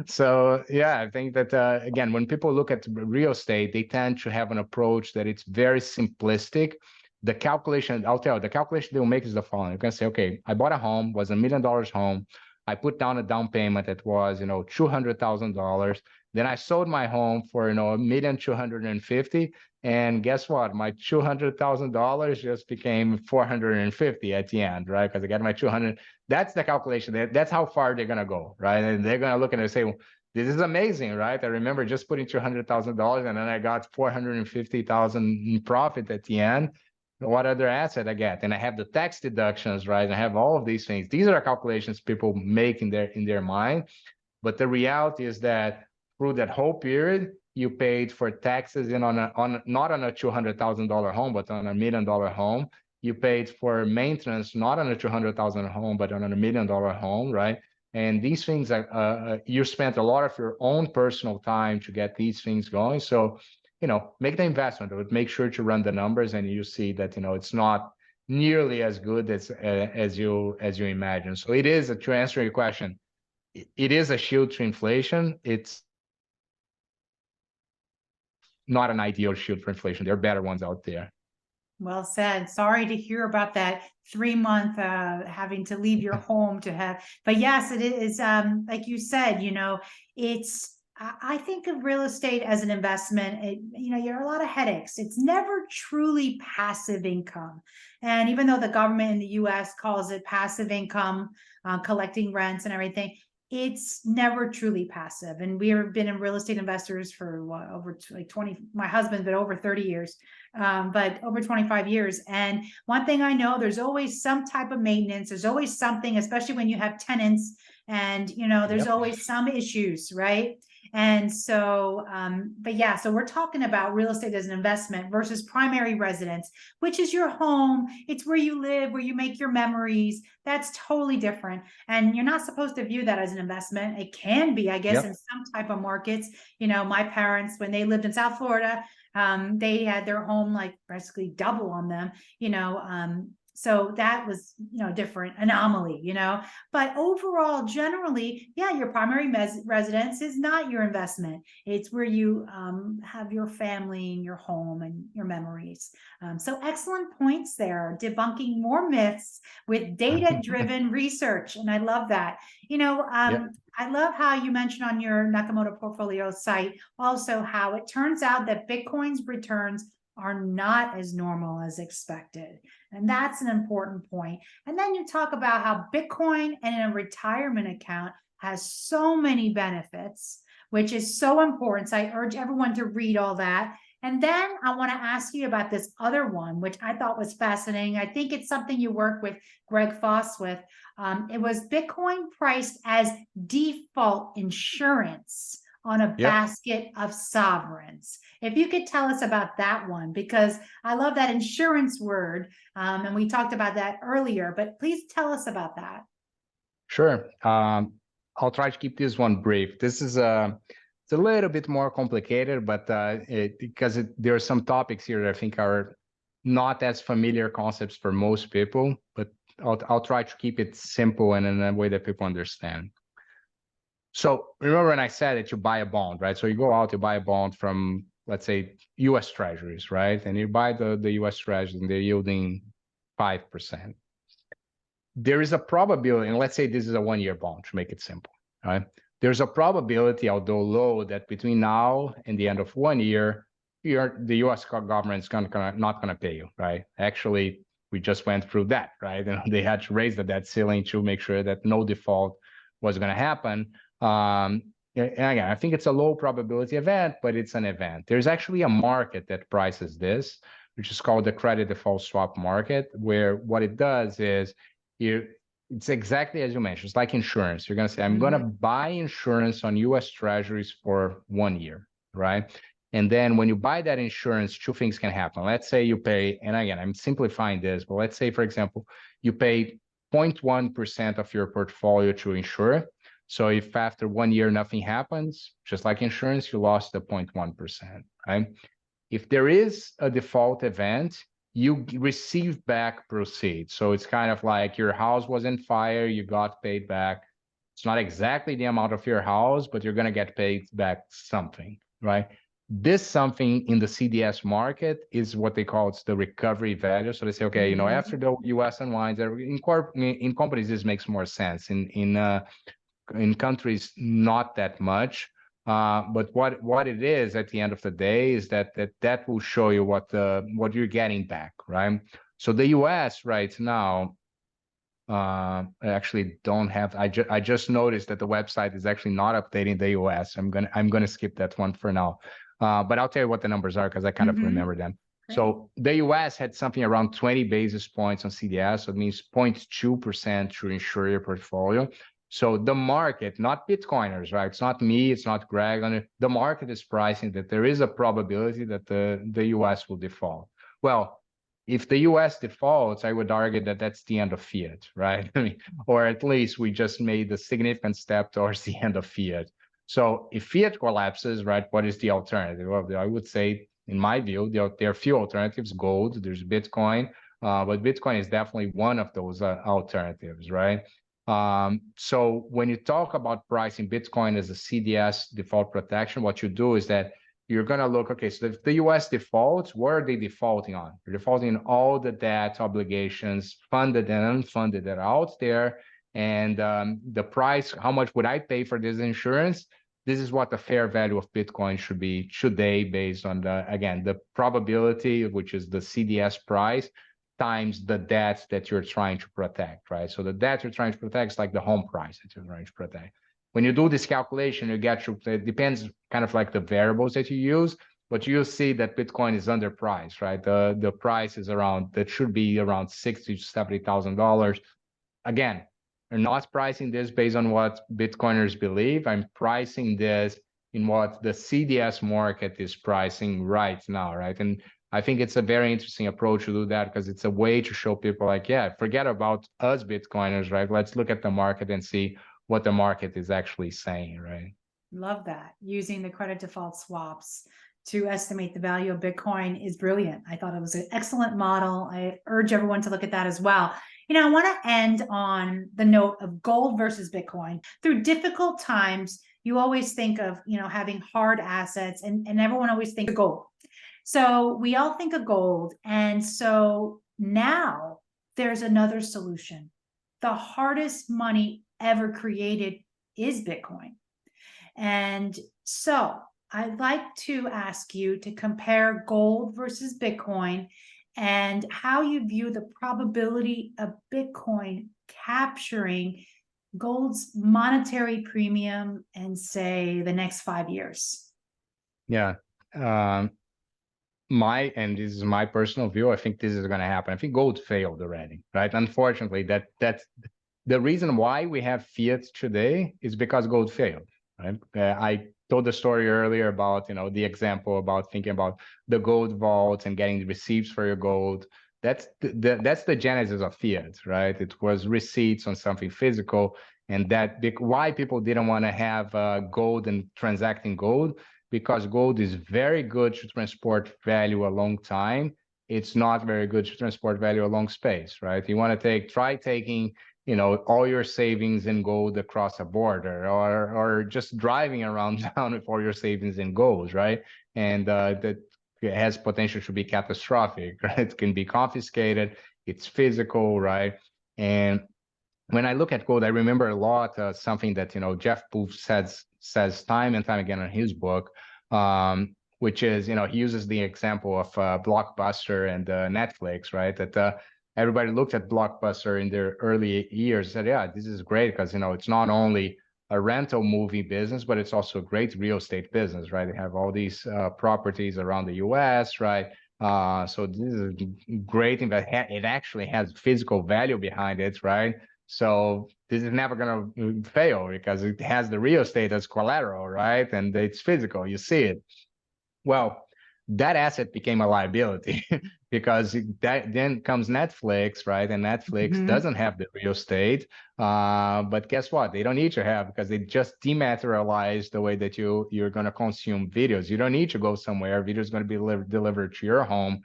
So yeah, I think that, again, when people look at real estate, they tend to have an approach that it's very simplistic. The calculation, I'll tell you, the calculation they'll make is the following. You can say, okay, I bought a home, was $1 million home. I put down a down payment that was, $200,000. Then I sold my home for, $1,250,000. And guess what? My $200,000 just became $450 at the end, right? Because I got my 200. That's the calculation. That's how far they're gonna go, right? And they're gonna look and say, well, this is amazing, right? I remember just putting $200,000, and then I got $450,000 in profit at the end. What other asset I get? And I have the tax deductions, right? I have all of these things. These are calculations people make in their mind. But the reality is that through that whole period, you paid for taxes not on a $200,000 home, but on a $1 million home. You paid for maintenance not on a $200,000 home, but on a $1 million home, right? And these things you spent a lot of your own personal time to get these things going. So, make the investment, but make sure to run the numbers, and you see that, it's not nearly as good as you imagine. So it is, to answer your question, it is a shield to inflation. It's not an ideal shield for inflation. There are better ones out there. Well said. Sorry to hear about that 3-month having to leave your home to have, but yes, it is. Like you said, I think of real estate as an investment. There are a lot of headaches. It's never truly passive income. And even though the government in the US calls it passive income, collecting rents and everything, it's never truly passive. And we have been in real estate investors for over 20, my husband's been over 30 years, but over 25 years. And one thing I know, there's always some type of maintenance. There's always something, especially when you have tenants, and, there's always some issues, right? And so, but yeah, so we're talking about real estate as an investment versus primary residence, which is your home. It's where you live, where you make your memories. That's totally different. And you're not supposed to view that as an investment. It can be, I guess, in some type of markets. My parents, when they lived in South Florida, They had their home like basically double on them, so that was, a different anomaly, but overall, generally, yeah, your primary residence is not your investment. It's where you have your family and your home and your memories. So excellent points there, debunking more myths with data-driven research. And I love that. I love how you mentioned on your Nakamoto portfolio site also how it turns out that Bitcoin's returns are not as normal as expected. And that's an important point. And then you talk about how Bitcoin and a retirement account has so many benefits, which is so important. So I urge everyone to read all that. And then I want to ask you about this other one, which I thought was fascinating. I think it's something you work with Greg Foss with. It was Bitcoin priced as default insurance on a basket of sovereigns. If you could tell us about that one, because I love that insurance word, and we talked about that earlier, but please tell us about that. Sure. I'll try to keep this one brief. This is it's a little bit more complicated, but because there are some topics here that I think are not as familiar concepts for most people, but I'll try to keep it simple and in a way that people understand. So remember when I said that you buy a bond, right? So you go out, you buy a bond from, let's say, U.S. Treasuries, right? And you buy the U.S. Treasuries and they're yielding 5%. There is a probability, and let's say this is a one-year bond to make it simple, right? There's a probability, although low, that between now and the end of 1 year, the U.S. government is not going to pay you, right? Actually, we just went through that, right? And they had to raise the debt ceiling to make sure that no default was going to happen. And again, I think it's a low probability event, but it's an event. There's actually a market that prices this, which is called the credit default swap market, where what it does is it's exactly as you mentioned. It's like insurance. You're going to say, I'm going to buy insurance on U.S. Treasuries for 1 year, right? And then when you buy that insurance, two things can happen. Let's say you pay, and again, I'm simplifying this, but let's say, for example, you pay 0.1% of your portfolio to insure. So if after 1 year nothing happens, just like insurance, you lost the 0.1%, right? If there is a default event, you receive back proceeds. So it's kind of like your house was in fire, you got paid back. It's not exactly the amount of your house, but you're going to get paid back something, right? This something in the CDS market is what they call it's the recovery value. So they say, okay, after the US unwinds, in companies, this makes more sense. In countries, not that much. But what it is at the end of the day is that will show you what you're getting back, right? So the US right now, I actually don't have. I just noticed that the website is actually not updating the US. I'm gonna skip that one for now. But I'll tell you what the numbers are because I kind of remember them. Great. So the US had something around 20 basis points on CDS, so it means 0.2% to insure your portfolio. So the market, not Bitcoiners, right? It's not me, it's not Greg. The market is pricing that there is a probability that the US will default. Well, if the US defaults, I would argue that that's the end of fiat, right? Or at least we just made a significant step towards the end of fiat. So if fiat collapses, right, what is the alternative? Well, I would say, in my view, there are few alternatives. Gold, there's Bitcoin, but Bitcoin is definitely one of those alternatives, right? So when you talk about pricing Bitcoin as a CDS default protection, what you do is that you're going to look, okay, so if the US defaults, what are they defaulting on? They're defaulting on all the debt obligations, funded and unfunded, that are out there. And the price, how much would I pay for this insurance? This is what the fair value of Bitcoin should be today, based on the probability, which is the CDS price, times the debt that you're trying to protect, right? So the debt you're trying to protect is like the home price that you're trying to protect. When you do this calculation, you get to, it depends kind of like the variables that you use, but you'll see that Bitcoin is underpriced, right? The price is that should be around $60,000 to $70,000. Again, we're not pricing this based on what Bitcoiners believe. I'm pricing this in what the CDS market is pricing right now, right? And I think it's a very interesting approach to do that because it's a way to show people like, yeah, forget about us Bitcoiners, right? Let's look at the market and see what the market is actually saying, right? Love that. Using the credit default swaps to estimate the value of Bitcoin is brilliant. I thought it was an excellent model. I urge everyone to look at that as well. I want to end on the note of gold versus Bitcoin. Through difficult times, you always think of, having hard assets, and everyone always thinks of gold. So we all think of gold. And so now there's another solution. The hardest money ever created is Bitcoin. And so I'd like to ask you to compare gold versus Bitcoin and how you view the probability of Bitcoin capturing gold's monetary premium in, say, the next 5 years. Yeah. And this is my personal view, I think this is going to happen. I think gold failed already, right? Unfortunately, that's the reason why we have fiat today is because gold failed, right? I told the story earlier about, the example about thinking about the gold vault and getting the receipts for your gold. That's the genesis of fiat, right? It was receipts on something physical, and why people didn't want to have gold and transacting gold, because gold is very good to transport value a long time. It's not very good to transport value a long space, right? You want to try taking, all your savings in gold across a border, or just driving around town with all your savings in gold, right? And that has potential to be catastrophic, right? It can be confiscated. It's physical, right? And when I look at gold, I remember a lot something that Jeff Poof says time and time again in his book, which is he uses the example of Blockbuster and Netflix, right? That everybody looked at Blockbuster in their early years and said, yeah, this is great because it's not only a rental movie business, but it's also a great real estate business, right? They have all these properties around the U.S., right? So this is great. It actually has physical value behind it, right? So this is never going to fail because it has the real estate as collateral, right? And it's physical, you see it. Well, that asset became a liability because then comes Netflix, right? And Netflix doesn't have the real estate. But guess what? They don't need to have, because they just dematerialize the way that you're going to consume videos. You don't need to go somewhere. Video is going to be delivered to your home,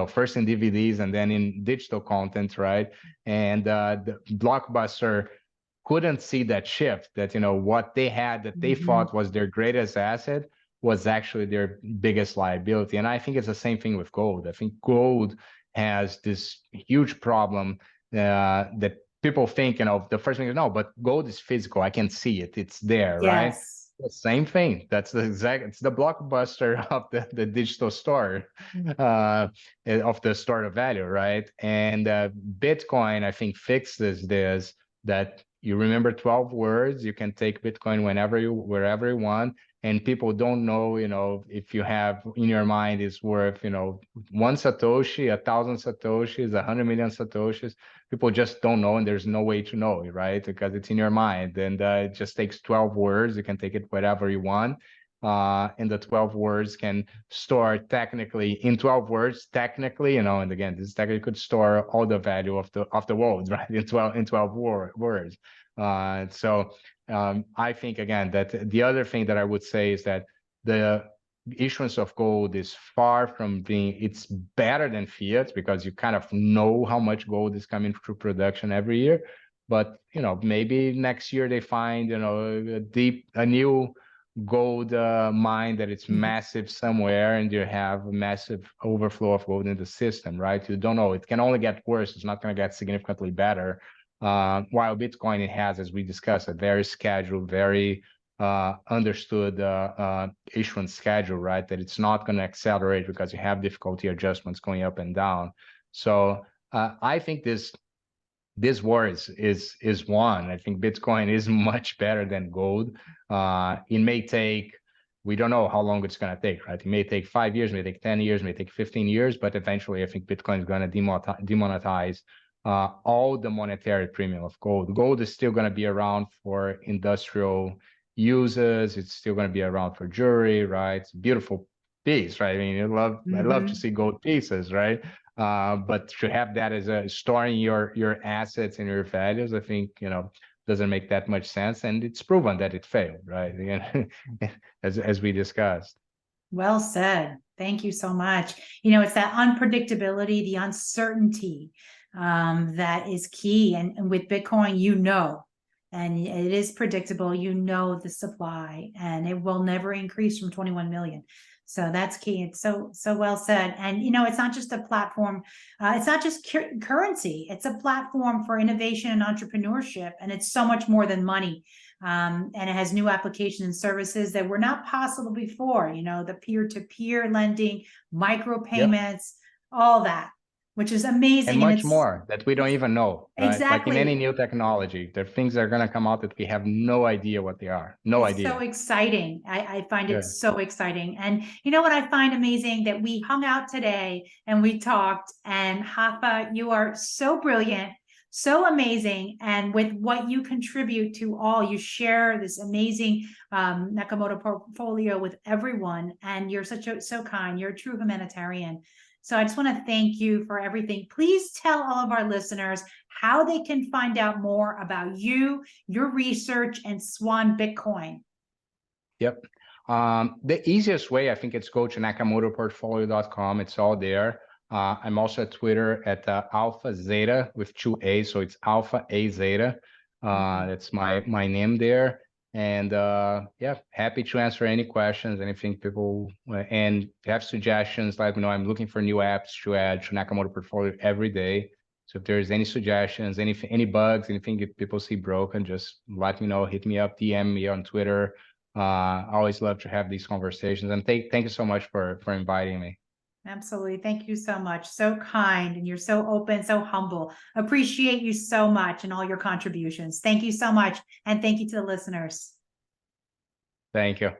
first in DVDs and then in digital content, right? And the Blockbuster couldn't see that shift, that what they had that they thought was their greatest asset was actually their biggest liability. And I think it's the same thing with gold. I think gold has this huge problem that people think, the first thing is, no, but gold is physical. I can see it. It's there, right? Yes. The same thing. It's the Blockbuster of the digital store, of the store of value, right? And Bitcoin, I think, fixes this, that you remember 12 words, you can take Bitcoin wherever you want, and people don't know, if you have in your mind is worth, 1 Satoshi, 1,000 Satoshis, 100 million Satoshis. People just don't know, and there's no way to know, right? Because it's in your mind, and it just takes 12 words. You can take it wherever you want. And the 12 words can store technically in 12 words, technically, and again, this technically could store all the value of the world, right? In 12 words. So I think, again, that the other thing that I would say is that the issuance of gold is far from it's better than fiat, because you kind of know how much gold is coming through production every year. But, maybe next year they find, a new gold mine that it's massive somewhere, and you have a massive overflow of gold in the system, right? You don't know. It can only get worse. It's not going to get significantly better. While Bitcoin, it has, as we discussed, a very scheduled, very understood issuance schedule, right? That it's not going to accelerate because you have difficulty adjustments going up and down. So I think this war is won. I think Bitcoin is much better than gold. It may take, we don't know how long it's going to take, right? It may take 5 years, may take 10 years, may take 15 years, but eventually I think Bitcoin is going to demonetize all the monetary premium of gold. Gold is still going to be around for industrial uses. It's still going to be around for jewelry, right? It's a beautiful piece, right? I mean, I love to see gold pieces, right? But to have that as storing your assets and your values, I think, doesn't make that much sense. And it's proven that it failed, right? Again, as we discussed. Well said. Thank you so much. You know, it's that unpredictability, the uncertainty that is key. And with Bitcoin, you know, and it is predictable, you know, the supply, and it will never increase from 21 million. So that's key. It's so well said. And, you know, it's not just a platform. It's not just currency. It's a platform for innovation and entrepreneurship. And it's so much more than money. And it has new applications and services that were not possible before, you know, the peer-to-peer lending, micropayments, all that, which is amazing. And much more that we don't even know, right? Exactly. Like in any new technology, there are things that are going to come out that we have no idea what they are. No It's idea. so exciting. I find it so exciting. And you know what I find amazing? That we hung out today and we talked, and Rapha, you are so brilliant, so amazing. And with what you contribute to all, you share this amazing Nakamoto portfolio with everyone. And you're so kind. You're a true humanitarian. So I just want to thank you for everything. Please tell all of our listeners how they can find out more about you, your research, and Swan Bitcoin. Yep. The easiest way, I think, it's go to nakamotoportfolio.com. It's all there. I'm also at Twitter at Alpha Zeta with 2 A's, so it's Alpha A Zeta. That's my name there. And yeah, happy to answer any questions, anything people and have suggestions. Let me know. I'm looking for new apps to add to Nakamoto Portfolio every day. So if there's any suggestions, any bugs, anything that people see broken, just let me know. Hit me up, DM me on Twitter. I always love to have these conversations, and thank you so much for inviting me. Absolutely. Thank you so much. So kind, and you're so open, so humble. Appreciate you so much and all your contributions. Thank you so much. And thank you to the listeners. Thank you.